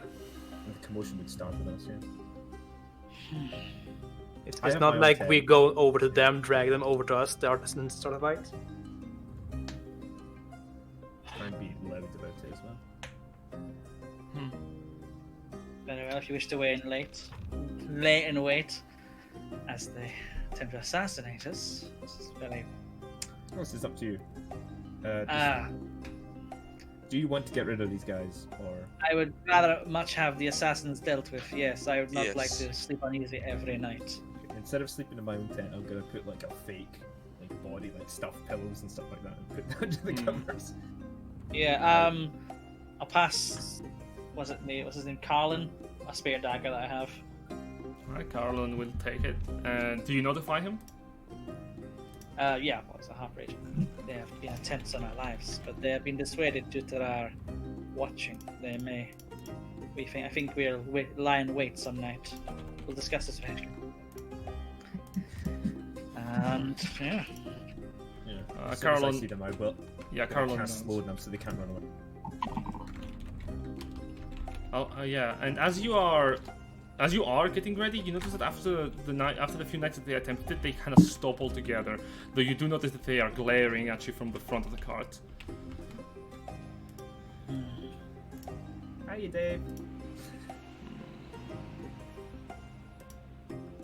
And the commotion would start with us, yeah. It's I have not my like own we take. go over to them, drag them over to us, start a fight. Try and be loud about it as well. Very well. If you wish to wait and wait, as they attempt to assassinate us, this is very. Oh, this is up to you. Do you want to get rid of these guys, or I would rather much have the assassins dealt with. Yes, I would not Yes. like to sleep uneasy every night. instead of sleeping in my own tent, I'm gonna put like a fake like body, like stuffed pillows and stuff like that, and put that under the covers. Yeah. I'll pass. What's his name? Carlin. A spare dagger that I have. Alright, Carlin will take it. And do you notify him? Yeah, well, it's a half-breed. They have been attempts on our lives, but they have been dissuaded due to our watching. They may. I think we'll lie in wait some night. We'll discuss this later. And yeah, Yeah. Uh, As soon as I Caroline- see them, I will. Yeah, I Carlin can't knows. slow them so they can't run away. Oh, yeah, and as you are getting ready, you notice that after the few nights that they attempted it, they kind of stop altogether. Though you do notice that they are glaring at you from the front of the cart. Hiya, Dave.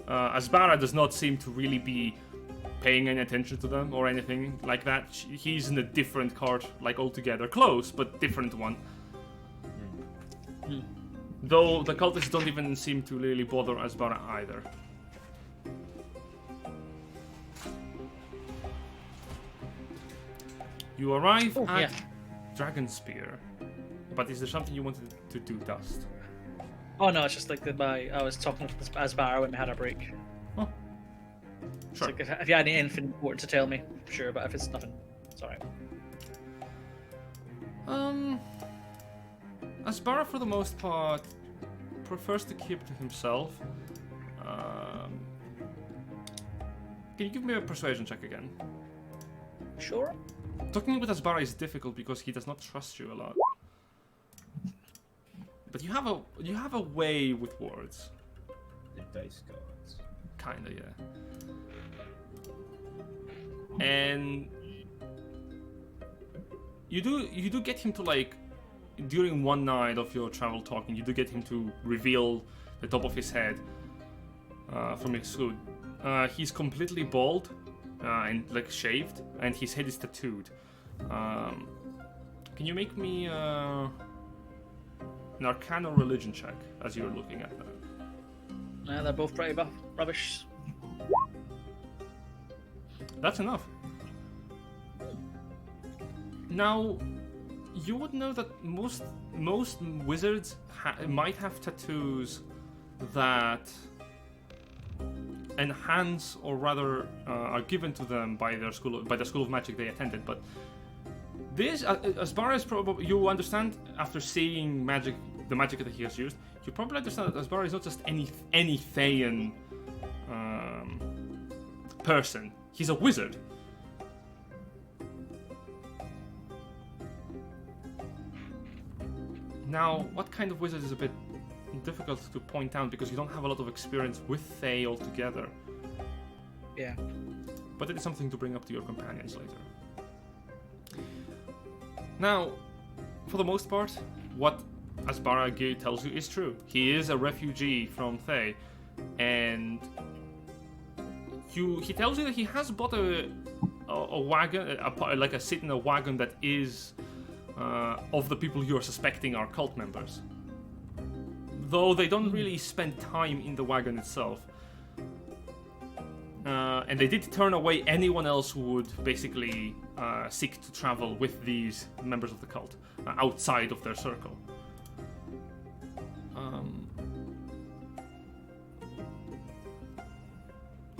Asbara does not seem to really be paying any attention to them or anything like that. He's in a different cart, like altogether. Close, but different one. Though the cultists don't even seem to really bother Asbara either. You arrive at yeah. Dragonspear. But is there something you wanted to do, Dust? Oh no, it's just like I was talking with Asbar when we had a break. Oh. It's Sure. like if you had anything important to tell me, sure. But if it's nothing, it's alright. Asbara, for the most part, prefers to keep to himself. Can you give me a persuasion check again? Sure. Talking with Asbara is difficult because he does not trust you a lot. But you have a way with words. The dice gods. Kinda, yeah. And you do get him to, like, during one night of your travel talking, you do get him to reveal the top of his head from his hood. He's completely bald and like shaved, and his head is tattooed. Can you make me an Arcana or Religion check as you're looking at that? Yeah, they're both pretty rubbish. That's enough. Now, you would know that most wizards might have tattoos that enhance, or rather, are given to them by the school of magic they attended. But this, as far as probably you understand after seeing the magic that he has used, you probably understand that Asbara is not just any Thayan person. He's a wizard. Now, what kind of wizard is a bit difficult to point out because you don't have a lot of experience with Thay altogether. Yeah. But it is something to bring up to your companions later. Now, for the most part, what Asbara tells you is true. He is a refugee from Thay, and he tells you that he has bought a wagon, like a seat in a wagon that is of the people you are suspecting are cult members. Though they don't really spend time in the wagon itself. And they did turn away anyone else who would basically seek to travel with these members of the cult outside of their circle.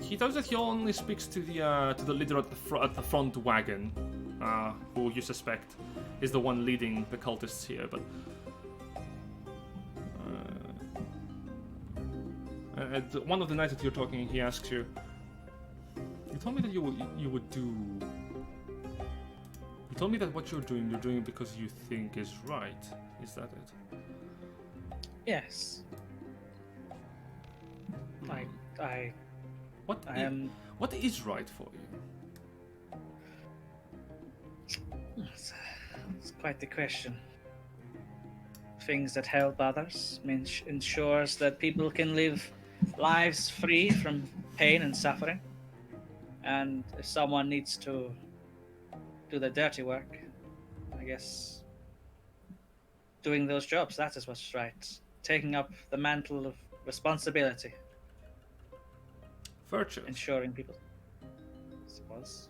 He tells that he only speaks to the leader at the front wagon, who you suspect is the one leading the cultists here. But one of the nights that you're talking, he asks you. You told me that you would do. You told me that what you're doing it because you think is right. Is that it? Yes. What is right for you? It's quite the question. Things that help others ensures that people can live lives free from pain and suffering. And if someone needs to do the dirty work, I guess doing those jobs, that is what's right. Taking up the mantle of responsibility. Virtuous. Ensuring people. I suppose.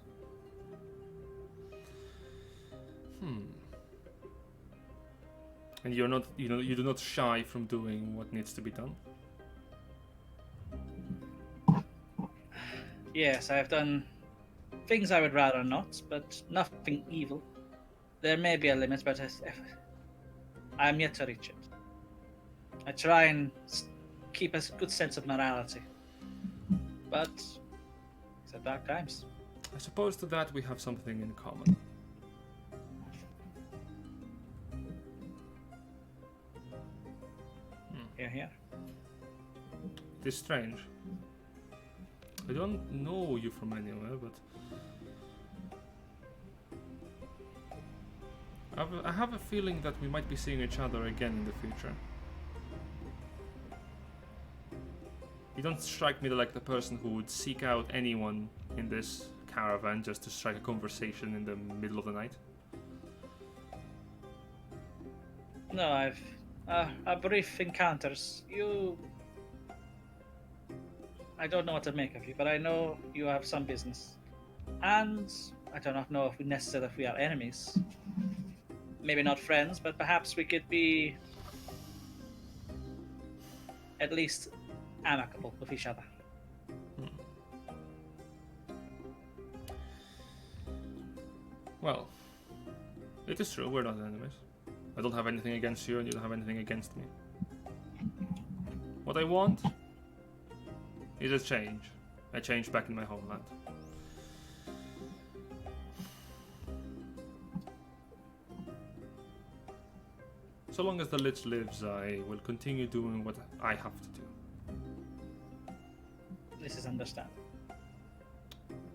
And you're not, you do not shy from doing what needs to be done? Yes, I have done things I would rather not, but nothing evil. There may be a limit, but I am yet to reach it. I try and keep a good sense of morality. But it's at dark times. I suppose to that we have something in common. Here. It is strange. I don't know you from anywhere, but I have a feeling that we might be seeing each other again in the future. You don't strike me like the person who would seek out anyone in this caravan just to strike a conversation in the middle of the night. No, I've brief encounters. I don't know what to make of you, but I know you have some business. And I do not know if we are enemies. Maybe not friends, but perhaps we could be at least amicable with each other. Well, it is true, we're not enemies. I don't have anything against you and you don't have anything against me. What I want is a change. A change back in my homeland. So long as the Lich lives, I will continue doing what I have to do. This is understandable.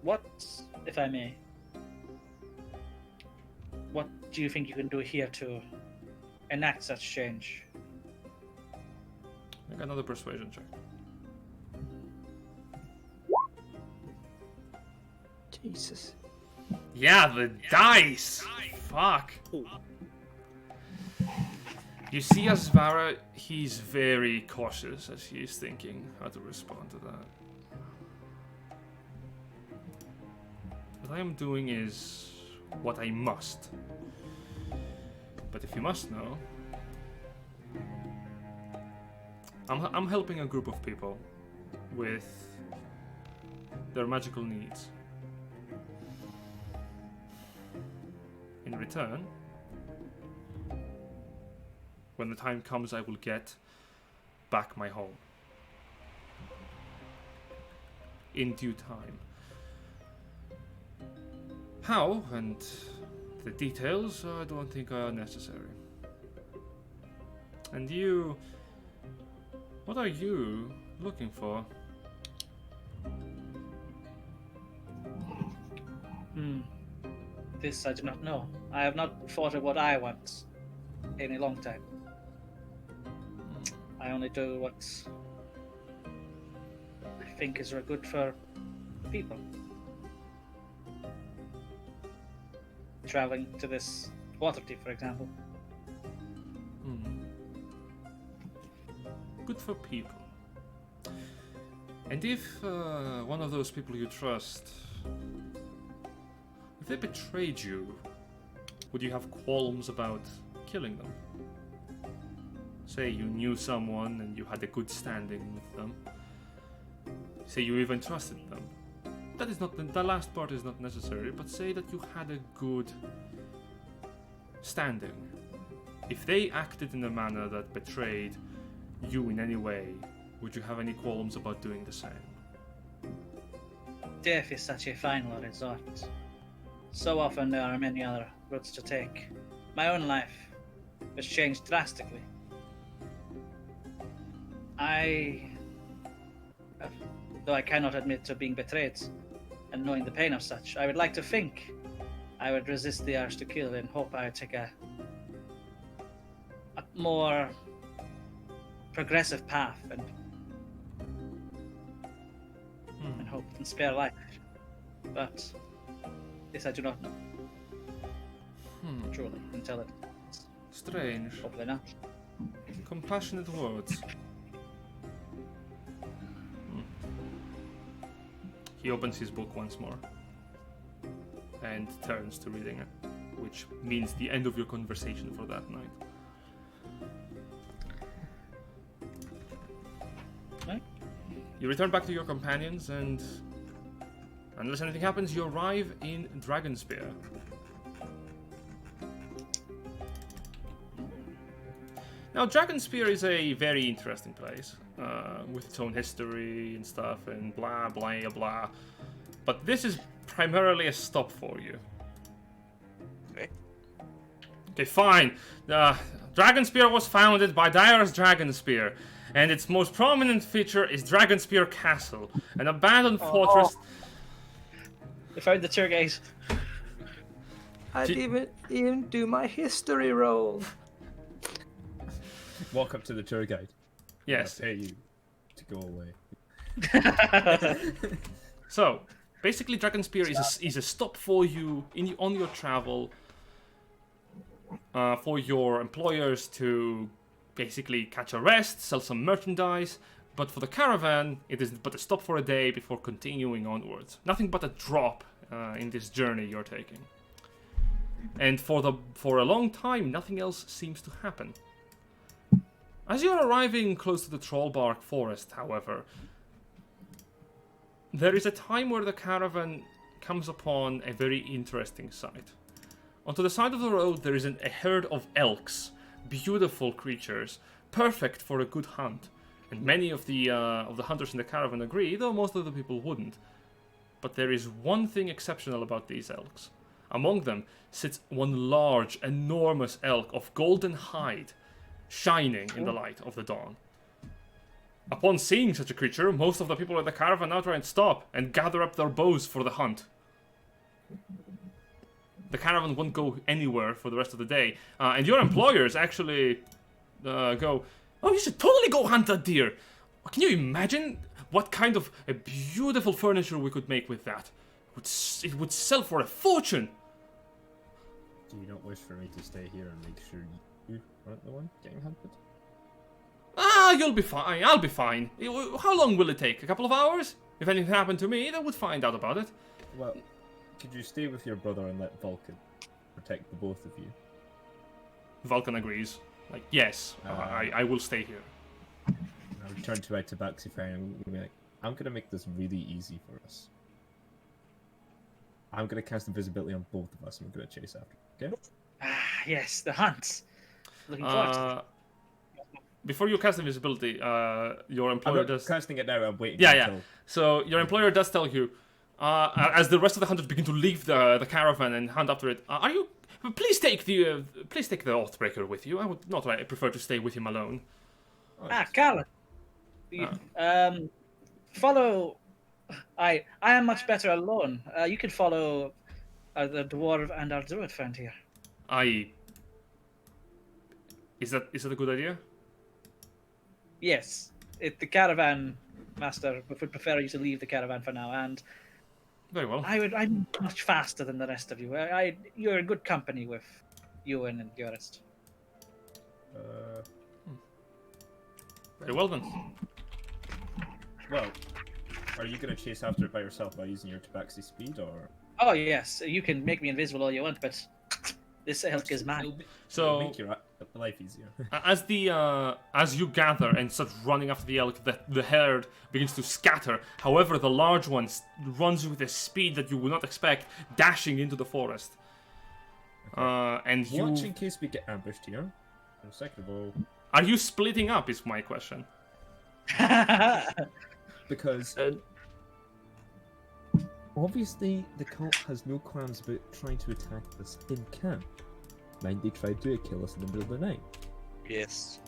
What, if I may, what do you think you can do here to enact such change? Make another persuasion check. Jesus. Yeah, the dice! Fuck. You see Asvara, he's very cautious as he is thinking how to respond to that. What I am doing is what I must. But if you must know, I'm helping a group of people with their magical needs. In return, when the time comes, I will get back my home. In due time. How, and the details, I don't think are necessary. And you... What are you looking for? This I do not know. I have not thought of what I want in a long time. I only do what I think is good for people. Traveling to this Waterdeep, for example. Good for people. And if one of those people you trust, if they betrayed you, would you have qualms about killing them? Say you knew someone and you had a good standing with them. Say you even trusted them. That is not the last part is not necessary, but say that you had a good standing. If they acted in a manner that betrayed you in any way, would you have any qualms about doing the same? Death is such a final resort. So often there are many other routes to take. My own life has changed drastically. Though I cannot admit to being betrayed and knowing the pain of such, I would like to think I would resist the urge to kill and hope I would take a more progressive path and hope and spare life. But this I do not know. Truly, until it. Strange. Hopefully not. Compassionate words. He opens his book once more and turns to reading it, which means the end of your conversation for that night. Right. You return back to your companions, and unless anything happens, you arrive in Dragonspear. Now, Dragonspear is a very interesting place, with its own history and stuff, and blah, blah, blah. But this is primarily a stop for you. Okay, fine. Dragonspear was founded by Dyer's Dragonspear, and its most prominent feature is Dragonspear Castle, an abandoned fortress. We found the tour guide. I didn't even do my history roll. Walk up to the tour guide. Yes. I'll pay you to go away. So, basically, Dragonspear is a stop for you on your travel, for your employers to basically catch a rest, sell some merchandise. But for the caravan, it is but a stop for a day before continuing onwards. Nothing but a drop in this journey you're taking. And for a long time, nothing else seems to happen. As you're arriving close to the Trollbark forest, however, there is a time where the caravan comes upon a very interesting sight. Onto the side of the road, there is a herd of elks, beautiful creatures, perfect for a good hunt. And many of the hunters in the caravan agree, though most of the people wouldn't. But there is one thing exceptional about these elks. Among them sits one large, enormous elk of golden hide, shining in the light of the dawn. Upon seeing such a creature, most of the people in the caravan now try and stop and gather up their bows for the hunt. The caravan won't go anywhere for the rest of the day, and your employers actually go, "Oh, you should totally go hunt that deer. Can you imagine what kind of a beautiful furniture we could make with that? It would sell for a fortune." Do you not wish for me to stay here and make sure You aren't the one getting hunted? Ah, you'll be fine. I'll be fine. How long will it take? A couple of hours? If anything happened to me, they would find out about it. Well, could you stay with your brother and let Vulcan protect the both of you? Vulcan agrees. Like, yes, I will stay here. I'll return to our tabaxi friend and we'll be like, I'm gonna make this really easy for us. I'm gonna cast invisibility on both of us and we're gonna chase after. Okay? Ah, yes, the hunt. Looking forward to it. Before you cast invisibility, your I'm employer not does. casting it now, I'm waiting Yeah, until... yeah. So your employer does tell you, as the rest of the hunters begin to leave the caravan and hunt after it. Are you? Please take the Oathbreaker with you. I would not prefer to stay with him alone. Oh, Ah, yes. Callan. Follow. I am much better alone. You can follow the dwarf and our druid friend here. Is that a good idea? Yes, the caravan master would prefer you to leave the caravan for now, and Very well. I'm much faster than the rest of you. You're in good company with Ewan and Yorist. Very well then. Well, are you gonna chase after it by yourself by using your tabaxi speed, or...? Oh yes, you can make me invisible all you want, but this elk is mine. It'll So make your life easier. as you gather and start running after the elk, the herd begins to scatter. However, the large one runs with a speed that you would not expect, dashing into the forest. And you Watch in case we get ambushed here. And second of all, are you splitting up? Is my question. because obviously the cult has no qualms about trying to attack us in camp. Mind they tried to kill us in the middle of the night. Yes.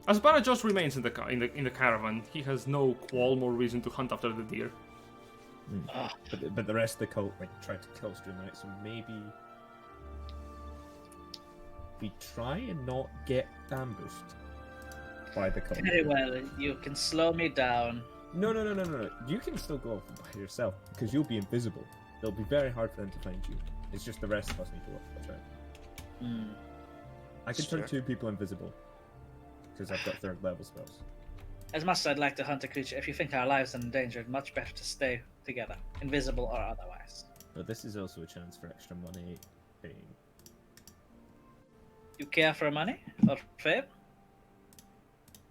As Barajos remains in the caravan, he has no qualm or reason to hunt after the deer. But the rest of the cult tried to kill us during the night, so maybe we try and not get ambushed by the cult. Very well, you can slow me down. No. You can still go off by yourself because you'll be invisible. It'll be very hard for them to find you. It's just the rest of us need to watch out. I can turn 2 people invisible because I've got 3rd level spells. As much as I'd like to hunt a creature, if you think our lives are endangered, much better to stay together, invisible or otherwise. But this is also a chance for extra money paying. You care for money or fame?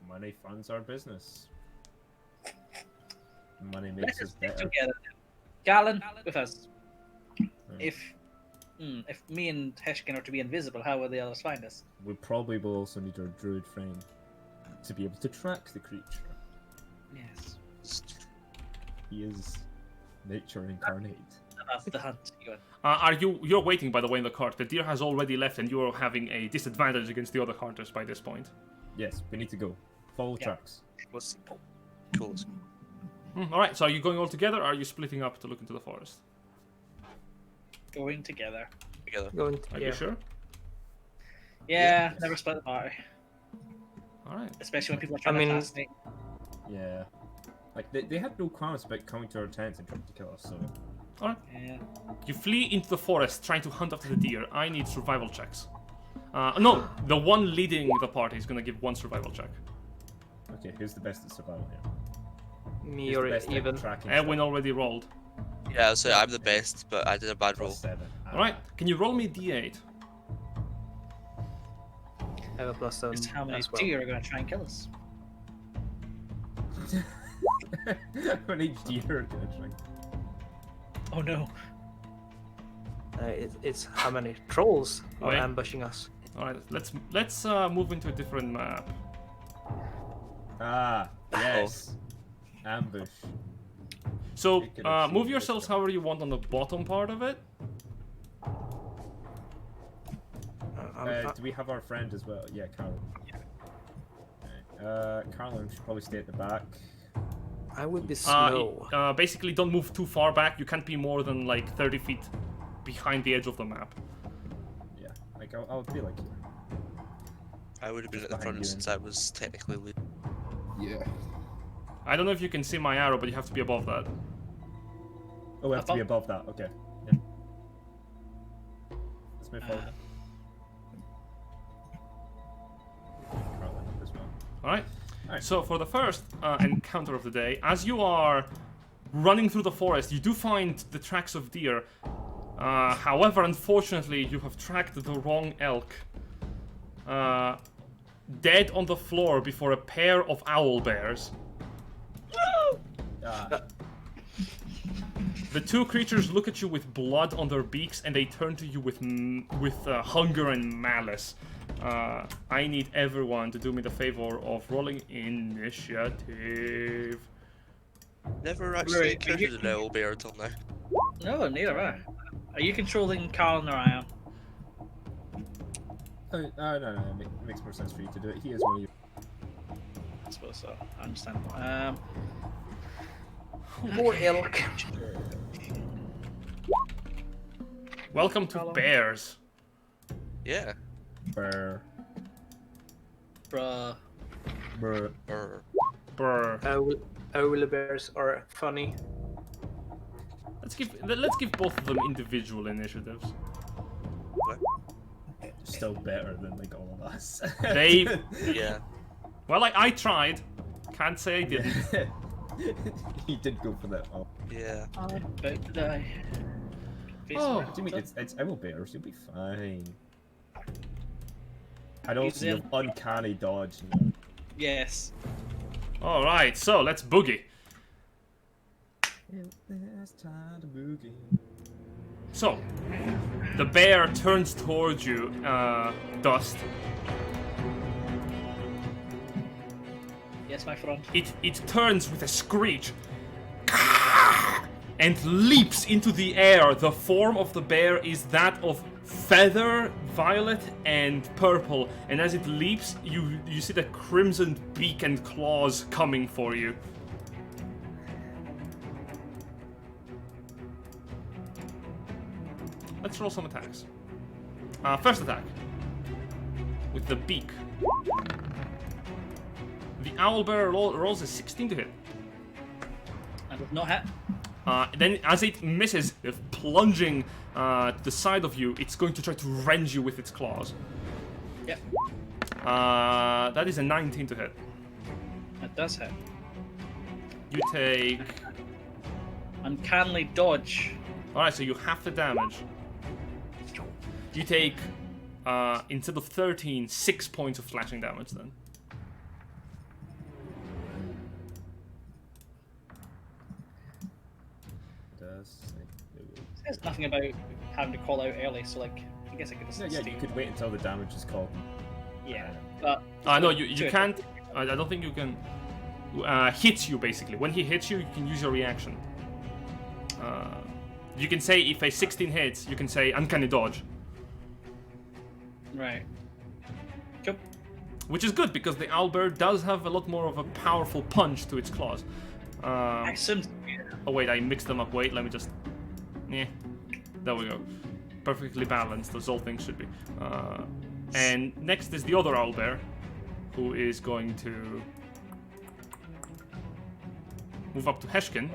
Money funds our business. Money Let makes us us stick better. together. Galen, with us. If me and Heshkin are to be invisible, how will the others find us? We probably will also need our druid friend to be able to track the creature. Yes. He is nature incarnate. About the hunt, Ewan. You're waiting, by the way, in the cart. The deer has already left, and you're having a disadvantage against the other hunters by this point. Yes, we need to go. Follow tracks. What's cool? All right. So are you going all together, or are you splitting up to look into the forest? Going together. Together. Are you sure? Yeah, never split the party. All right. Especially when people are trying to pass me. Yeah. They had no qualms about coming to our tents and trying to kill us, so... All right. Yeah. You flee into the forest, trying to hunt after the deer. I need survival checks. No, the one leading the party is gonna give 1 survival check. Okay, who's the best at survival here? Me Who's or the best at even. tracking Edwin already rolled. Yeah, so I'm the best, but I did a bad roll. +7. All right. Can you roll me d8? I have a +7 Just how many as well. deer are going to try and kill us? How many deer are gonna try? Oh no. It's how many trolls are Wait. ambushing us. All right. Let's move into a different map. Ah, yes. Ambush. So We could have move seen yourselves this however you want on the bottom part of it. Do we have our friend as well? Yeah, Carl. Carlin should probably stay at the back. I would be slow. Basically, don't move too far back. You can't be more than like 30 feet behind the edge of the map. Yeah, I'll be like here. I would have been at the Behind front you. since I was technically lead. Yeah. I don't know if you can see my arrow, but you have to be above that. Oh, we have to be above that. Okay. Yeah. Let's move forward. All right. Alright. So for the first encounter of the day, as you are running through the forest, you do find the tracks of deer. However, unfortunately, you have tracked the wrong elk. Dead on the floor before a pair of owl bears. The two creatures look at you with blood on their beaks, and they turn to you with hunger and malice. I need everyone to do me the favor of rolling initiative. Never actually Right, are you- encountered an owl bear till now. No, neither am I. Are you controlling Carl or I am? No, it makes more sense for you to do it. He is one of you. I suppose so. I understand. More elk. Welcome to Hello. bears. Yeah. Brr. Bruh. Brr. Brr. Brr. Owl bears are funny. Let's give both of them individual initiatives. Still better than like all of us. They. Yeah. Well, I tried. Can't say I didn't. He did go for that. Oh. Yeah. I'm about to die. Oh. Jimmy, it's owl bears. You'll be fine. And also, He's you in. have uncanny dodge. Yes. All right, so let's boogie. It's time to boogie. So, the bear turns towards you, Dust. Yes, my friend. It turns with a screech and leaps into the air. The form of the bear is that of feather, violet, and purple. And as it leaps, you see the crimson beak and claws coming for you. Let's roll some attacks. First attack. With the beak. The owlbear rolls a 16 to hit. I did not hit. Then, as it misses, plunging to the side of you, it's going to try to rend you with its claws. Yep. That is a 19 to hit. It does hit. You take... Uncannily dodge. Alright, so you half the damage. You take, instead of 13, 6 points of slashing damage then. There's nothing about having to call out early, so like, I guess I could just Yeah, you could wait until the damage is called. Yeah, but No, you can't. I don't think you can. Hits you basically. When he hits you, you can use your reaction. You can say if a 16 hits, you can say uncanny dodge, right. Cool. which is good because the owlbear does have a lot more of a powerful punch to its claws. I assumed. Oh wait, I mixed them up. Wait, let me just. Yeah, there we go. Perfectly balanced, as all things should be. And next is the other owlbear, who is going to move up to Heshkin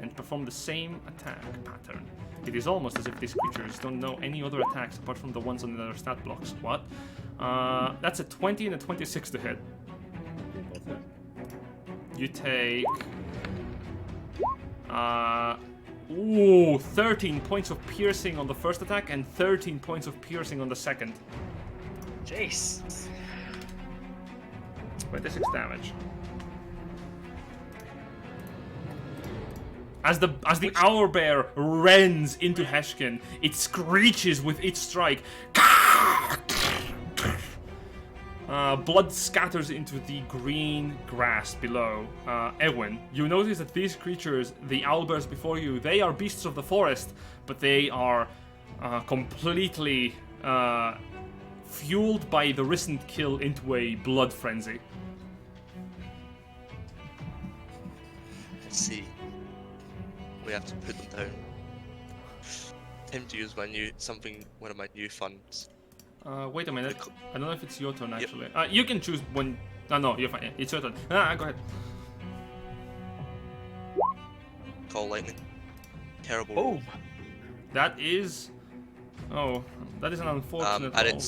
and perform the same attack pattern. It is almost as if these creatures don't know any other attacks apart from the ones on their stat blocks. What? That's a 20 and a 26 to hit. You take... 13 points of piercing on the first attack and 13 points of piercing on the second. Jace. 26 damage. As the owlbear rends into Heshkin, it screeches with its strike. Blood scatters into the green grass below. Edwin, you notice that these creatures, the owlbears before you, they are beasts of the forest, but they are completely fueled by the recent kill into a blood frenzy. Let's see. We have to put them down. Time to use one of my new funds. Wait a minute. I don't know if it's your turn Yep. actually. You can choose when. No, you're fine. It's your turn. Go ahead. Call lightning. Terrible. Boom. That is. Oh, that is an unfortunate. And roll.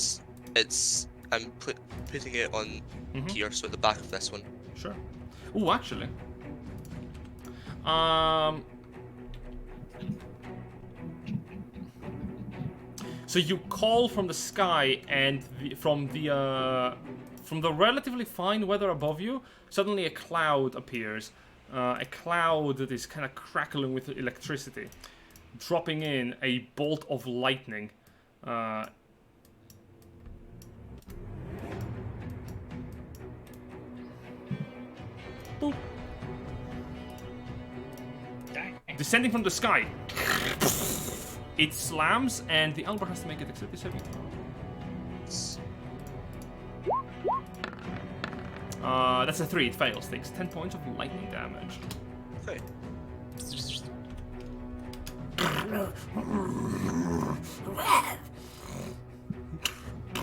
it's I'm putting it on Mhm. here, so at the back of this one. Sure. Oh, actually. Um. So you call from the sky, and from the relatively fine weather above you, suddenly a cloud appears. A cloud that is kind of crackling with electricity, dropping in a bolt of lightning. Boop. Dang. Descending from the sky. It slams, and the Albert has to make a dexterity saving throw. That's a 3. It fails. Takes 10 points of lightning damage. Okay.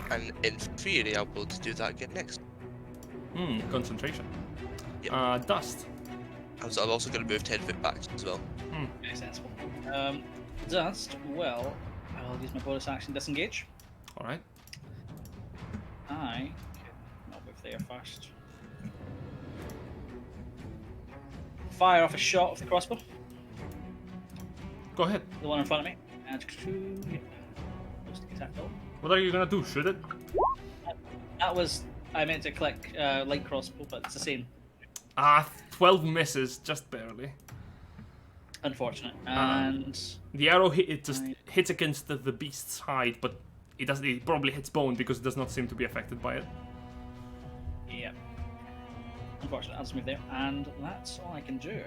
And in theory, I'll be able to do that again next. Concentration. Yep. Dust. I'm also going to move 10 foot back as well. Very sensible. Dust. Well, I'll use my bonus action disengage. Alright. I can not move there first. Fire off a shot of the crossbow. Go ahead. The one in front of me. And yeah. Just attack roll. What are you gonna do? Shoot it? That was I meant to click light crossbow, but it's the same. 12 misses, just barely. Unfortunate. And The arrow hits against the beast's hide, but it probably hits bone because it does not seem to be affected by it. yeah. Unfortunately, I'll just move there. And that's all I can do.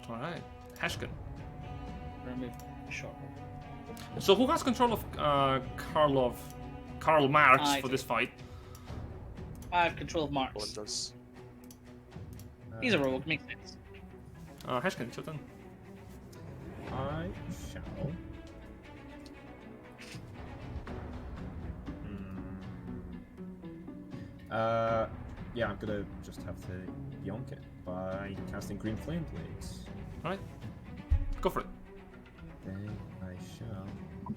Alright. Hashkin. Remove short. So who has control of Karl Marx I for do. this fight? I have control of One Marks. does. He's a rogue, makes sense. Hashkin, it's your turn. I shall. Yeah, I'm gonna just have to yonk it by casting Green Flame Blades. Alright. Go for it. Then I shall put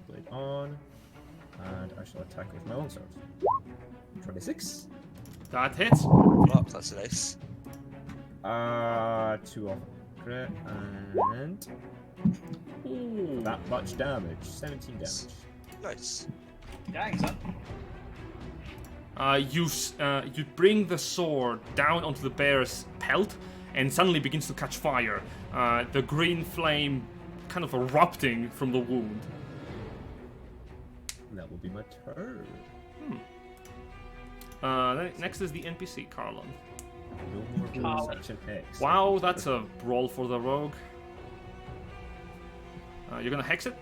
the blade on, and I shall attack with my longsword. 26. That hits. Oh, that's nice. 2 off crit, and Ooh. that much damage. 17 damage. Nice. Dang, son. You bring the sword down onto the bear's pelt, and suddenly begins to catch fire. The green flame kind of erupting from the wound. That will be my turn. Next is the NPC, Carlon. No more section X. Wow, that's a roll for the rogue. You're gonna hex it?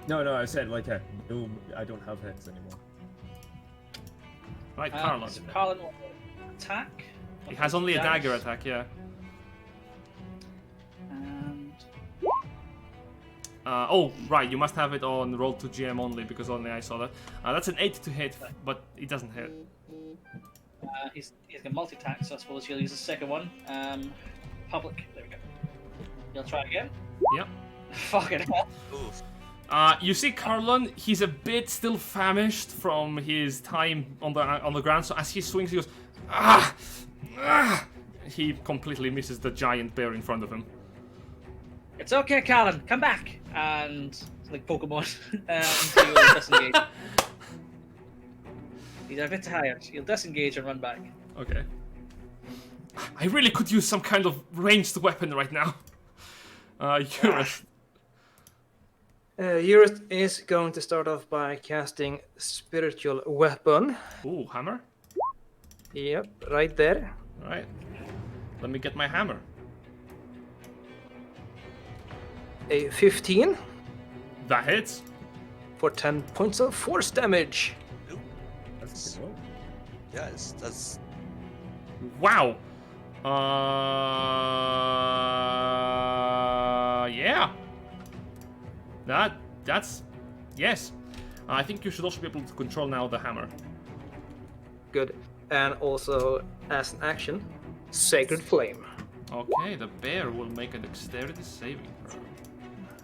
No, I said like a no. I don't have hits anymore. Right, Carlon. So Carlin will attack. He has only a Dash. dagger attack, yeah. And Oh, right, you must have it on roll to GM only, because only I saw that. That's an 8 to hit, but it doesn't hit. he's got multi-attack, so I suppose he'll use the second one. Public. There we go. He'll try again. Yep. Fucking hell. Oof. You see Carlon, he's a bit still famished from his time on the ground, so as he swings, he goes, ah! Ah! He completely misses the giant bear in front of him. It's okay, Callan. Come back. And like Pokemon, he will disengage. He's a bit tired. He'll disengage and run back. Okay. I really could use some kind of ranged weapon right now. Eurus. Eurus is going to start off by casting Spiritual Weapon. Ooh, hammer? Yep, right there. Alright. Let me get my hammer. A 15 That hits. for 10 points of force damage. That's a good roll. Yeah, that's Wow. Yeah. That's yes. I think you should also be able to control now the hammer. Good. And also, as an action, Sacred Flame. Okay, the bear will make a dexterity saving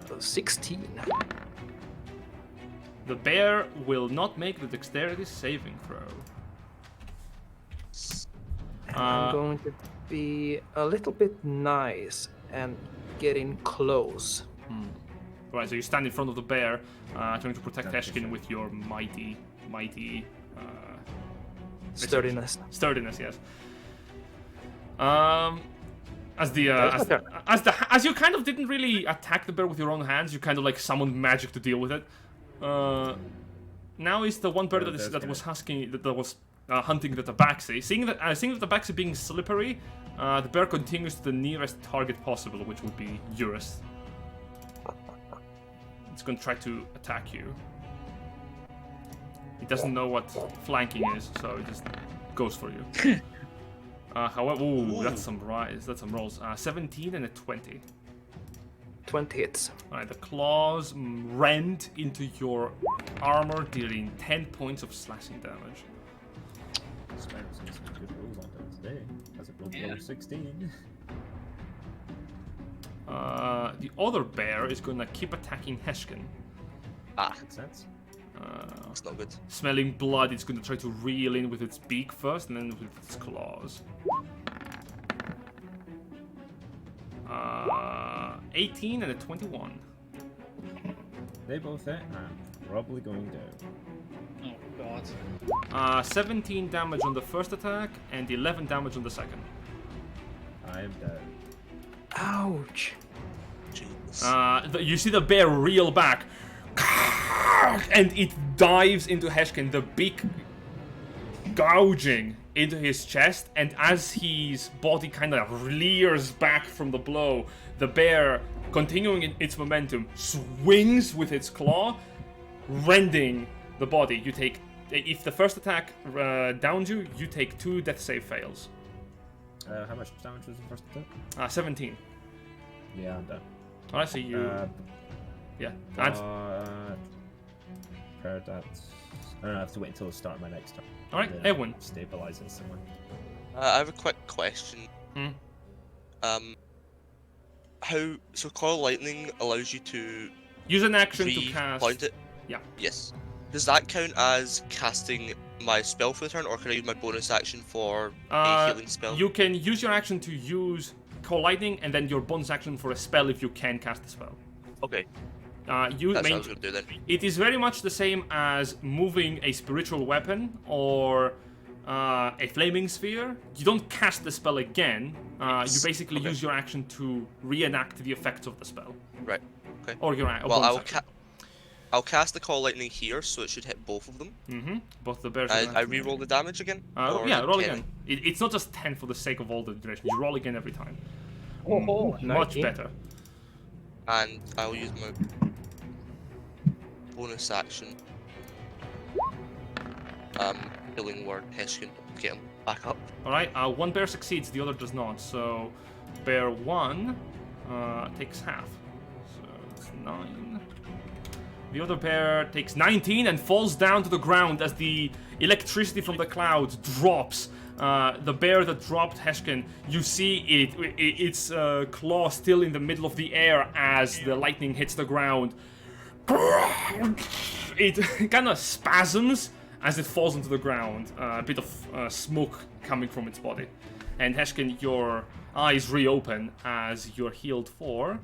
throw. 16. The bear will not make the dexterity saving throw. I'm going to be a little bit nice and get in close. Right, so you stand in front of the bear, trying to protect That's Heshkin sure. with your mighty Sturdiness. sturdiness. Yes. As you kind of didn't really attack the bear with your own hands, you kind of like summoned magic to deal with it. Now is the one bear that was hunting the tabaxi. Seeing that the tabaxi being slippery, the bear continues to the nearest target possible, which would be Eurus. It's going to try to attack you. He doesn't know what flanking is, so he just goes for you. However, that's some rolls. 17 and a 20. 20 hits. Alright, the claws rend into your armor, dealing 10 points of slashing damage. Spider's got some good rolls on that today. Has it rolled Yeah. below 16? The other bear is going to keep attacking Heshkin. Makes sense. That's not good. Smelling blood, it's going to try to reel in with its beak first, and then with its claws. 18 and a 21. They both hit. I'm probably going down. Oh god. 17 damage on the first attack, and 11 damage on the second. I am down. Ouch. Jeez. You see the bear reel back, and it dives into Heshkin, the beak gouging into his chest, and as his body kind of rears back from the blow, the bear, continuing its momentum, swings with its claw, rending the body. You take, if the first attack downs you, you take 2 death save fails. How much damage was the first attack? 17. Yeah, I'm done. Alright, so you... yeah. That. I don't have to wait until the start of my next turn. Alright, And then Edwin. Stabilizing someone. I have a quick question. Hmm? So Coil Lightning allows you to Use an action to cast... point it? Yeah. Yes. Does that count as casting my spell for the turn, or can I use my bonus action for a healing spell? You can use your action to use Call Lightning, and then your bonus action for a spell if you can cast a spell. Okay, You that's what I main- was going to do then. It is very much the same as moving a spiritual weapon or a flaming sphere. You don't cast the spell again. You basically use your action to reenact the effects of the spell. Right, okay. Or your Well, bonus action. I'll cast the Call Lightning here, so it should hit both of them. Both the bears. I re-roll the damage again? Or Yeah, is it roll 10? again. It's not just 10 for the sake of all the durations. You roll again every time. Oh, Much 19. better. And I'll use my bonus action. Healing word Heshkin. Get him back up. Alright, one bear succeeds, the other does not. So, bear 1 takes half. So, it's 9. The other bear takes 19 and falls down to the ground as the electricity from the clouds drops. The bear that dropped Heshkin, you see its claw still in the middle of the air as the lightning hits the ground. It kind of spasms as it falls into the ground. A bit of smoke coming from its body. And Heshkin, your eyes reopen as you're healed for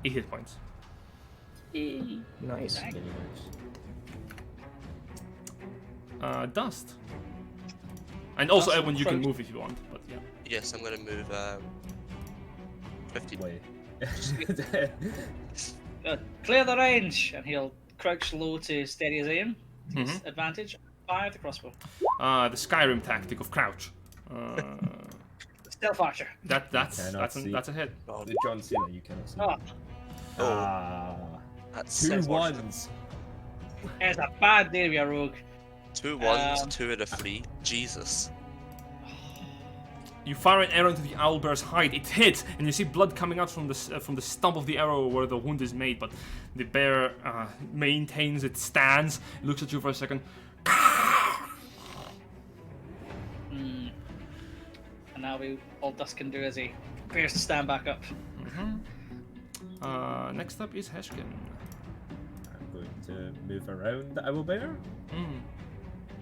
8 hit points. Nice. Dust. And also, Dust Edwin, you can approach. move if you want, but yeah. Yes, I'm going to move 15. Wait. Clear the range, and he'll crouch low to steady his aim. His advantage. Fire the crossbow. The Skyrim tactic of crouch. Stealth archer. That's see. a hit. Oh, The John Cena you cannot see. Oh, that's 2 unfortunate. 1s. it's a bad day to be a rogue. 2 1s, 2 out of 3. Jesus. You fire an arrow into the owlbear's hide. It hits, and you see blood coming out from the stump of the arrow where the wound is made. But the bear maintains its stance. Looks at you for a second. And now all Dust can do is he prepares to stand back up. Next up is Heshkin. I'm going to move around the owlbear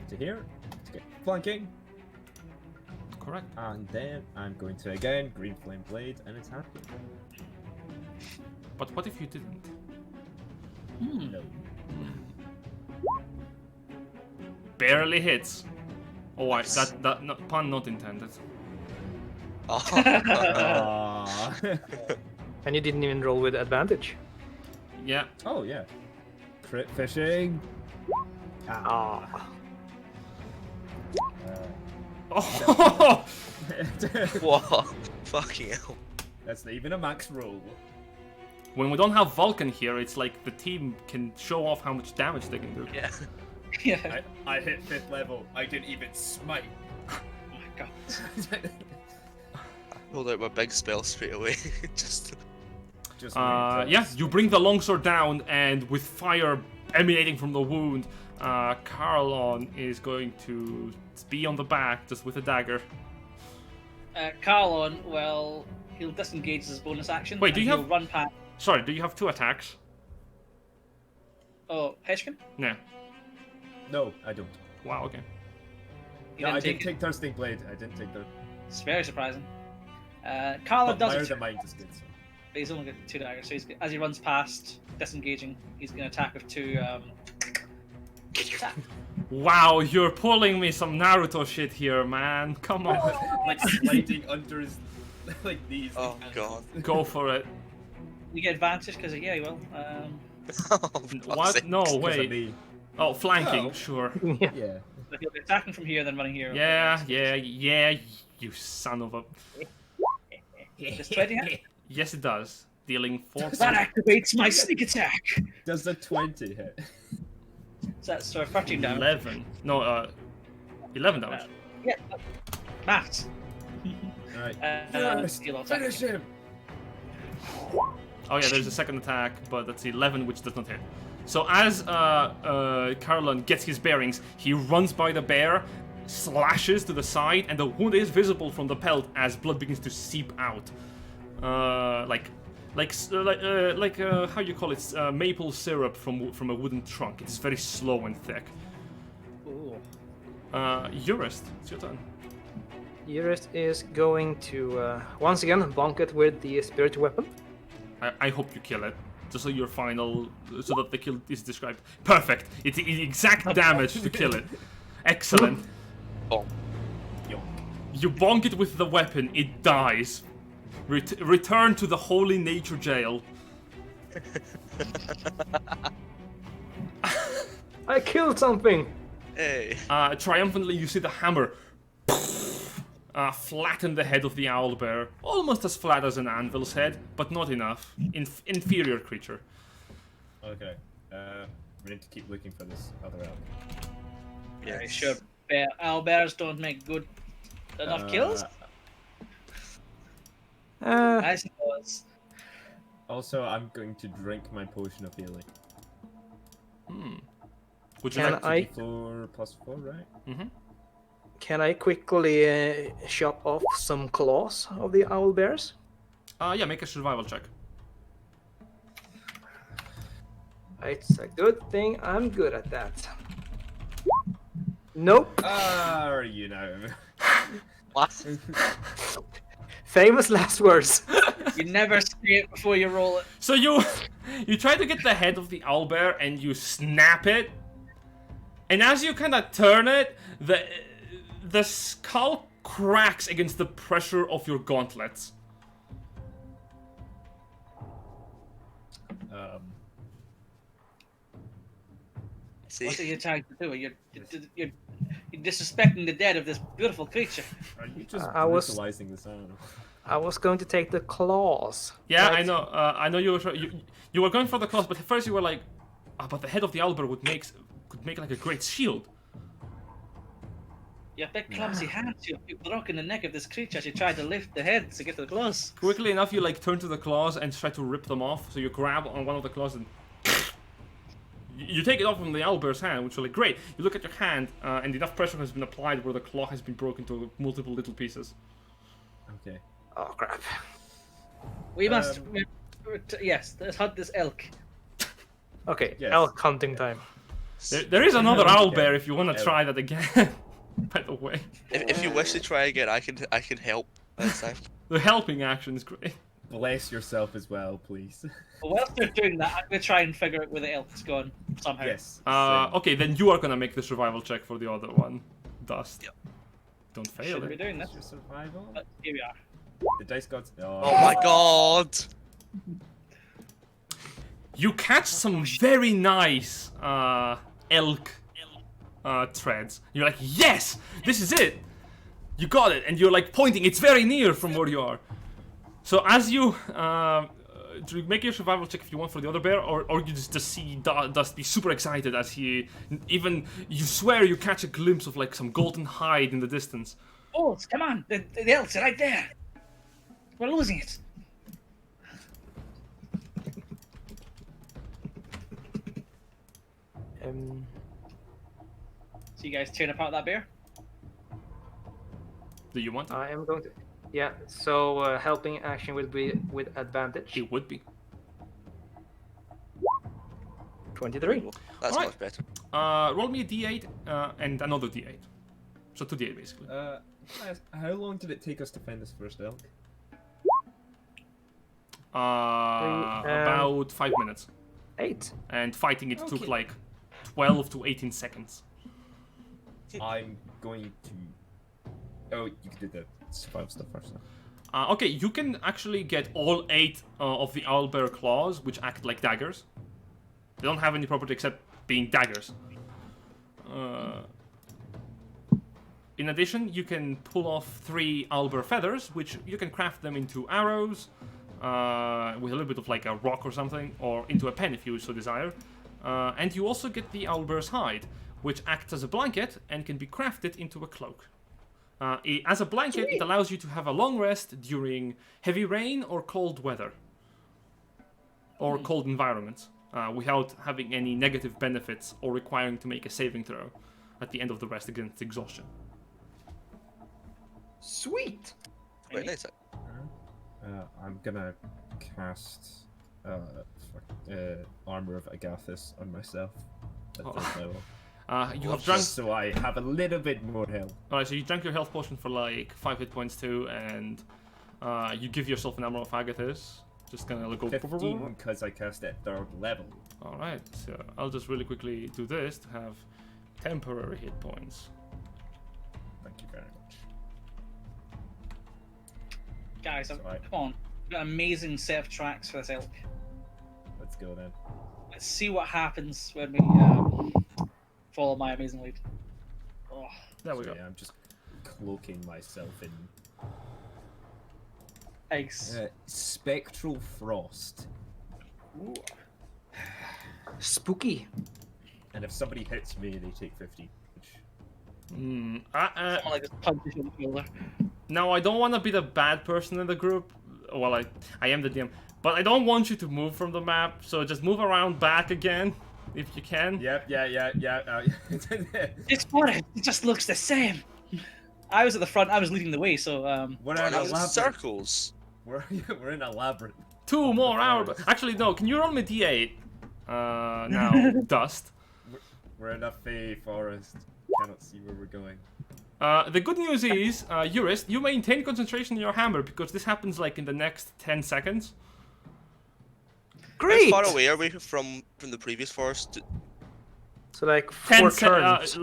to here to get flanking. Correct. And then I'm going to again green flame blade and attack. But what if you didn't? No. Barely hits. Oh, that pun not intended. Oh. Aw. And you didn't even roll with advantage. Yeah. Oh yeah. Crit fishing. Ah. Oh. What? Fucking hell. That's not even a max roll. When we don't have Vulcan here, it's like the team can show off how much damage they can do. Yeah. Yeah. I hit 5th level. I didn't even smite. Oh my god. Pulled out my big spell straight away. Just. Yeah, you bring the longsword down, and with fire emanating from the wound, Carlon is going to be on the back just with a dagger. Carlon, well, he'll disengage his bonus action. Wait, do and you he'll have- run past? Sorry, do you have 2 attacks? Oh, Heshkin? No. No, I don't. Wow, okay. You No, I didn't didn't take Thirsting Blade. I didn't take the. It's very surprising. Carlon But Fire does the it, Mind is good. So. but he's only got 2 daggers. So as he runs past, disengaging, he's going to attack with 2. Attack. Wow, you're pulling me some Naruto shit here, man. Come on. Like sliding under his like these. Oh god. Go for it. You get advantage because yeah, you will. What? No, Because of wait. me. Oh, flanking, Oh. sure. Yeah. But he'll be attacking from here, then running here. Yeah, you son of a... Does 20 hit? Yes, it does. Dealing 4 That activates my sneak attack. Does the 20 hit? So that's 13 damage. 11. No, 11 damage. Yeah. Maths. Alright. Yes, Finish him! Oh yeah, there's a second attack, but that's 11, which does not hit. So as Carlon gets his bearings, he runs by the bear, slashes to the side, and the wound is visible from the pelt as blood begins to seep out. Like how you call it? Maple syrup from a wooden trunk. It's very slow and thick. Ooh. Eurist, it's your turn. Eurist is going to once again bonk it with the spirit weapon. I hope you kill it. Just so your final, so that the kill is described. Perfect. It's exact damage to kill it. Excellent. Bonk. You bonk it with the weapon. It dies. Return to the holy nature jail. I killed something. Hey. Triumphantly, you see the hammer flatten the head of the owlbear, almost as flat as an anvil's head, but not enough. Inferior creature. Okay. We need to keep looking for this other elk. Yeah, Yes. sure. Owlbears don't make good enough kills. I suppose. Also, I'm going to drink my potion of healing. Would you Can like? I- 4 plus 4, right? Mm-hmm. Can I quickly chop off some claws of the owl bears? Yeah, make a survival check. It's a good thing I'm good at that. Nope. You know. What? Famous last words. You never say it before you roll it. So you try to get the head of the owlbear and you snap it, and as you kind of turn it, the skull cracks against the pressure of your gauntlets. See? What are you trying to do? You're disrespecting the dead of this beautiful creature. Are you just I was- brutalizing this animal? I was going to take the claws. Yeah, Right. I know. I know you were going for the claws, but first you were like, but the head of the owlbear could make like a great shield. You have big clumsy hands. You've broken the neck of this creature as you tried to lift the head to get to the claws. Quickly enough, you like turn to the claws and try to rip them off. So you grab on one of the claws and you take it off from the owlbear's hand, which is like great. You look at your hand, and enough pressure has been applied where the claw has been broken to multiple little pieces. Okay. Oh crap. We must. Yes, let's hunt this elk. Okay, Yes. elk hunting time. There is another owl Okay. bear if you want to Yeah. try that again. By the way, If you wish to try again, I can help this time. the helping action is great. Bless yourself as well, please. But whilst they're doing that, I'm gonna try and figure out where the elk's gone somehow. Yes. Okay, then you are gonna make the survival check for the other one. Dust. Yep. Don't fail Shouldn't be it. doing this, Your survival. but here we are. The dice gods. Oh my god! You catch some very nice elk threads. You're like, yes, this is it. You got it, and you're like pointing. It's very near from where you are. So as you make your survival check if you want for the other bear, or you just see Dust be super excited as he you swear you catch a glimpse of like some golden hide in the distance. Oh, come on! The elk's right there. We're losing it. So you guys tearing apart that bear? Do you want? I am going to. Yeah. So helping action will be with advantage. It would be. 23. That's Alright. much better. Roll me a d8 and another d8. So 2d8 basically. How long did it take us to find this first elk? About 5 minutes. 8. And fighting it took Okay. like 12 to 18 seconds. I'm going to. Oh, you can do the survival stuff first. Okay, you can actually get all 8 of the owlbear claws, which act like daggers. They don't have any property except being daggers. In addition, you can pull off 3 owlbear feathers, which you can craft them into arrows, with a little bit of like a rock or something, or into a pen if you so desire. And you also get the owlbear's hide, which acts as a blanket and can be crafted into a cloak. As a blanket, it allows you to have a long rest during heavy rain or cold weather, or cold environments, without having any negative benefits or requiring to make a saving throw at the end of the rest against exhaustion. Sweet. Very nice. I'm gonna cast Armor of Agathis on myself. At Oh. this level. You have drunk. Just so I have a little bit more health. Alright, so you drank your health potion for like 5 hit points too, and you give yourself an Armor of Agathis. Just gonna go. 15 because I cast it at 3rd level. Alright, so I'll just really quickly do this to have temporary hit points. Thank you very much. Guys, It's alright. come on. We've got an amazing set of tracks for this elk. Let's go then. Let's see what happens when we follow my amazing lead. Oh, There we go. Yeah, I'm just cloaking myself in eggs. Spectral Frost. Ooh. Spooky. And if somebody hits me, they take 50. Which Someone like this punches you on the shoulder. Now, I don't want to be the bad person in the group. Well, I am the DM. But I don't want you to move from the map, so just move around back again, if you can. Yep, yeah. It's funny. It just looks the same. I was at the front. I was leading the way, so We're in That a was labyrinth. circles. We're in a labyrinth. 2 more hours. forest. Actually, no. Can you roll me d8? Now, Dust. We're in a fey forest. Cannot see where we're going. The good news is, Eurist, you maintain concentration in your hammer because this happens like in the next 10 seconds. Great. How far away are we from the previous forest? So like 10 4 turns.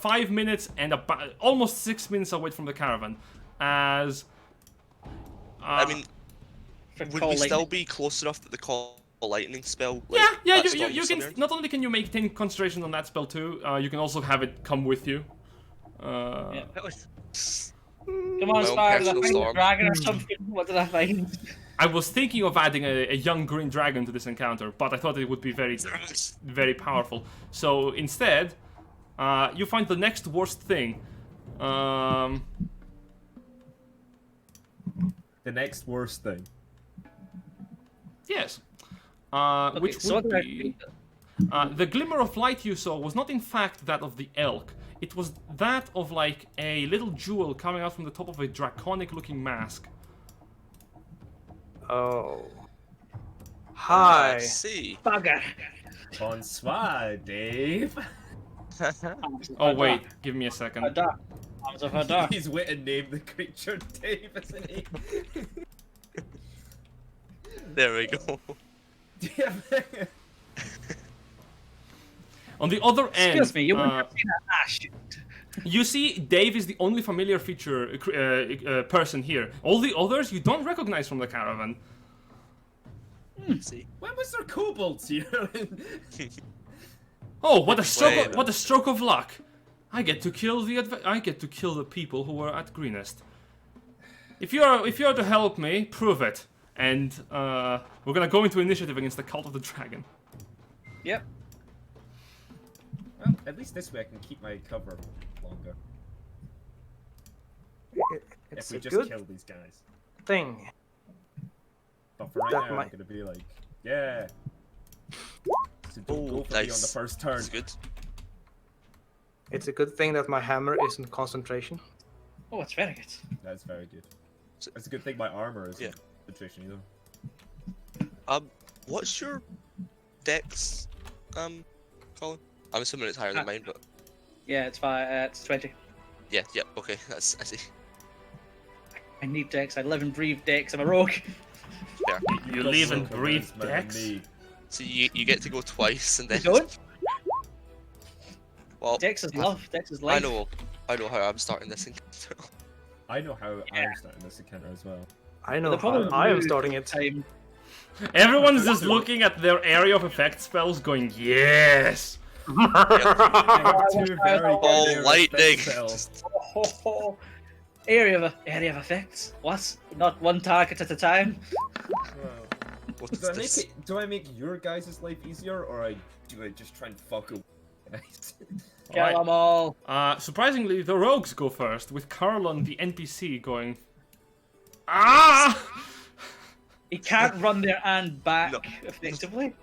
5 minutes and about almost 6 minutes away from the caravan. As I mean, for would call we still lightning. be close enough that the call lightning spell? yeah, that you storm can. Sumerian? Not only can you maintain concentration on that spell too, you can also have it come with you. Yeah. That was- Come on, My own Spire. Did I personal find a storm. dragon or something? What did I find? I was thinking of adding a young green dragon to this encounter, but I thought it would be very powerful. So instead, you find the next worst thing. The next worst thing. Yes. Okay, Which so would what did I be... find? The glimmer of light you saw was not in fact that of the elk. It was that of like a little jewel coming out from the top of a draconic looking mask. Oh. I Hi. see. Bugger. Bonsoir, Dave. Oh wait, give me a second. Hadar. Arms of Hadar. He's wit and named the creature Dave, isn't he? There we go. On the other end, Excuse me, you wouldn't have seen that ash. you see Dave is the only familiar feature person here. All the others you don't recognize from the caravan. See. When was there kobolds here? Oh, what a stroke! Wait. What a stroke of luck! I get to kill the people who were at Greenest. If you're to help me, prove it. And we're gonna go into initiative against the Cult of the Dragon. Yep. Well, at least this way I can keep my cover longer. It's If we a just good kill these guys. thing. But for right That now, might- I'm gonna be like, yeah. So don't Oh, go for me on the nice. first turn. That's good. It's a good thing that my hammer isn't concentration. Oh, it's very good. That's very good. So- It's a good thing my armor isn't Yeah. concentration either. What's your dex, Colin? I'm assuming it's higher than mine, but Yeah, it's 20. yeah, okay, I see. I need Dex. I live and breathe Dex. I'm a rogue. Fair. You got live more and breathe charisma than Dex. me. So you get to go twice and then. You don't? Well, Dex is love. Dex is life. I know how I'm starting this encounter. I know how Yeah. I'm starting this encounter as well. I know The problem how I am is starting it. time. Everyone's just looking at their area of effect spells, going, "Yes." Two very Oh, Oh, good lightning! spells. Area of effects. What? Not one target at a time. What is Do I make this? do I make your guys' life easier, or do I just try and fuck away? Kill Alright. them all. Surprisingly, the rogues go first, with Carlon, the NPC, going, "Ah!" He can't run there and back No. effectively.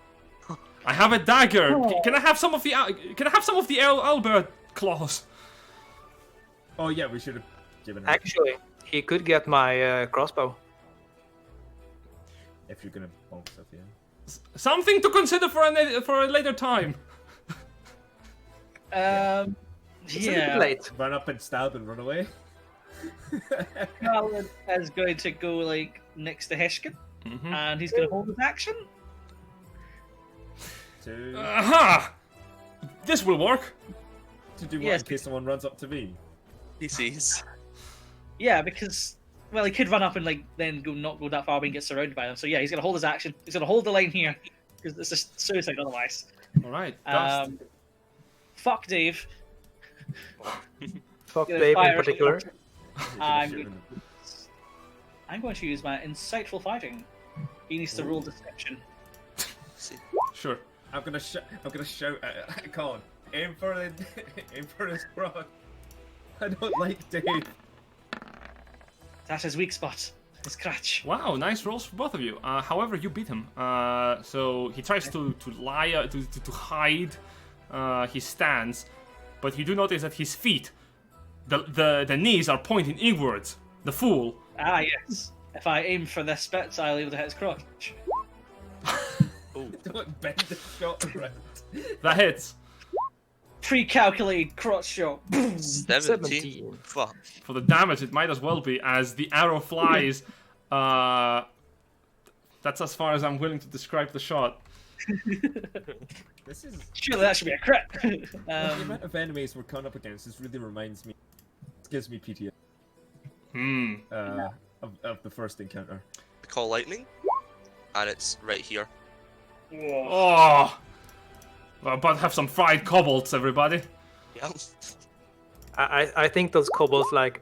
I have a dagger. Oh. Can I have some of the Albert claws? Oh yeah, we should have given him. Actually, he could get my crossbow. If you're gonna bonk stuff, yeah. Something to consider for a later time. It's a little Yeah. late. Run up and stab and run away. Colin is going to go like next to Heshkin, Mhm. and he's going to hold his action. To Aha! This will work. do what Yes. in case someone runs up to me. He sees. Yeah, because well, he could run up and like then not go that far and get surrounded by them. So yeah, he's going to hold his action. He's going to hold the line here because it's just suicide otherwise. All right. Dust. Fuck Dave. Fuck Gonna Dave in fire- particular. I'm going to use my insightful fighting. He needs to roll deception. See. Sure. I'm gonna shout at Colin. Aim for his frog. I don't like Dave. That's his weak spot. His crutch. Wow, nice rolls for both of you. However, you beat him. So he tries to lie, to hide his stance, but you do notice that his feet, the knees are pointing inwards. The fool. Ah yes. If I aim for this bit, I'll be able to hit his crotch. Oh, Don't bend the shot around. That hits. Pre-calculated crotch shot. 17. 17. Fuck. For the damage, it might as well be, as the arrow flies. That's as far as I'm willing to describe the shot. This is Surely that should be a crit. the amount of enemies we're coming up against. This really reminds me. It gives me PTSD of the first encounter. We call lightning, and it's right here. Oh! Well, about to have some fried kobolds, everybody. Yeah. I think those kobolds like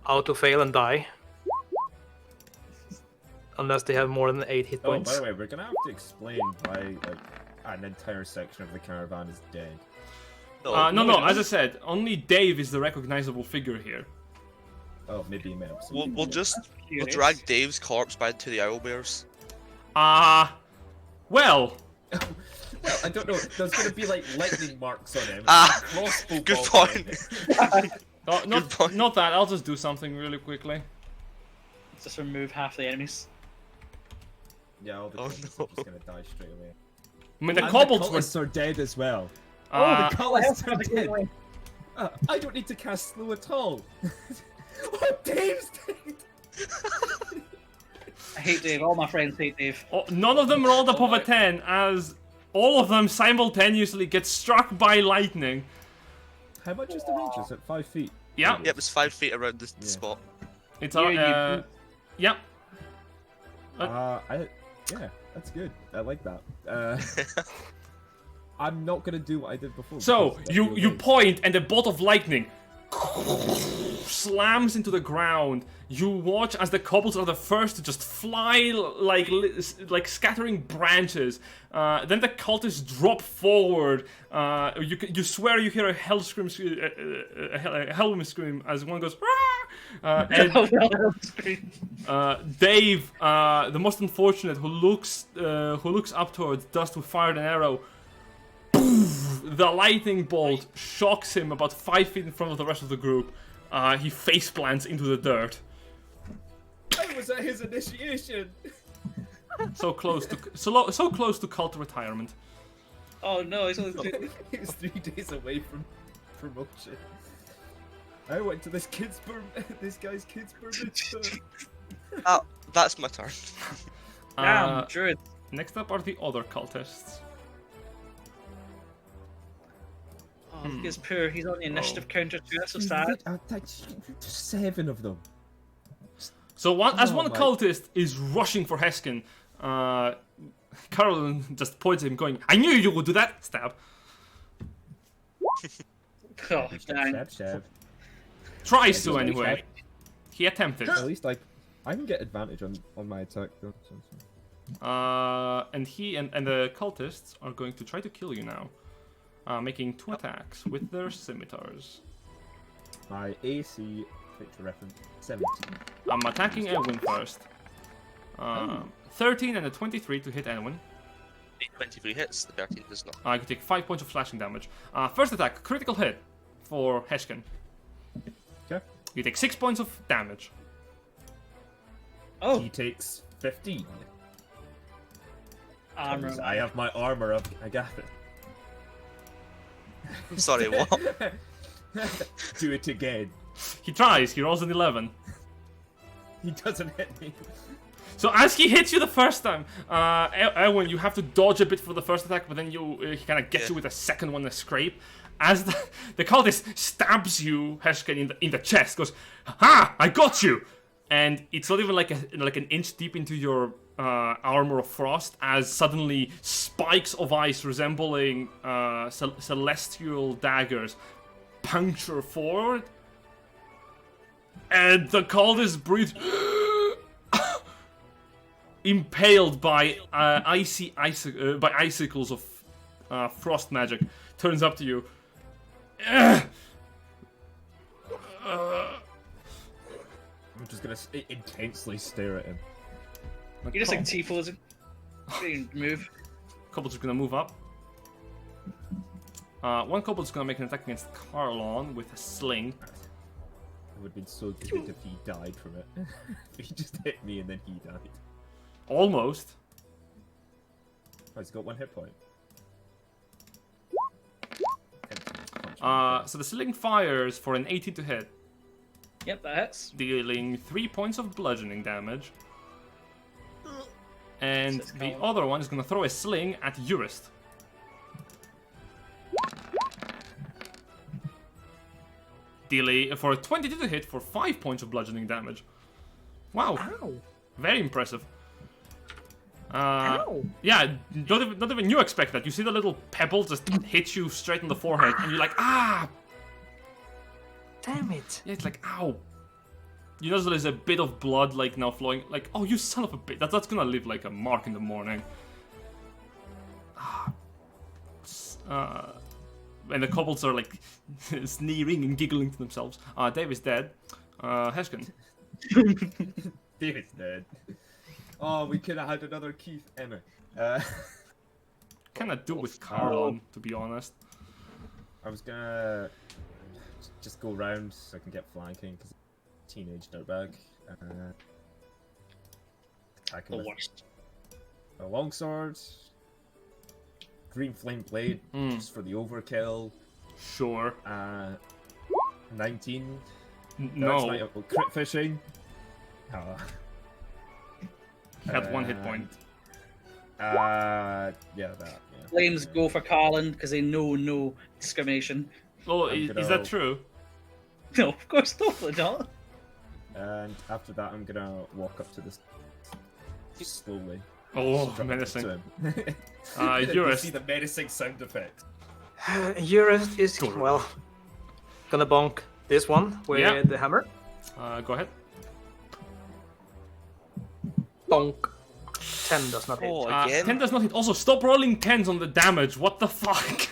auto fail and die. Unless they have more than 8 hit Oh, points. by the way, we're gonna have to explain why an entire section of the caravan is dead. No, as I said, only Dave is the recognizable figure here. Oh, maybe he meant. We'll Curious. drag Dave's corpse back to the owlbears. Well, Well, I don't know. There's gonna be like lightning marks on him. Ah, crossbow good bolts on him. point. oh, Good point. not that. I'll just do something really quickly. Just remove half the enemies. Yeah, all the Oh, kobolds no. are just gonna die straight away. I mean, the And kobolds the were. cultists are dead as well. Uh, The cultists are dead. I don't need to cast slow at all. Oh, Dave's dead. I hate Dave. All my friends hate Dave. None of them rolled above Oh a my. 10, as all of them simultaneously get struck by lightning. How much is the range? Is it 5 feet? Yeah, Yep, it's 5 feet around the Yeah. spot. it's You and yeah. Yeah, that's good. I like that. I'm not gonna do what I did before. So because you that'd be you amazing. point, and the bolt of lightning slams into the ground. You watch as the kobolds are the first to just fly like scattering branches. Then the cultists drop forward. You swear you hear a hell scream, a hell scream as one goes. "Rah!" And Dave, the most unfortunate, who looks up towards dust who fired an arrow. The lightning bolt shocks him about 5 feet in front of the rest of the group. He face plants into the dirt. I was at his initiation. So close to cult retirement. Oh no, it's only two. He was 3 days away from promotion. I went to this guy's kid's bar mitzvah. That's my turn. Damn, Druid. Next up are the other cultists. Oh, look, it's poor. He's on the initiative counter too. That's so sad. That's 7 of them. So as one my- cultist is rushing for Heskin, Carolyn just points at him, going, "I knew you would do that." Stab. Oh, dang. Shab. Tries to anyway. He attempted. At least I can get advantage on my attack though. And he and the cultists are going to try to kill you now, making 2 attacks with their scimitars. My AC, picture reference, 17. I'm attacking Edwin first. 13 and a 23 to hit Edwin. The 23 hits, the 13 does not. I can take 5 points of slashing damage. First attack, critical hit for Heshkin. Okay. You take 6 points of damage. Oh, He takes 15. armor. I have my armor up. I got it. I'm sorry, what? Do it again. He tries, he rolls an 11. He doesn't hit me. So as he hits you the first time, Edwin, you have to dodge a bit for the first attack, but then he kind of gets you with a second one, a scrape. As the cultist stabs you, Heshkin, in the chest, goes, "Ha! I got you!" And it's not even like an inch deep into your armor of frost, as suddenly spikes of ice resembling celestial daggers puncture forward, and the cultist breathes, impaled by icicles of frost magic, turns up to you. I'm just gonna intensely stare at him. You're just like T-posing. Didn't move. Kobold's gonna move up. One kobold's gonna make an attack against Carlon with a sling. It would have been so good if he died from it. If he just hit me and then he died. Almost. Oh, he's got 1 hit point. So the sling fires for an 18 to hit, Yep, that hits. dealing 3 points of bludgeoning damage. And Says the Colin. other one is gonna throw a sling at Urist. Dealing for a 22 to hit for 5 points of bludgeoning damage. Wow. Ow. Very impressive. Ow. Yeah, not even you expect that. You see the little pebble just hit you straight on the forehead, and you're like, ah! Damn it. Yeah, it's like, ow. You notice there's a bit of blood, like, now flowing. Like, oh, you son of a bitch. That's gonna leave, like, a mark in the morning. And the kobolds are, like, sneering and giggling to themselves. Dave is dead. Heshkin. David's dead. Oh, we could have had another Keith Emma. Kinda do with Carlon, to be honest. I was gonna just go round so I can get flanking because teenage dirtbag. Attack him The with worst. a longsword. green flame blade just for the overkill. Sure. 19. No. That's not crit fishing. Had 1 hit point. Yeah, that. Yeah. Flames go for Carlin because they know no discrimination. Oh, I'm is gonna- that true? No, of course, totally not. And after that, I'm gonna walk up to this slowly. Oh, Drop it menacing. to him. You're You a see the menacing sound effect. Eurus is, well, gonna bonk this one with Yeah. the hammer. Go ahead. Bonk. 10 does not hit. Oh, again? 10 does not hit. Also, stop rolling 10s on the damage. What the fuck?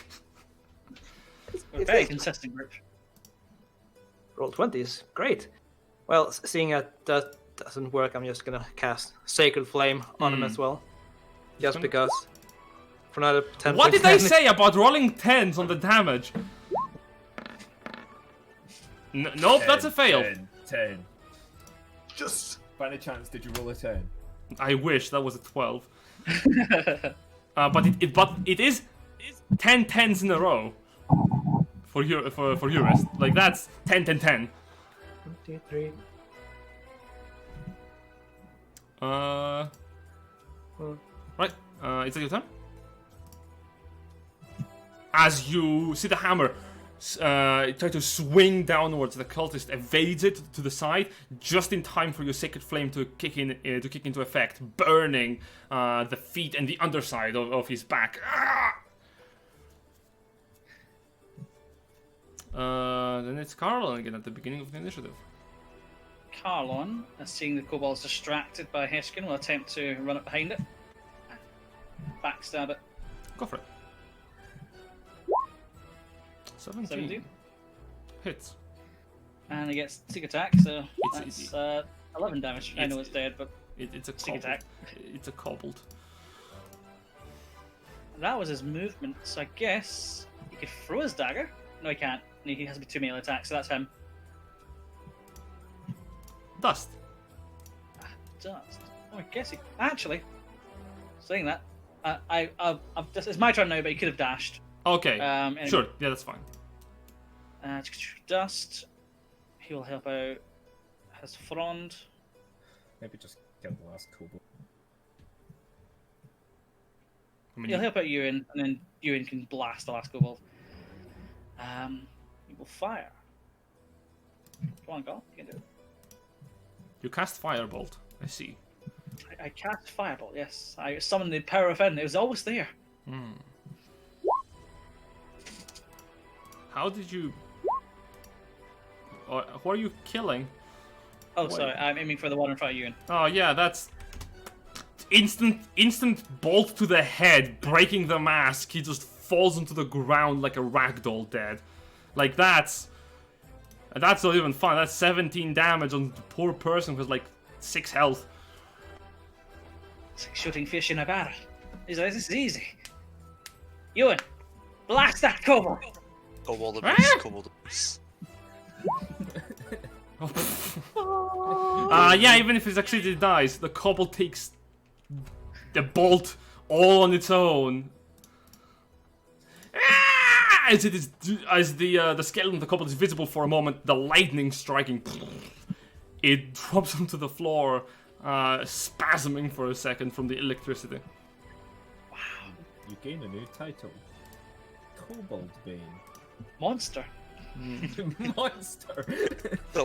We're a very consistent group. Roll 20s. Great. Well, seeing that doesn't work, I'm just gonna cast Sacred Flame on him as well. Just gonna- because. For another 10 What points did I damage. say about rolling 10s on the damage? Nope, that's a fail. 10. Just. By any chance, did you roll a 10? I wish that was a 12. But it is 10 10s in a row for Eurus. Like that's 10 10 10. 1, 2, 3. Right. Is it your turn? As you see the hammer try to swing downwards, the cultist evades it to the side, just in time for your sacred flame to kick into effect, burning the feet and the underside of his back. Then it's Carl again at the beginning of the initiative. Carlon, seeing the kobolds distracted by Heskin, will attempt to run up behind it. Backstab it. Go for it. 17. 17. Hits. And he gets sneak attack, so It's- that's 11 damage. I know it's dead, but It's a Sneak cobbled. attack. It's a cobbled. that was his movement, so I guess he could throw his dagger. No, he can't. He has to be 2 melee attacks, so that's him. Dust. Dust. Oh, I guess he. Actually, saying that, it's my turn now, but he could have dashed. Okay. Anyway. Sure. Yeah, that's fine. Dust. He will help out his frond. Maybe just kill the last kobold. I mean, He'll help out Ewan, and then Ewan can blast the last kobold. He will fire. Come on, Carl. You can do it. you cast firebolt. I see. I cast Firebolt, yes. I summoned the power of N. It was always there. How did you? Who are you killing? Oh, Wait. sorry. I'm aiming for the one in front of Ewan. Oh yeah, that's instant bolt to the head, breaking the mask. He just falls into the ground like a ragdoll, dead. Like that's not even fun. That's 17 damage on the poor person who has like 6 health. It's like shooting fish in a barrel. This is easy. Ewan, blast that kobold! Kobold Ah! abuse, kobold abuse. Yeah, even if it succeeded, it dies. The kobold takes the bolt all on its own. As it is, as the skeleton of the kobold is visible for a moment, the lightning striking, it drops onto the floor, spasming for a second from the electricity. You gain a new title. Kobold Bane. Monster. Monster! The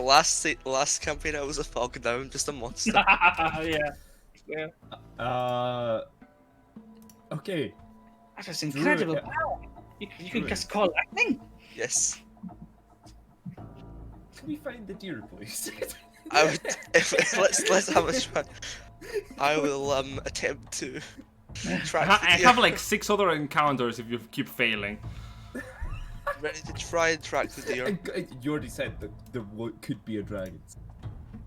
last campaign I was a fog down, just a monster. Yeah. Okay. That's just incredible Druid. power. You can Druid. just call lightning. Yes. Can we find the deer, please? I would. Let's have a try. I will attempt to track. I the have like 6 other encounters if you keep failing. ready to try and track the deer. You already said that there could be a dragon.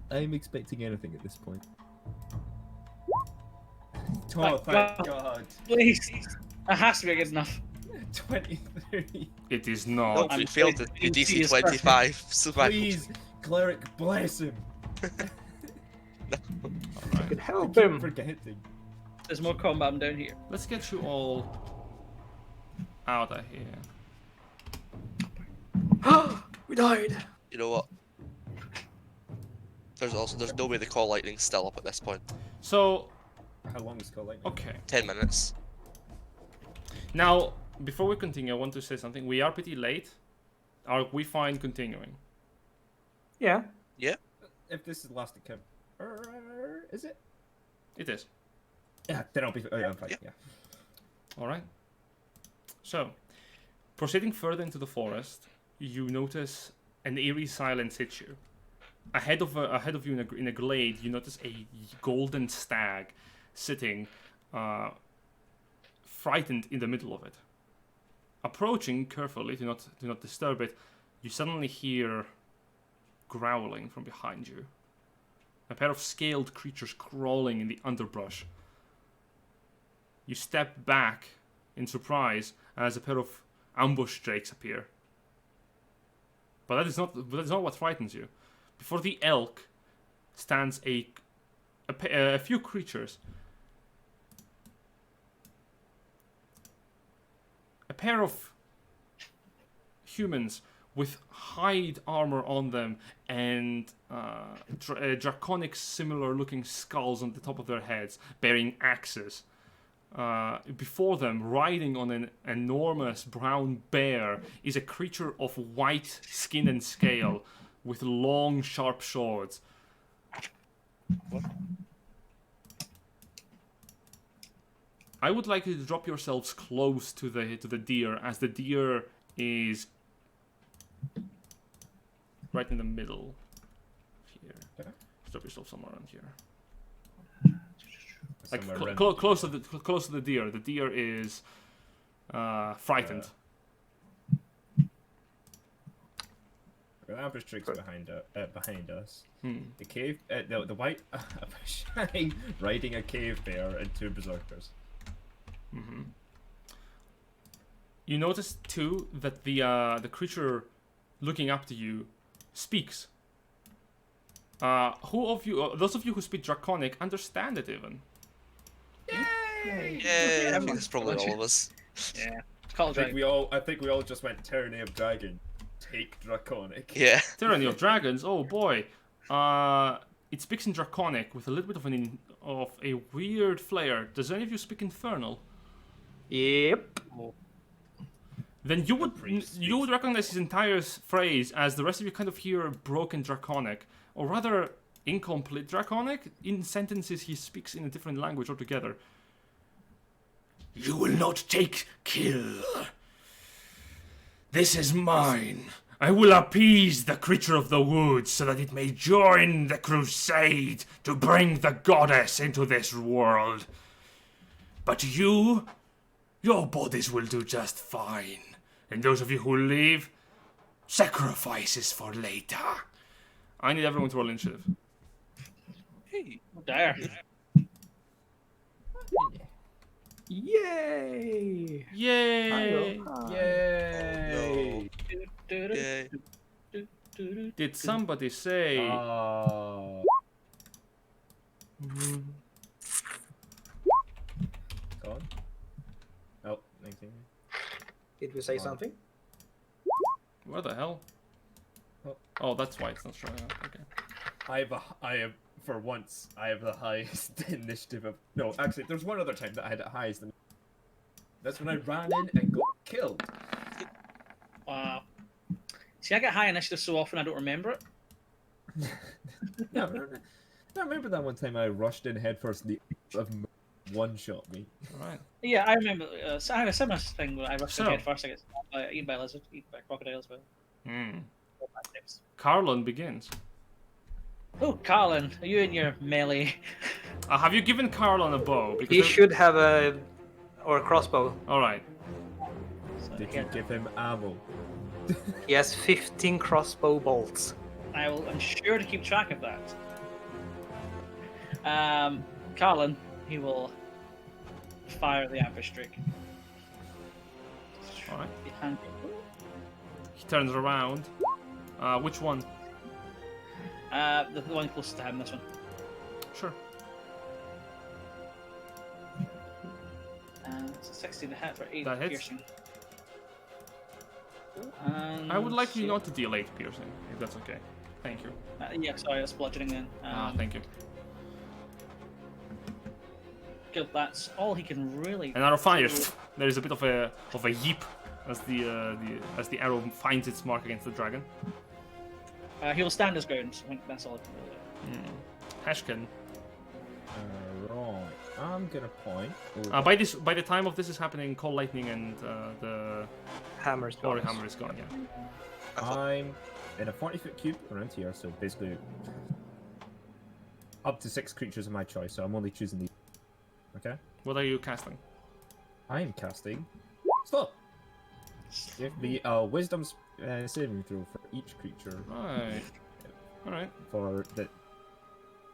I'm expecting anything at this point. Oh, thank God. Please. That has to be good enough. 23. It is No, not. we I'm failed it. going to see DC his 25 survival. Please, cleric, bless him. You could help Keep him. forgetting. There's more combat down here. Let's get you all out of here. We died. You know what? There's no way the call lightning's still up at this point. So, How long is called like? okay. 10 minutes. Now, before we continue, I want to say something. We are pretty late. Are we fine continuing? Yeah. If this is last account, is it? It is. Yeah, then I'll be. I'm fine. Yeah. Yeah. All right. So, proceeding further into the forest, you notice an eerie silence hits you. Ahead of you in a glade, you notice a golden stag sitting, frightened in the middle of it. Approaching carefully to not disturb it, you suddenly hear growling from behind you. A pair of scaled creatures crawling in the underbrush. You step back in surprise as a pair of ambush drakes appear. But that is not what frightens you. Before the elk stands a few creatures. A pair of humans with hide armor on them and draconic similar looking skulls on the top of their heads, bearing axes. Before them, riding on an enormous brown bear, is a creature of white skin and scale with long, sharp swords. I would like you to drop yourselves close to the deer, as the deer is right in the middle here. Okay. Just drop yourself somewhere around here. Somewhere Like around- close to the deer. The deer is frightened. The ambush tricks behind us. Hmm. The cave, the white shine riding a cave bear and two berserkers. Mm-hmm. You notice too that the creature looking up to you speaks. Who of you, those of you who speak Draconic, understand it even? Yeah, I think it's probably all of us. Yeah. Call I think we all just went Tyranny of Dragon. Take Draconic. Yeah. Tyranny of Dragons. Oh boy, it speaks in Draconic with a little bit of a weird flair. Does any of you speak Infernal? Yep. Then you would priest you would recognize his entire phrase as the rest of you kind of hear broken Draconic, or rather incomplete Draconic. In sentences, he speaks in a different language altogether. You will not take kill. This is mine. I will appease the creature of the woods so that it may join the crusade to bring the goddess into this world. But your bodies will do just fine. And those of you who leave, sacrifices for later. I need everyone to roll initiative. Hey. Dire. Yay! Yay! Yay! Yay. Did somebody say... Gone. Oh, 19. Did we say something? What the hell? Oh, that's why it's not showing up. Okay. I have, for once, I have the highest initiative of. No, actually, there's one other time that I had the highest. That's when I ran in and got killed. Wow. See, I get high initiative so often I don't remember it. Yeah, I remember that one time I rushed in headfirst and the one-shot me. Alright. Yeah, I remember. So I had a similar thing where I rushed So- in head first. I get eaten by lizards, eaten by crocodiles, but Hmm. all bad times. Carlon begins. Oh, Carlin, are you in your melee? Have you given Carlon a bow? Because He should have a crossbow. Alright. So Did again, you give him ammo? He has 15 crossbow bolts. I'm sure to keep track of that. Carlin, he will fire the ambush drake. Alright. Behind you. He turns around. Which one? The one closest to him, this one. Sure. It's a 16 to hit for 8 That hits. piercing. And I would like you not to deal 8 piercing, if that's okay. Thank you. Yeah, sorry, that's bludgeoning then. Thank you. Good, that's all he can really. And out of fire, do. there is a bit of a yeep as the arrow finds its mark against the dragon. He'll stand his ground. I think that's all he can really do. Heshkin. Right. I'm gonna point. By the time of this is happening, Cold Lightning and the Hammer's Glory gone. Hammer is gone. Yeah. I'm in a 40-foot cube around here, so basically up to 6 creatures of my choice. So I'm only choosing these. Okay. What are you casting? I am casting. Stop. Give me a Wisdom saving throw for each creature. Right. All right. For the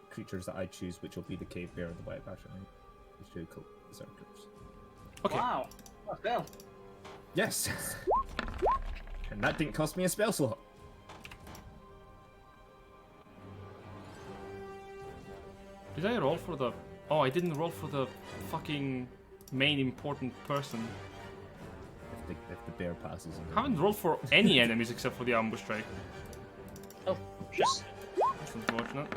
creatures that I choose, which will be the cave bear and the white basher. These 2 cool berserkers. Okay. Wow. Oh, well. Yes. And that didn't cost me a spell slot. Did I roll for the? Oh, I didn't roll for the fucking main important person. If the bear passes. I haven't rolled for any enemies except for the ambush strike. Oh, shit. That's unfortunate.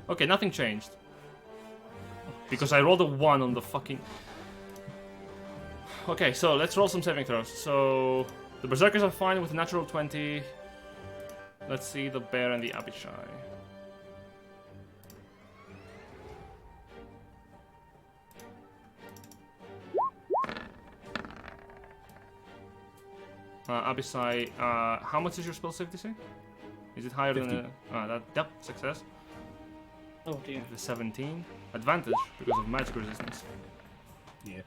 Okay, nothing changed. Because I rolled a 1 on the fucking... Okay, so let's roll some saving throws. So, the Berserkers are fine with a natural 20. Let's see the bear and the Abishai. Abishai, how much is your spell save DC? Is it higher 50. than yep, success. Oh dear. The 17. Advantage because of magic resistance. Yeah.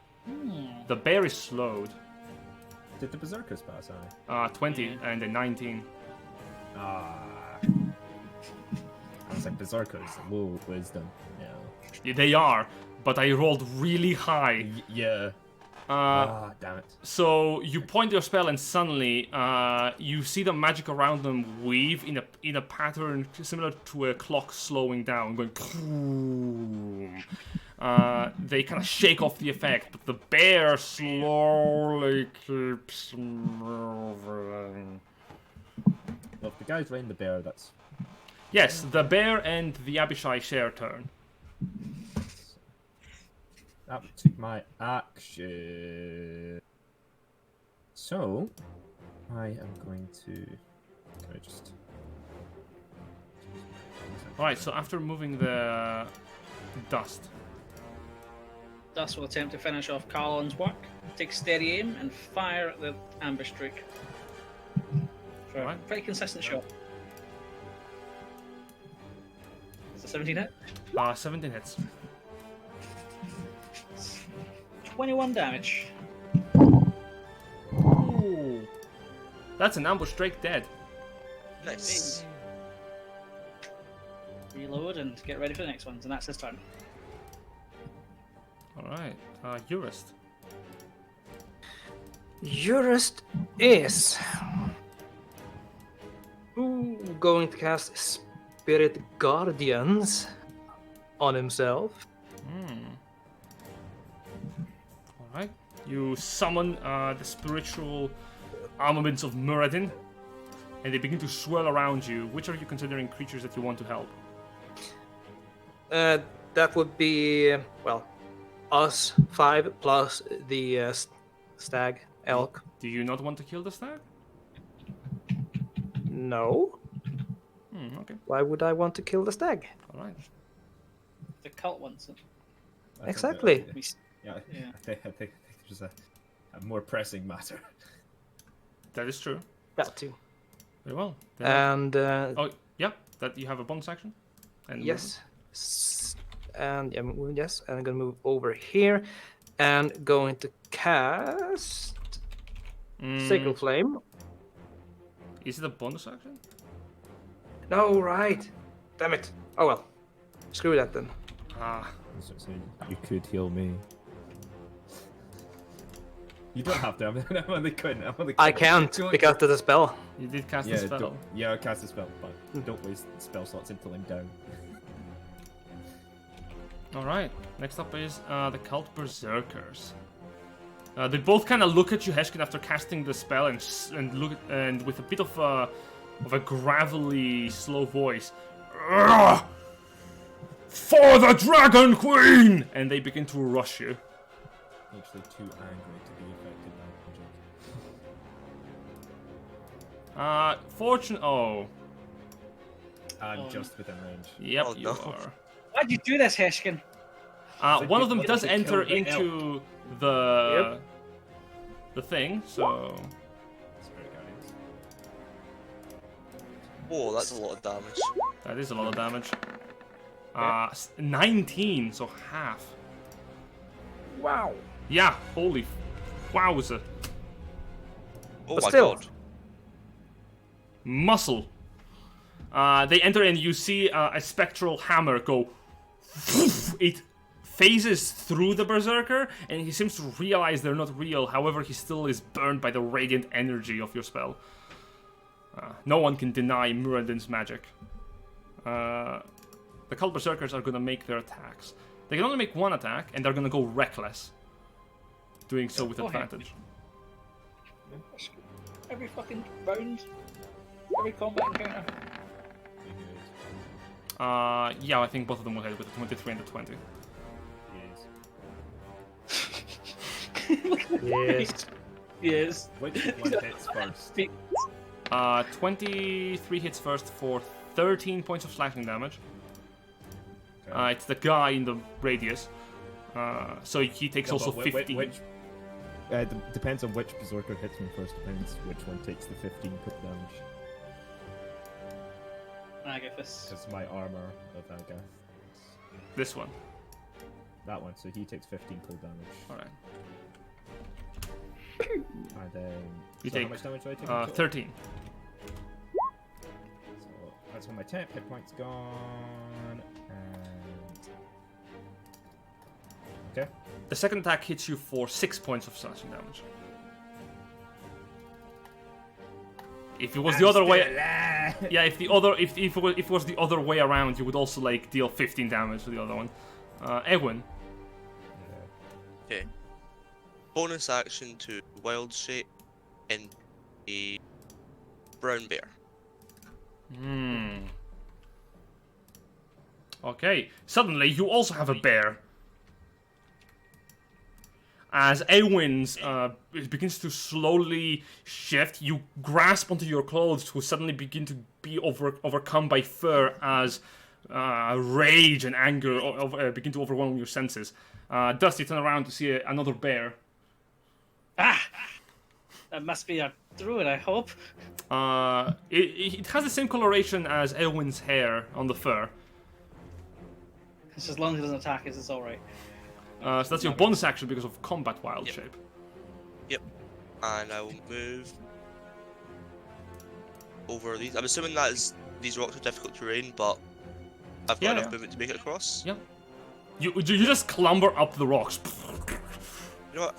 The bear is slowed. Did the berserkers pass? Aye. 20 and a 19. Ah. I was like berserkers. Low wisdom. Yeah. Yeah, they are, but I rolled really high. Yeah. Damn it. So you point your spell and suddenly you see the magic around them weave in a pattern similar to a clock slowing down, going. They kind of shake off the effect, but the bear slowly keeps moving. Well, if the guy's laying the bear, that's. Yes, the bear and the Abishai share turn. That took my action. So, I am going to. Can I just. Alright, so after moving the dust. Dust will attempt to finish off Carlin's work. Take steady aim and fire at the ambush streak. For a Alright. pretty consistent shot. Is it 17 hit? 17 hits. 21 damage. Ooh. That's an ambush strike dead. Nice. Reload and get ready for the next ones, and that's his turn. Alright, Eurist. Eurist is going to cast Spirit Guardians on himself. Alright. You summon the spiritual armaments of Muradin, and they begin to swirl around you. Which are you considering creatures that you want to help? That would be, well, us 5 plus the stag, elk. Do you not want to kill the stag? No. Okay. Why would I want to kill the stag? Alright. The cult wants it. I think Exactly. that- Yeah, Yeah. I think there's a more pressing matter. That is true. That too. Very well. Then- And oh, yeah. That you have a bonus action? And yes. And yes, and I'm gonna move over here and going to cast Sacred Flame. Is it a bonus action? No, right. Damn it. Oh well. Screw that then. So you could heal me. You don't have to. I'm on the couldn't. I can't because of the spell. You did cast Yeah, the spell. I cast a spell, but don't waste spell slots until I'm down. Alright, next up is the Cult Berserkers. They both kind of look at you, Heshkin, after casting the spell, and with a bit of a gravelly, slow voice. "Ugh! For the Dragon Queen!" And they begin to rush you. Actually, too angry to be affected by magic. Oh. I'm just within range. Yep, Oh, you no. are. Why'd you do this, Heshkin? One of them you does to enter kill the into the thing, so Spirit Guardians. Oh, that's a lot of damage. that is a lot of damage. 19, so half. Wow. Yeah, holy wowza. Oh But my still. god. Muscle. They enter and you see a spectral hammer go. It phases through the berserker, and he seems to realize they're not real. However, he still is burned by the radiant energy of your spell. No one can deny Muradin's magic. The Cult Berserkers are gonna make their attacks. They can only make one attack, and they're gonna go reckless. Doing so with Go ahead. advantage. Every fucking round, every combat encounter. Yeah, I think both of them will hit with the 23 and the 20. Yes. Yes. Yes. Which one hits first? 23 hits first for 13 points of slashing damage. Okay. It's the guy in the radius. So he takes No, also but 15. Depends on which berserker hits me first. Depends which one takes the 15 crit damage. Agathis. Because my armor of Agath. This one. That one, so he takes 15 cold damage. Alright. And then. You so take how much damage do I take? in total? 13. So that's when my temp hit points gone. And. Okay. The second attack hits you for 6 points of slashing damage. If it was the other way, yeah. If it was the other way around, you would also like deal 15 damage to the other one. Egwin. Okay. Bonus action to wild shape in a brown bear. Okay. Suddenly, you also have a bear. As Eowyn's it begins to slowly shift, you grasp onto your clothes to suddenly begin to be overcome by fear as rage and anger begin to overwhelm your senses. Dusty, turn around to see another bear. Ah! That must be a druid, I hope. It has the same coloration as Eowyn's hair on the fur. Just as long as it doesn't attack us, it's alright. So that's your bonus action because of combat wild Yep. shape. Yep. And I will move over these. I'm assuming that is these rocks are difficult terrain, but I've got enough movement to make it across. Yep. You just clamber up the rocks. You know what?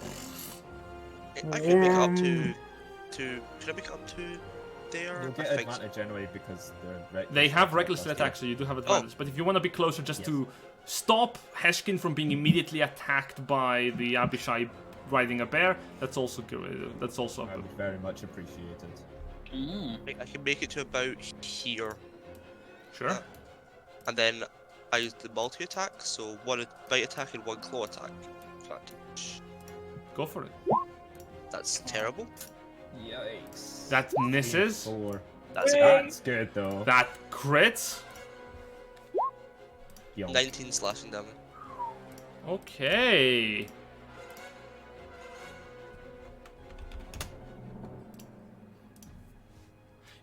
I could make it up to. Could I make it up to there? You'll I get think so. advantage anyway because they're They have reckless attack, so you do have advantage. But if you want to be closer, just to stop Heshkin from being immediately attacked by the Abishai riding a bear, that's also good. That's also I would very much appreciate it. I can make it to about here, sure. and then I use the multi attack, so one bite attack and one claw attack. Advantage. Go for it. That's terrible. Yikes. That misses. 4. That's That's good though. That crits. Yonk. 19 slashing damage. Okay.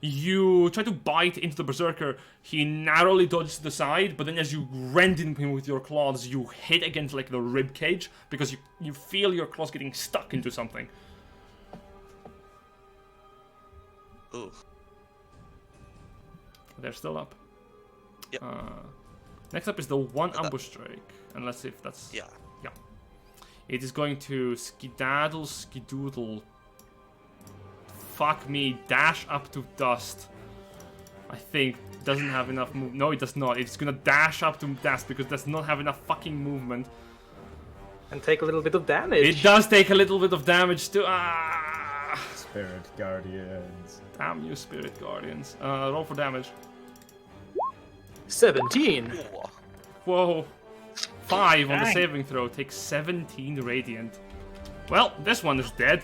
You try to bite into the berserker. He narrowly dodges to the side, but then as you rend in him with your claws, you hit against like the rib cage because you feel your claws getting stuck into something. Ooh. They're still up. Yep. Next up is the one ambush strike, and let's see if that's Yeah. It is going to skedaddle, skedoodle. Fuck me, dash up to dust. I think doesn't have enough move. No, it does not. It's gonna dash up to Dast because it does not have enough fucking movement. And take a little bit of damage. It does take a little bit of damage too. Ah! Spirit Guardians. Damn you, Spirit Guardians. Roll for damage. 17. Whoa. Whoa. 5 on the Dang. saving throw. Takes 17 radiant. Well, this one is dead.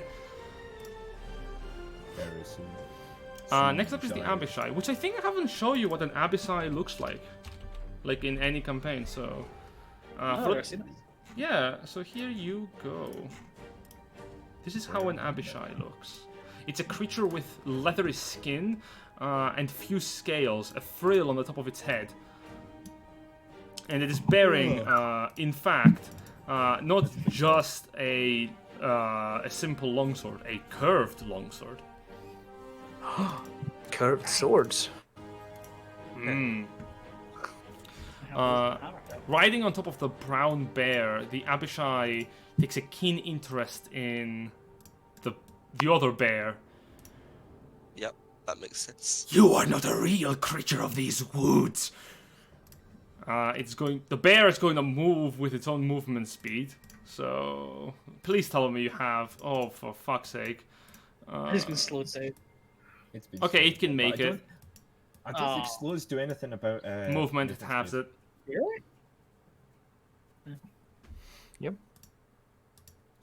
Very soon. Next up is the Abishai, which I think I haven't shown you what an Abishai looks like in any campaign. So, Oh, for- never seen it. yeah. So here you go. This is how an Abishai looks. It's a creature with leathery skin and few scales, a frill on the top of its head, and it is bearing, in fact, not just a simple longsword, a curved longsword. Curved swords. Riding on top of the brown bear, the Abishai takes a keen interest in the other bear. Yep, that makes sense. You are not a real creature of these woods. The bear is going to move with its own movement speed. So please tell me you have. Oh, for fuck's sake! He's been slow to save. It's been Okay, slow, it can but make it. I don't think Oh. slows do anything about Movement, it movement has speed. it. Really?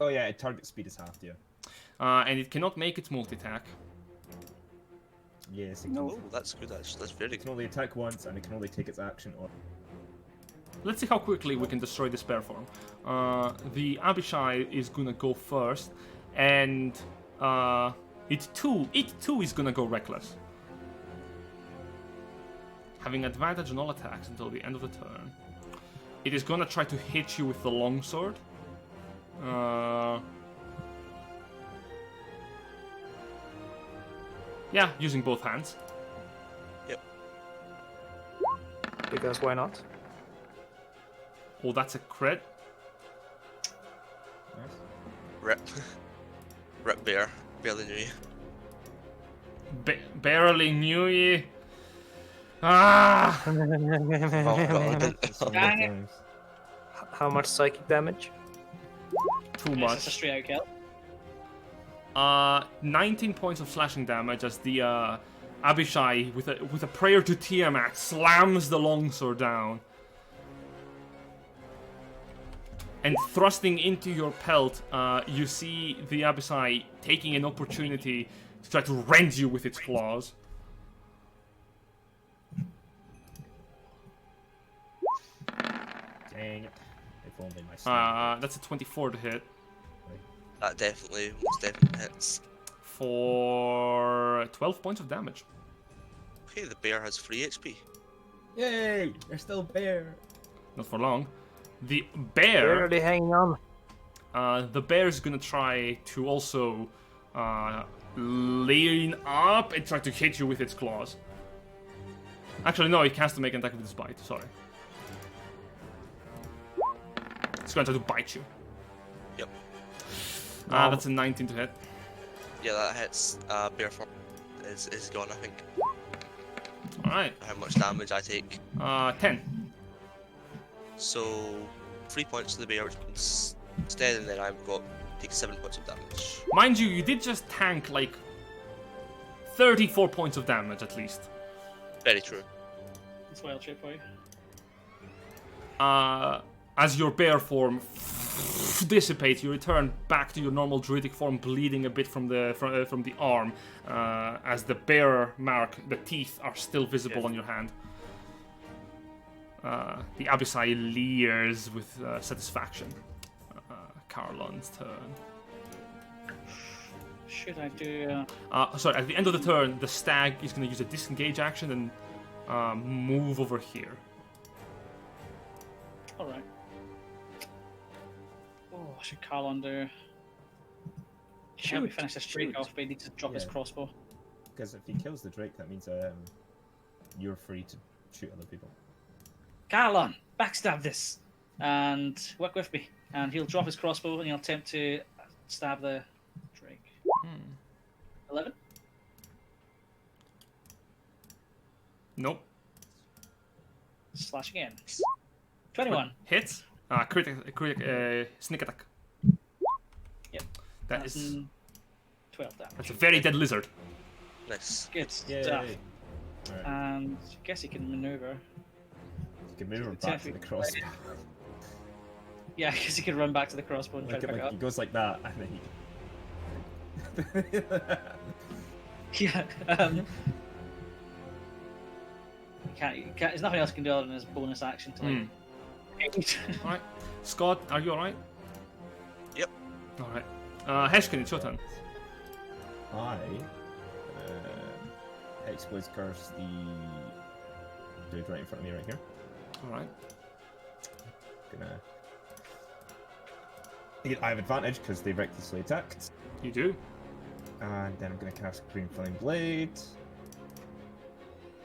Oh yeah, target speed is half, yeah. And it cannot make its multi-attack. Yes, it can. Oh, that's good. That's very It can good. only attack once, and it can only take its action on. Let's see how quickly we can destroy this bear form. The Abishai is gonna go first, and it too is gonna go reckless. Having advantage on all attacks until the end of the turn. It is gonna try to hit you with the longsword. Yeah, using both hands. Because why not? Oh, that's a crit. Nice. Rip. Rip bear. Barely knew you. Barely knew ye. Ah! Oh god. That's some Dang good it. times. How much psychic damage? Too It's much. a straight out kill. 19 points of slashing damage as the Abishai, with a prayer to Tiamat, slams the longsword down. And thrusting into your pelt, you see the Abishai taking an opportunity to try to rend you with its claws. Dang it. If only my sneak. That's a 24 to hit That most definitely hits. for 12 points of damage. Okay, the bear has 3 HP. Yay! They're still bear. Not for long. The bear. Barely hanging on. The bear is gonna try to also lean up and try to hit you with its claws. Actually, no, it has to make an attack with its bite. Sorry. It's gonna try to bite you. Yep. That's a 19 to hit. Yeah, that hits. Bear form is gone, I think. Alright. How much damage I take. 10. So, 3 points to the bear, which means instead, and then I've got take 7 points of damage. Mind you, you did just tank like 34 points of damage at least. Very true. It's wild shape for you. As your bear form dissipates, you return back to your normal druidic form, bleeding a bit from the arm, as the bear mark, the teeth are still visible on your hand. The Abishai leers with satisfaction. Carlon's turn. Should I do? Sorry, at the end of the turn, the stag is going to use a disengage action and move over here. All right. Oh, should Carlon do? Shall we Shoot, finish this streak shoot. off? But he needs to drop his Yeah. crossbow. Because if he kills the Drake, that means you're free to shoot other people. Carlon, backstab this, and work with me. And he'll drop his crossbow and he'll attempt to stab the Drake. 11. slash again. 21. Hits. Sneak attack. Yep. That That's is. 12 damage. That's a very dead lizard. Nice. Good Yay. stuff. Alright. And I guess he can maneuver. You can move him back to the crossbow. Yeah, I guess he can run back to the crossbow and try Like, to pick it he up. goes like that, and then he. Yeah. He can't, there's nothing else he can do other than his bonus action to like. Alright. Scott, are you alright? Yep. Alright. Heshkin, it's your turn. I Hexblade's Curse the dude right in front of me right here. Alright. I have advantage because they recklessly attacked. You do. And then I'm gonna cast Green Flame Blade.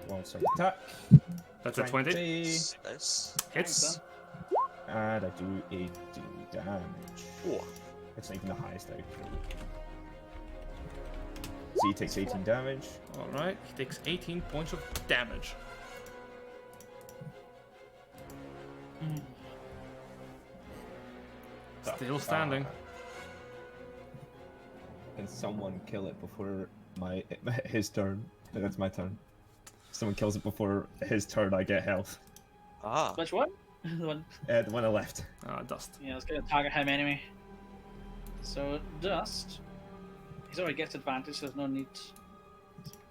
Well, sorry, attack. That's a 20. Nice. Hits. And I do 18 damage. Oh. It's not even the highest I can. So he takes 18 damage. Alright. He takes 18 points of damage. Still standing. Can someone kill it before his turn? That's my turn. If someone kills it before his turn, I get health. Ah. Which one? The one. The one I left. Dust. Yeah, it's gonna target him anyway. So Dust. He's already gets advantage, so there's no need to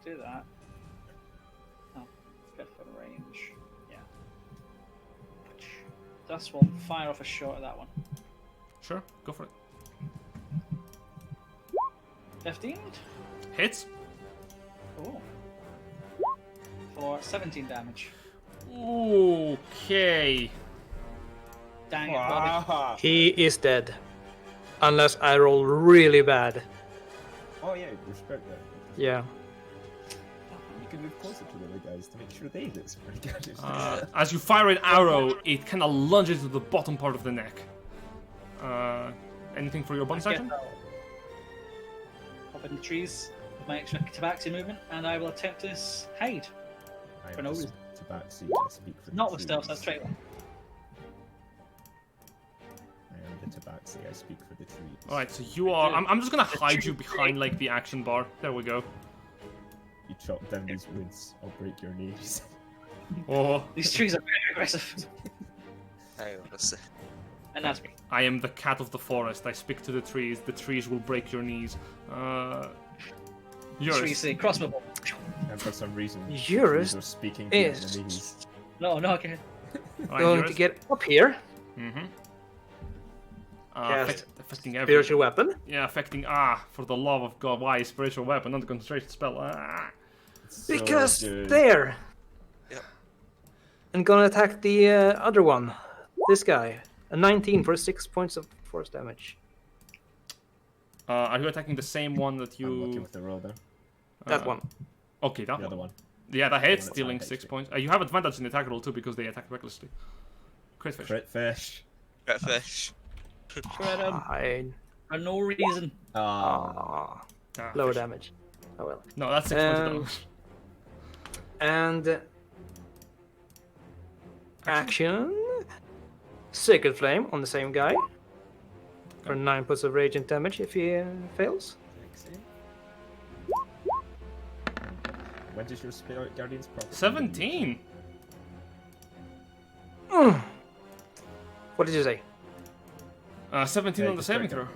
do that. Oh, good for range. Yeah. Dust will fire off a shot at that one. Sure, go for it. 15? Hits. Oh. For 17 damage. Okay. Dang it, Bobby. He is dead. Unless I roll really bad. Oh yeah, respect that. Yeah. You can move closer to the other guys to make sure they hit some damage. As you fire an arrow, it kind of lunges to the bottom part of the neck. Anything for your bonus action? Up in the trees with my extra tabaxi movement, and I will attempt to hide. For no reason. Tabaxi, I speak for Not the with stealth, trees. that's straight one. I am the Tabaxi, I speak for the trees. Alright, so you are. I'm just gonna hide you behind like the action bar. There we go. You chop down these woods, I'll break your knees. Oh, These trees are very aggressive. Hang on a sec. And that's me. I am the cat of the forest. I speak to the trees. The trees will break your knees. Trees Yours. say crossbow. And for some reason, Yours trees are speaking to your is- knees. No, okay. Alright, Going yours. to get up here. Mm-hmm. Cast Affecting Spiritual everything. weapon. Yeah, affecting. For the love of God, why spiritual weapon, not a concentration spell? So Because good. there. Yep. And gonna attack the other one. This guy. A 19 for 6 points of force damage. Are you attacking the same one that I'm looking you? with the roll there. That one. Okay, that The one. other one. Yeah, that hits, that's dealing high 6 HP. points. You have advantage in the attack roll too because they attack recklessly. Crit fish. Crit fish. Get a fish. Shred him I... for no reason. Ah, Ah, lower fish. damage. Oh well. No, that's 6 points of Um, damage. And... Action. Sacred Flame on the same guy. For 9 points of radiant damage if he fails. When does your Spirit Guardian's profit? 17. What did you say? 17 Yeah, on the just saving break throw.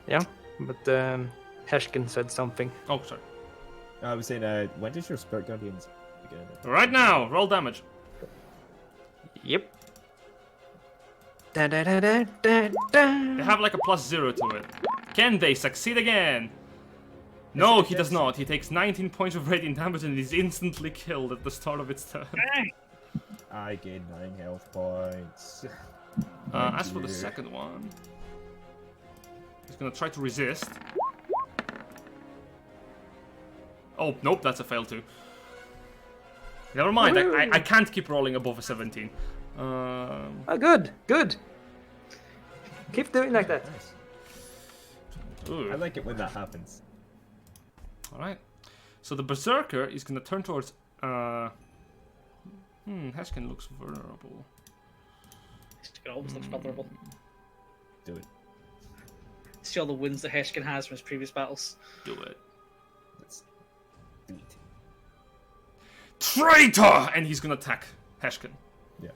Yeah, but Heshkin said something. Oh, sorry. I was saying, when does your Spirit Guardians begin? Right now, roll damage. Yep. Da, da, da, da, da, da. They have like a +0 to it. Can they succeed again? No, he does not. He takes 19 points of radiant damage and is instantly killed at the start of its turn. I gain 9 health points. As for the dear. second one, he's gonna try to resist. Oh, nope, that's a fail too. Never mind, I can't keep rolling above a 17. Oh, good, good. Keep doing like that. Nice. Ooh. I like it when that happens. Alright. So the Berserker is gonna turn towards Heshkin looks vulnerable. Heshkin always looks vulnerable. Do it. See all the wins that Heshkin has from his previous battles. Do it. Let's delete. Traitor! And he's gonna attack Heshkin. Yeah.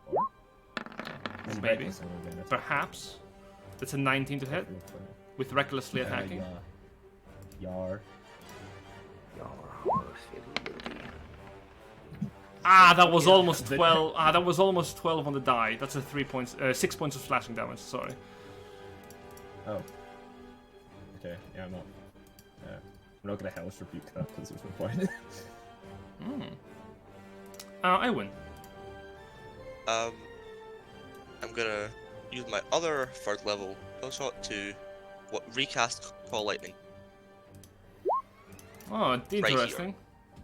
Or? Maybe. Perhaps. That's a 19 to hit. With recklessly attacking. Yar. Ah, that was almost 12. Ah, that was almost 12 on the die. That's a 6 points of slashing damage. Sorry. Oh. Okay. Yeah, I'm not. I'm not gonna hellish rebuke that because there's no point. I win. I'm gonna use my other 3rd level shot to recast Call Lightning. Oh, interesting.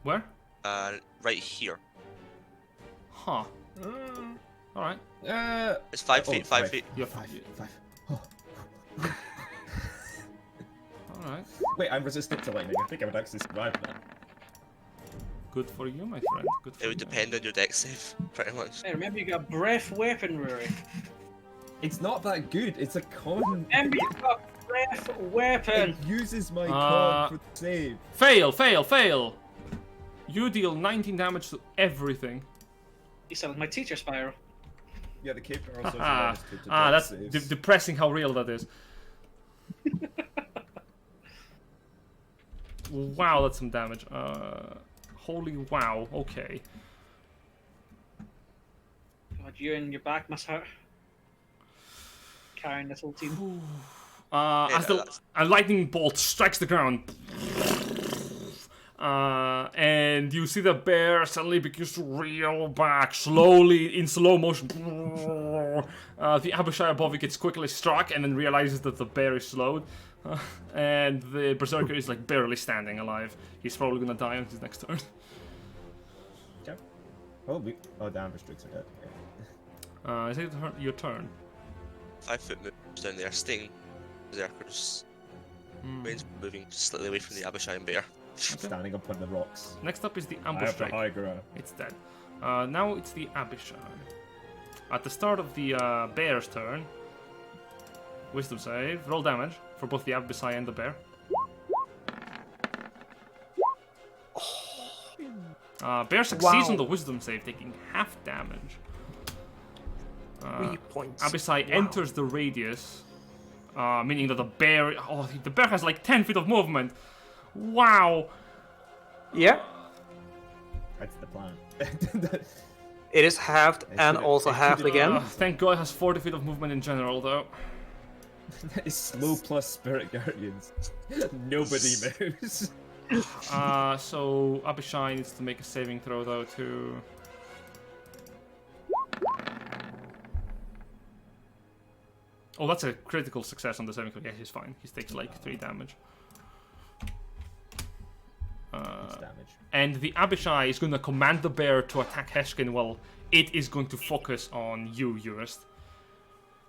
Where? Right here. Huh. Alright. It's 5 feet. 5 feet. Yeah, 5. Alright. Wait, I'm resistant to lightning. I think I would actually survive that. Good for you, my friend. Good for It would you. depend on your deck save, pretty much. Hey, remember you got breath weapon, Rory. It's not that good. It's a con. Remember you got breath weapon. It uses my con for the save. Fail! You deal 19 damage to everything. You sound like my teacher, Spyro. Yeah, the cape also Ah, to that's saves. depressing how real that is. Wow, that's some damage. Holy wow, okay. God, you and your back must hurt. Carrying this whole team. As a lightning bolt strikes the ground. And you see the bear suddenly begins to reel back slowly in slow motion. The Abishai above it gets quickly struck and then realizes that the bear is slowed. And the berserker is like barely standing alive. He's probably gonna die on his next turn. Okay. Oh, the amber streaks are dead. Okay. Is it your turn? 5 foot moves down there, staying berserkers. Remains moving slightly away from the Abishai and bear. Standing up on the rocks. Next up is the I ambush have the strike. high ground. It's dead. Now it's the Abishai. At the start of the bear's turn, wisdom save, roll damage for both the Abishai and the bear. Bear succeeds on the wisdom save, taking half damage. 3 points. Abishai enters the radius, meaning that the bear has like 10 feet of movement. Wow. Yeah, That's the plan. it is halved and also halved again. Thank God it has 40 feet of movement in general, though. It's slow plus spirit guardians. Nobody moves. So Abishai needs to make a saving throw, though, too. Oh, that's a critical success on the saving throw. Yeah, he's fine. He takes like 3 damage. Damage. And the Abishai is going to command the bear to attack Heshkin while it is going to focus on you, Eurist.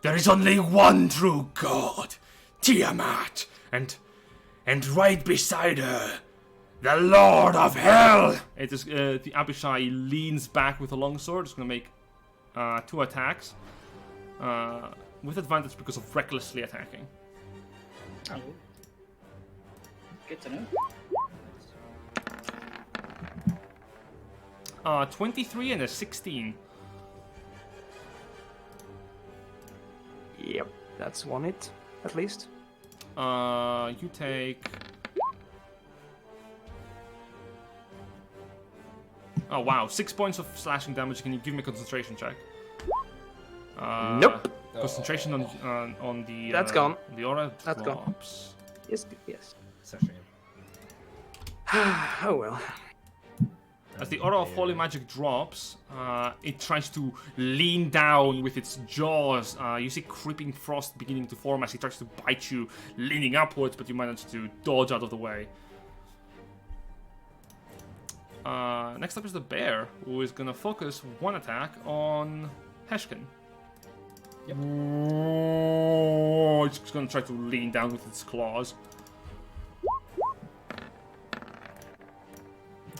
There is only one true god, Tiamat, and right beside her, the Lord of Hell. It is the Abishai leans back with a longsword. It's going to make 2 attacks with advantage because of recklessly attacking. Oh. Good to know. 23 and a 16. Yep, that's one hit, at least. You take... Oh wow, 6 points of slashing damage. Can you give me a concentration check? Nope. Concentration on the... That's gone. The aura That's gone. drops. Yes, yes. It's a shame. Oh well. As the aura of holy magic drops, it tries to lean down with its jaws. You see creeping frost beginning to form as it tries to bite you, leaning upwards, but you manage to dodge out of the way. Next up is the bear, who is gonna focus 1 attack on Heshkin. Yep. Oh, it's gonna try to lean down with its claws.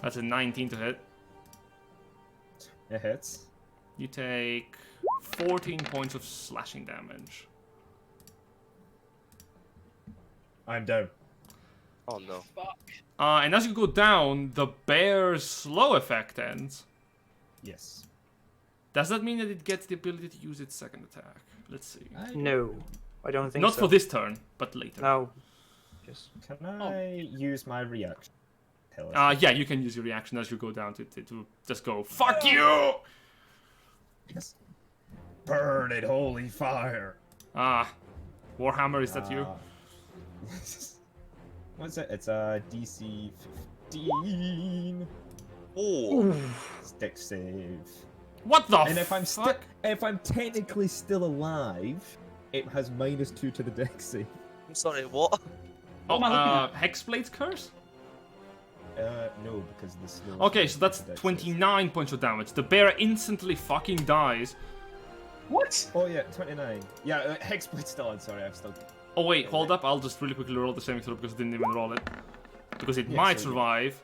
That's a 19 to hit. It hits. You take 14 points of slashing damage. I'm down. Oh no. Fuck. And as you go down, the bear's slow effect ends. Yes. Does that mean that it gets the ability to use its second attack? Let's see. No, I don't think Not so. for this turn, but later. No. Just Can I use my reaction? Tell us. Yeah, you can use your reaction as you go down to just go, fuck you! Yes. Burn it, holy fire! Warhammer, is that you? What's it? It's a DC 15. Oh. Stick save. What the And if fuck? if I'm technically still alive, it has -2 to the dex save. I'm sorry. What? Oh, am I looking Hexblade's Curse? No, because the slow. Okay, so that's 29 points of damage. The bear instantly fucking dies. What? Oh yeah, 29. Yeah, Hexblade's still on. Sorry, I'm still. Oh wait, hold up. I'll just really quickly roll the saving throw because I didn't even roll it. Because it Yeah, might so- survive.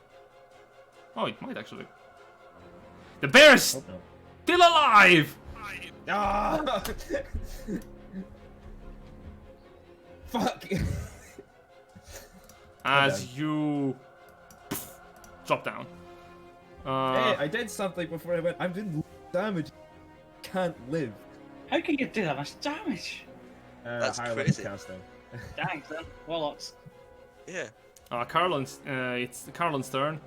Oh, it might actually. The bear is Oh, no. still alive! Ah! Fuck! As you drop down. Hey, I did something before I went. I'm doing damage. Can't live. How can you do that much damage? That's higher level crazy. casting. Thanks, then. Warlocks. Yeah. Carlin's, it's Carlin's turn.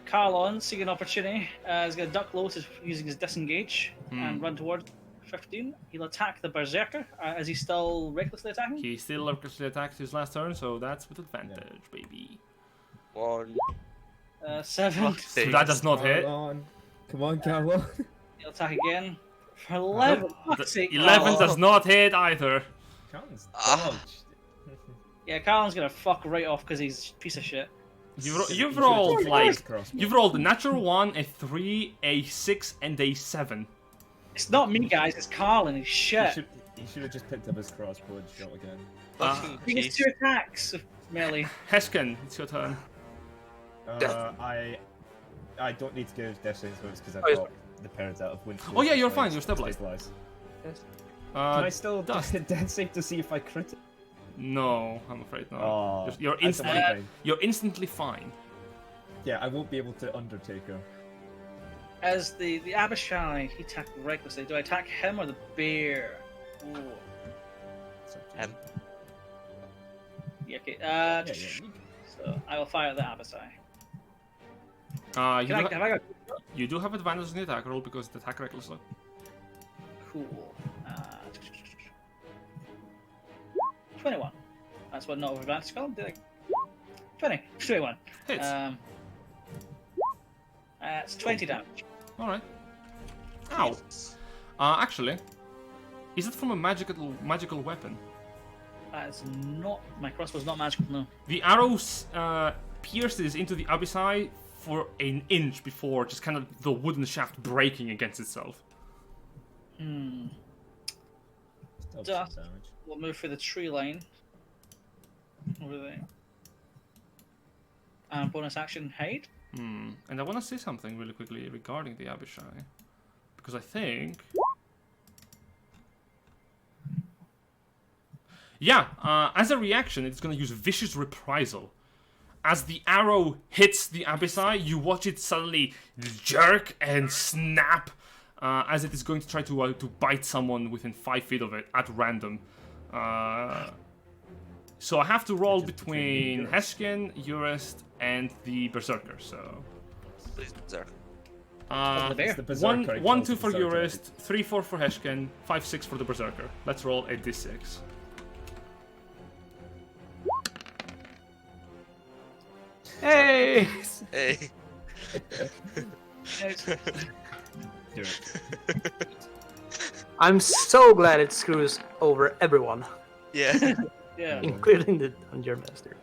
Carlon, seeing an opportunity, is going to duck low using his disengage and run towards 15. He'll attack the Berserker. Is he still recklessly attacking? He still recklessly attacked his last turn, so that's with advantage, baby. 1. 7. Fuck's So sake. that does not hit. Come on, Carlo. He'll attack again for 11. The Fuck's sake. 11 Oh. does not hit either. Carl's Ah. dodged. Yeah, Carlon's going to fuck right off because he's a piece of shit. You've rolled like Crossbow. you've rolled a natural 1, a 3, a 6, and a 7. It's not me, guys. It's Carlon. He's shit. He should have just picked up his crossbow and shot again. Fucking He gets 2 attacks of melee. Hesken, it's your turn. I don't need to give death saving throws because I've Oh, yes. got the parents out of winter. Oh, yeah, you're fine, you're stabilized. yes. Can I still dust. death save to see if I crit it? No, I'm afraid not. Oh, You're that's a instantly fine. you're instantly fine. Yeah, I won't be able to Undertaker. As the Abishai, he attacked recklessly. Do I attack him or the bear? Ooh. It's up to you. Him. Yeah, okay. Yeah, yeah. So I will fire at the Abishai. You, Can I, do have I got you do have advantage on the attack roll because it attack recklessly. cool? 21. That's what not over advantage spell. Did I? 20. 21. Hits. That's 20 damage. All right. Ow. Actually, is it from a magical weapon? That's not my crossbow's not magical. No. The arrow pierces into the abyssai for an inch before just kind of the wooden shaft breaking against itself. Hmm. Still Dust. some damage. We'll move through the tree line. Over there. And bonus action hide. And I want to say something really quickly regarding the Abishai. Because I think... Yeah, as a reaction, it's going to use Vicious Reprisal. As the arrow hits the Abishai, you watch it suddenly jerk and snap as it is going to try to bite someone within 5 feet of it at random. So I have to roll Which is between between Heshkin, Urist, and the Berserker. So Please, Berserk. The bear. It's the Berserker 1, kills 2 the for Berserker. Urist, 3, 4 for Heshkin, 5, 6 for the Berserker. Let's roll a d6. Hey! Hey. Do it. I'm so glad it screws over everyone, Yeah. Yeah. including the Dungeon Master.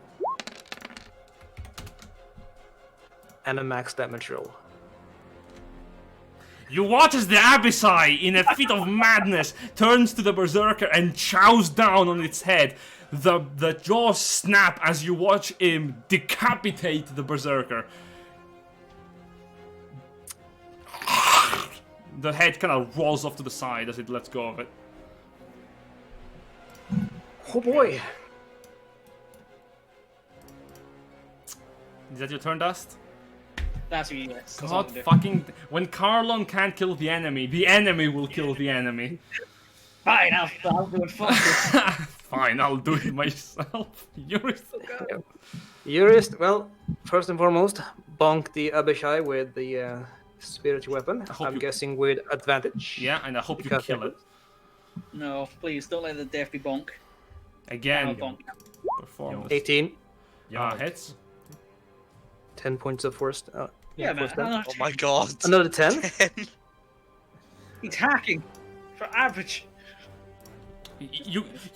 And a max damage roll. You watch as the Abishai, in a fit of madness, turns to the Berserker and chows down on its head. The jaws snap as you watch him decapitate the Berserker. The head kind of rolls off to the side as it lets go of it. Oh boy. Is that your turn, Dust? That's what you get. God fucking... When Carlon can't kill the enemy will kill the enemy. Fine, I'll do it for you. Fine, I'll do it myself. Eurist, well, first and foremost, bonk the Abishai with the spiritual weapon. I'm guessing with advantage. Yeah, and I hope you Because kill it. No, please, don't let the death be bonk. Again, Bonk. performance. 18. Hits. 10 points of force. Yeah, man. force damage. Oh my god. Another 10. He's hacking for average.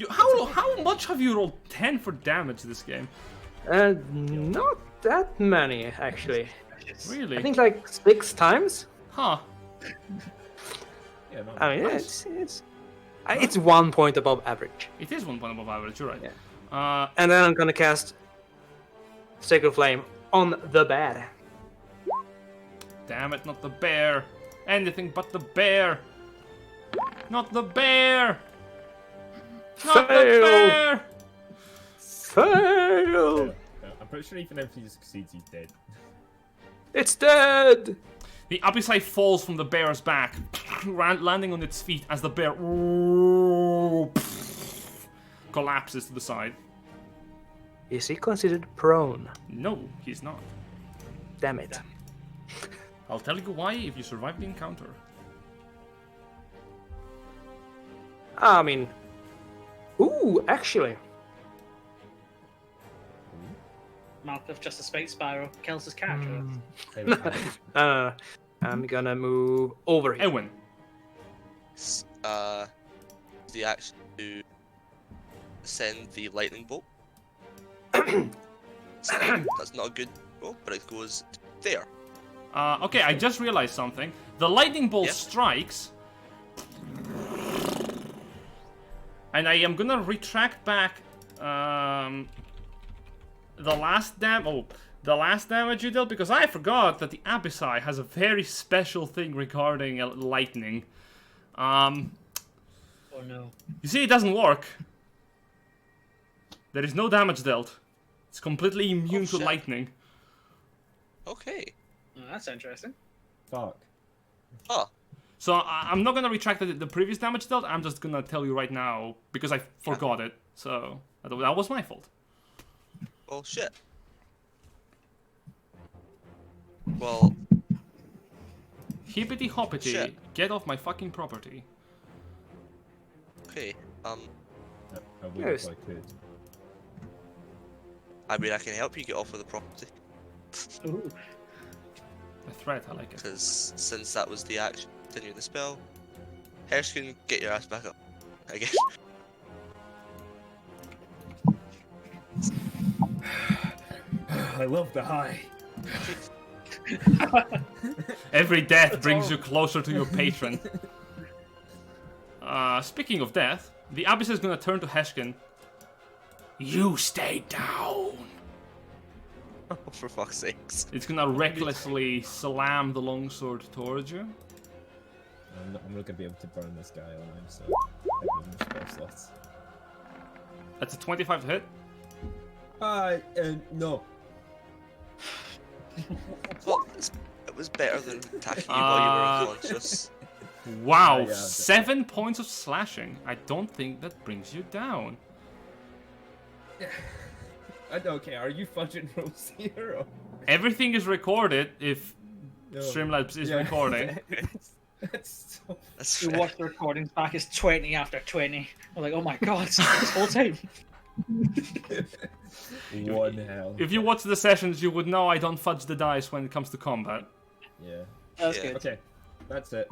How much have you rolled 10 for damage this game? Not that many, actually. Really? I think like 6 times. Huh. Yeah, no, I mean, Nice. it's 1 point above average. It is 1 point above average, you're right. Yeah. And then I'm gonna cast Sacred Flame on the bear. Damn it, not the bear. Anything but the bear. Not the bear. Not the Fail. bear. Fail! I'm pretty sure even if he succeeds, he's dead. It's dead! The Abyssai falls from the bear's back, landing on its feet as the bear collapses to the side. Is he considered prone? No, he's not. Damn it. I'll tell you why if you survive the encounter. I mean... Ooh, actually. Mouth of just a space spiral kills his character. I'm gonna move over here. Eowyn. The action to send the lightning bolt. That's not a good roll, but it goes there. Okay, I just realized something. The lightning bolt Yeah. strikes, and I am gonna retract back the last damage you dealt, because I forgot that the Abyssai has a very special thing regarding lightning. Oh no. You see, it doesn't work. There is no damage dealt. It's completely immune to shit. lightning. Okay. Oh, that's interesting. Fuck. Oh. So I'm not gonna retract the previous damage dealt. I'm just gonna tell you right now because I forgot it. So that was my fault. Well, shit. Well, Hippity hoppity, Shit. get off my fucking property. okay. I would Yes. if I could. I mean, I can help you get off of the property. Ooh. A threat, I like it. Because since that was the action, continue the spell. Hershkin, get your ass back up. Again. I love the high. Every death brings you closer to your patron. Speaking of death, the Abyss is gonna turn to Heshkin. You stay down! Oh, for fuck's sakes. It's gonna recklessly slam the longsword towards you. I'm not gonna be able to burn this guy alive, so I have no spell slots. That's a 25 to hit. No. Well, it was better than attacking you while you were unconscious. Wow, Yeah, 7 points of slashing. I don't think that brings you down. Okay, are you fudging rolls here? Or... Everything is recorded if No. Streamlabs is Yeah. recording. That's so... That's We fair. watch the recordings back, it's 20 after 20. We're like, oh my god, this whole time. One hell. If you watch the sessions, you would know I don't fudge the dice when it comes to combat. Yeah. That's Yeah. good. Okay, that's it.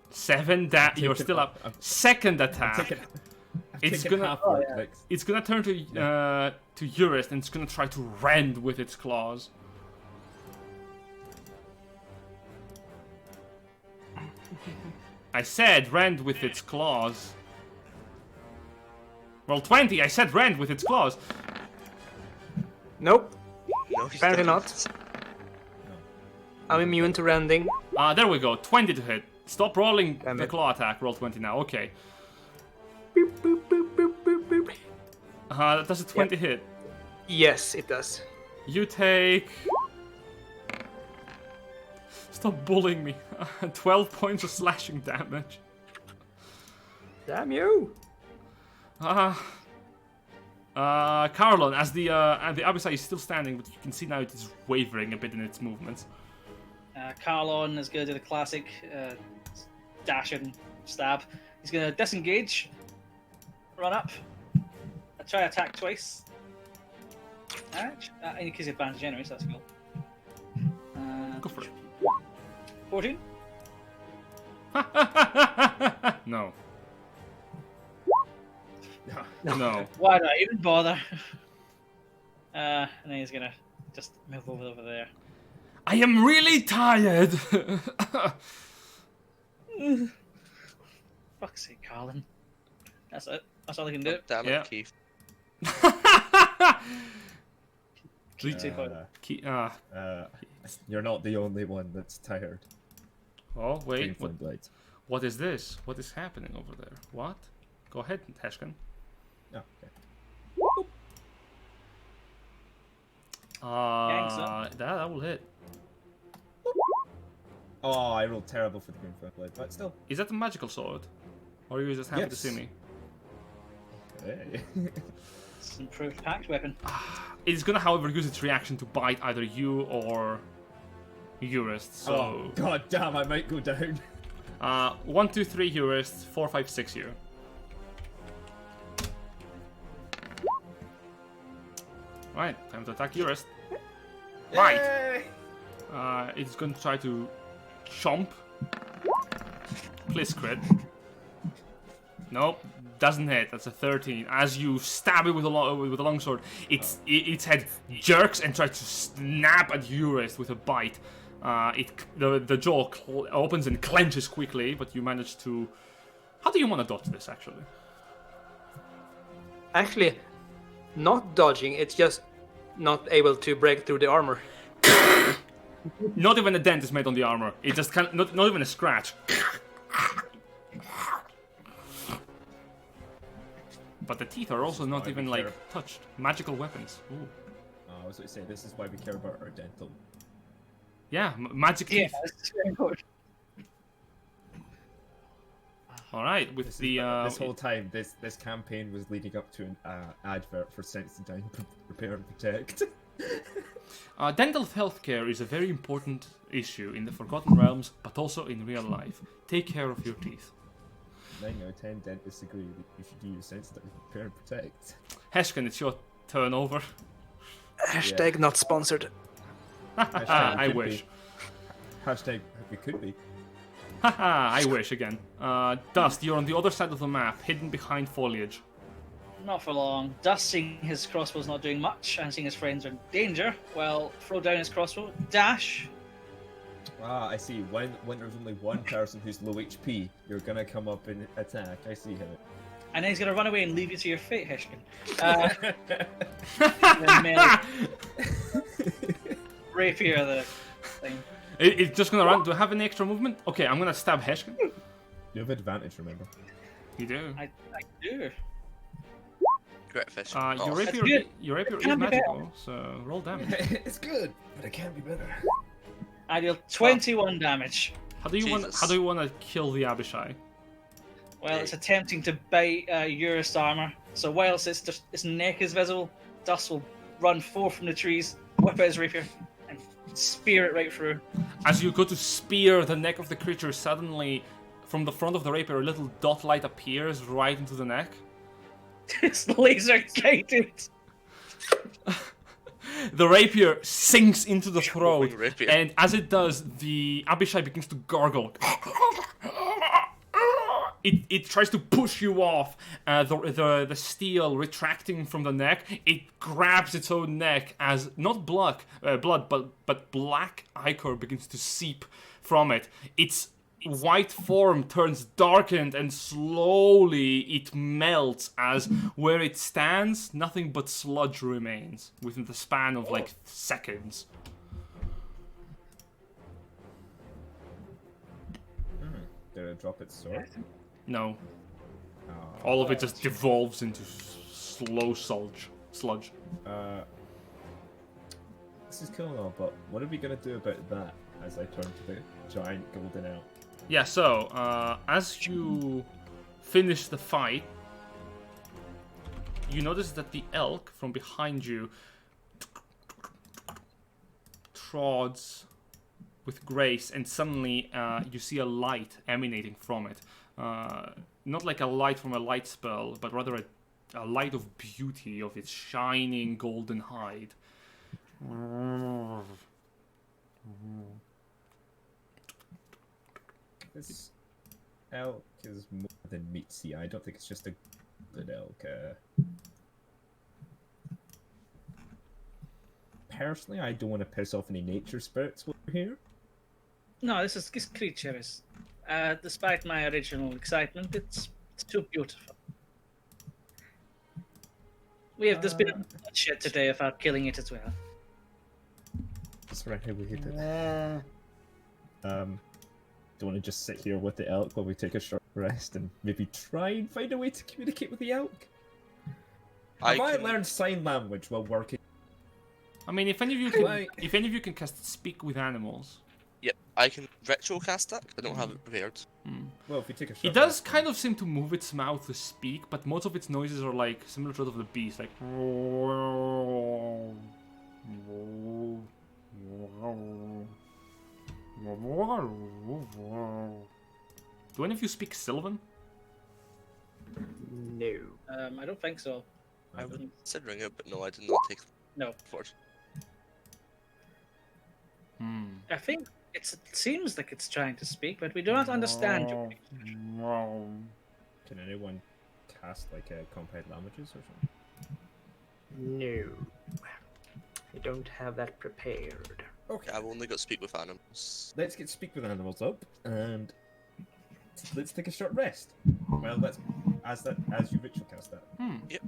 7 you're taken- still up. I'm- Second attack. I've It's taken gonna- half Oh, right yeah. clicks. It's gonna turn to Eurus and it's gonna try to rend with its claws. I said rend with its claws. Well, 20. I said rend with its claws. Nope, No, he's apparently done. not. I'm immune to rending. There we go. 20 to hit. Stop rolling Damn the it. claw attack. Roll 20 now. Okay. Boop, boop, boop, boop, boop, boop. Does a 20 hit? Yes, it does. You take... Stop bullying me. 12 points of slashing damage. Damn you! Carlon, as the Abyssai is still standing, but you can see now it is wavering a bit in its movements. Carlon is going to do the classic dash and stab. He's going to disengage, run up, try attack twice. In case of advantage anyway, so that's cool. Go for it. 14? No. No. Why do I even bother? And then he's going to just move over there. I am really tired. Fuck's sake, Carlin. That's it. That's all I can do. Damn it, Yeah. Keith. You're not the only one that's tired. Oh, wait. Greenflame Blade. What is this? What is happening over there? What? Go ahead, Heshkin. Oh, okay. That will hit. Oh, I rolled terrible for the Greenflame Blade, but still. Is that a magical sword? Or are you just happy to Yes. see me? Hey. It's an improved packed weapon. It is gonna, however, use its reaction to bite either you or Eurist. So, Oh, god damn, I might go down. 1, 2, 3 Eurist, 4, 5, 6 you. Right, time to attack Eurist. Right. Yay! It's going to try to chomp. Please crit. Nope, doesn't hit. That's a 13. As you stab it with a longsword, its head jerks and tries to snap at Eurist with a bite. The jaw opens and clenches quickly, but you manage to. How do you want to dodge this, actually? Actually, not dodging, it's just not able to break through the armor. Not even a dent is made on the armor. It just can't. Not even a scratch. But the teeth are also not why even we like care. touched. Magical weapons. Ooh. I was going to say, this is why we care about our dental. Yeah, magic Yeah, teeth. that's very important. All right, with the This whole time, this campaign was leading up to an advert for Sensodyne Repair and Protect. dental healthcare is a very important issue in the Forgotten Realms, but also in real life. Take care of your teeth. 9 out of 10 dentists agree that you should use Sensodyne Repair and Protect. Heshkin, it's your turn over. Hashtag not sponsored. I could wish. be. Hashtag we could be. Haha, I wish again. Dust, you're on the other side of the map, hidden behind foliage. Not for long. Dust, seeing his crossbow's not doing much and seeing his friends are in danger, well, throw down his crossbow, dash. Ah, I see. When there's only one person who's low HP, you're gonna come up and attack. I see how it. And then he's going to run away and leave you to your fate, Heshkin. And then rapier the thing. It's just gonna run. Do I have any extra movement? Okay, I'm gonna stab Heshkin. You have advantage, remember? You do. I do. Great fish. Your Oh, rapier, good. your rapier is Can't be better. magical, so roll damage. It's good, but it can be better. I deal 21 damage. How do you want? Jesus. How do you want to kill the Abishai? Well, it's attempting to bite Eurus armor. So whilst its neck is visible, Dust will run forth from the trees, whip out his rapier, and spear it right through. As you go to spear the neck of the creature, suddenly, from the front of the rapier, a little dot light appears right into the neck. It's laser guided. The rapier sinks into the throat, rapier. and as it does, the Abishai begins to gargle. It tries to push you off. The steel retracting from the neck, it grabs its own neck as not blood, but black ichor begins to seep from it. Its white form turns darkened, and slowly it melts as where it stands, nothing but sludge remains within the span of like seconds. drop its sword? No, Oh, all of it just devolves into slow sludge. this is cool and all, but what are we gonna do about that? As I turn to the giant golden elk. Yeah, so, as you finish the fight, you notice that the elk from behind you trods with grace, and suddenly you see a light emanating from it. Not like a light from a light spell, but rather a light of beauty of its shining golden hide. This elk is more than meets the eye. I don't think it's just a good elk. Personally, I don't want to piss off any nature spirits while we're here. No, this creature is, despite my original excitement, it's too beautiful. There's been a bloodshed today about killing it as well. That's right, we hit it. Don't want to just sit here with the elk while we take a short rest and maybe try and find a way to communicate with the elk? Have I learned sign language while working? I mean, if any of you can cast Speak with Animals. Yep, I can ritual cast that. I don't have it prepared. Well, if we take a short It does rest, kind of seem to move its mouth to speak, but most of its noises are like similar to those of the beast, like. Do any of you speak Sylvan? No. I don't think so. I was considering it, but no, I did not take No. for it. I think it seems like it's trying to speak, but we do not understand you. can anyone cast like comprehend languages or something? No. I don't have that prepared. Okay, I've only got speak with animals. Let's get speak with animals up and let's take a short rest. Well, let's as you ritual cast that. Yep.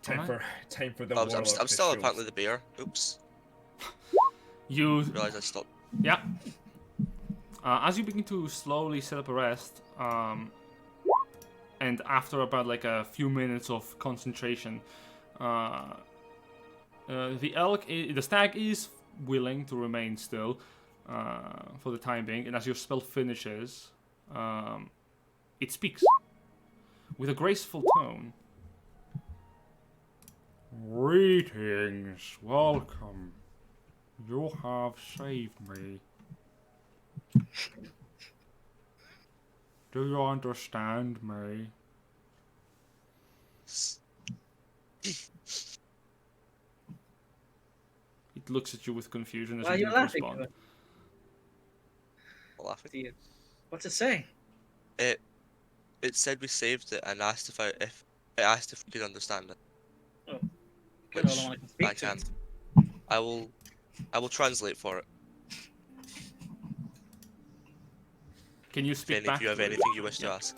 Time for the. I'm warlock to still show apparently the bear. Oops. You. Realised I stopped. Yeah. As you begin to slowly set up a rest, and after about like a few minutes of concentration, the stag is willing to remain still for the time being, and as your spell finishes, it speaks with a graceful tone. Greetings, welcome. You have saved me. Do you understand me? It looks at you with confusion as Why are you you don't laughing? respond. Laughing. What's it saying? It said we saved it and asked if it asked if we could understand it. Oh, Which good, all I can speak I to can. it. I will translate for it. Can you If speak any back? of you have to it? anything you wish to Yeah. ask.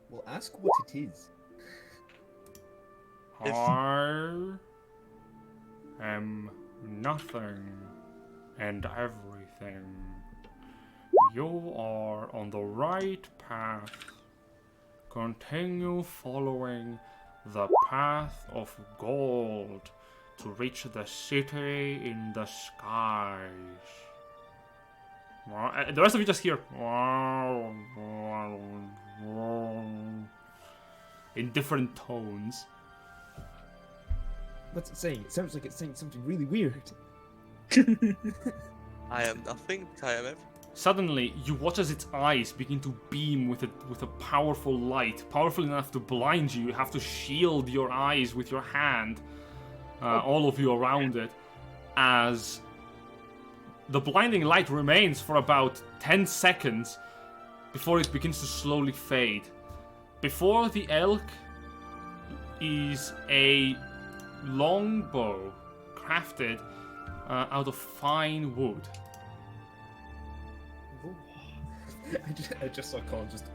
We'll ask what it is. I am nothing and everything. You are on the right path. Continue following the path of gold to reach the city in the skies. The rest of you just hear in different tones. What's it saying? It sounds like it's saying something really weird. I am nothing. I am everything. Suddenly, you watch as its eyes begin to beam with a powerful light, powerful enough to blind you. You have to shield your eyes with your hand, all of you around it, as the blinding light remains for about 10 seconds before it begins to slowly fade. Before the elk is a longbow crafted out of fine wood. I just saw Colin just.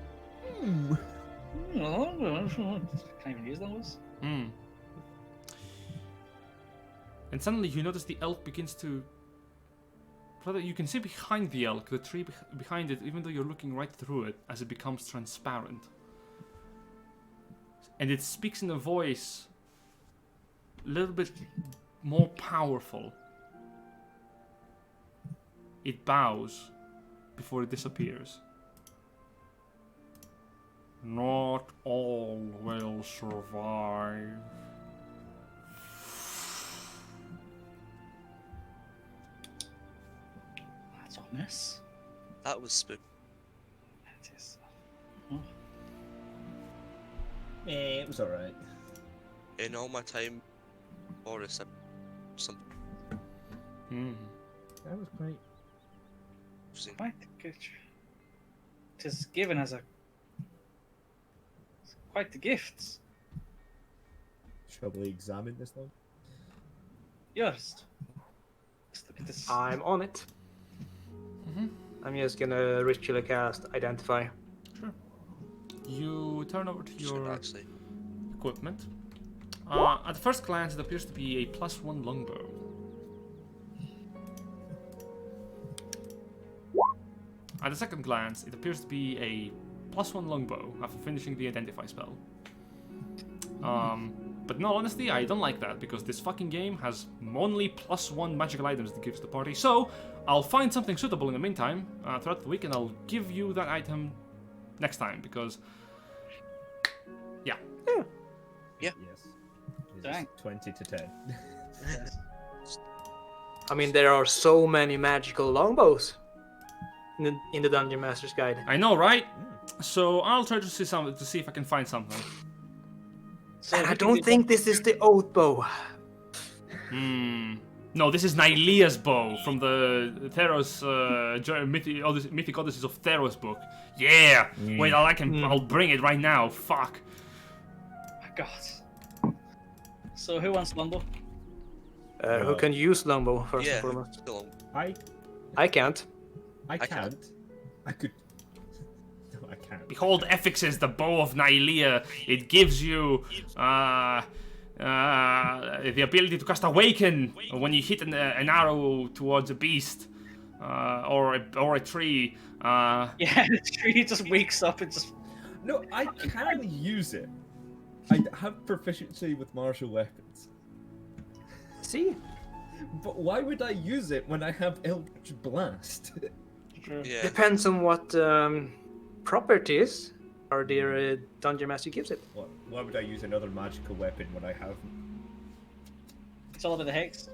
Can't even use those. And suddenly you notice the elk begins to Rather, you can see behind the elk, the tree behind it, even though you're looking right through it, as it becomes transparent. And it speaks in a voice a little bit more powerful. It bows before it disappears. Not all will survive. That's ominous. That was spooky. It is. It was alright. In all my time, Boris, some That was quite. Quite good. It is given as a quite the gifts. Shall we examine this one? Yours. Let's look at this. I'm on it. I'm just gonna ritually cast Identify. Sure. You turn over to should your actually. equipment. At first glance, it appears to be a +1 longbow. At a second glance, it appears to be a +1 longbow after finishing the Identify spell. But in all honesty, I don't like that because this fucking game has only +1 magical items it gives the party. So I'll find something suitable in the meantime throughout the week, and I'll give you that item next time because, yeah. Yeah. Yes. It is Dang. 20 to 10. I mean, there are so many magical longbows in the Dungeon Master's Guide. I know, right? So I'll try to see if I can find something. So And I we can don't do think this is the oath bow. No, this is Nylea's bow from the Theros Mythic Odysseys of Theros book. Yeah. Wait, I'll bring it right now. Fuck. My God. So who wants longbow? Who can use longbow first Yeah. and foremost? Still on. I can't. I can't. can't. I could. No, I can't. Behold, Ephyx's the bow of Nylea. It gives you the ability to cast Awaken when you hit an arrow towards a beast or a tree. Yeah, the tree just wakes up and just. No, I can use it. I have proficiency with martial weapons. See? But why would I use it when I have Eldritch Blast? Yeah. Depends on what properties our dear Dungeon Master gives it. Why would I use another magical weapon when I have... It's all about the hex.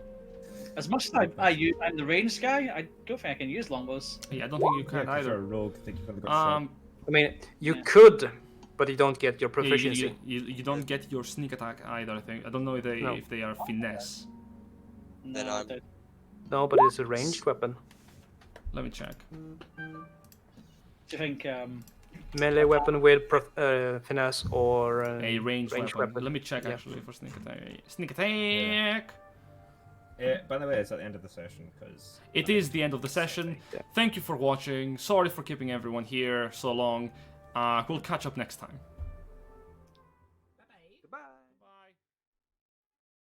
As much as I'm the ranged guy, I don't think I can use longbows. Yeah, I don't think you can 'cause you're a either. rogue, I think you've only got Um, I mean, you Yeah. could, but you don't get your yeah, proficiency. you don't get your sneak attack either. I think I don't know No. if they are finesse. Then No, I'm- I No, but it's a ranged weapon. Let me check. do you think Melee weapon with finesse or A ranged ranged weapon. weapon. Let me check Yeah. actually for sneak attack. Sneak attack. By the way, it's at the end of the session, because... It is the end of the session. Yeah. Thank you for watching. Sorry for keeping everyone here so long. We'll catch up next time.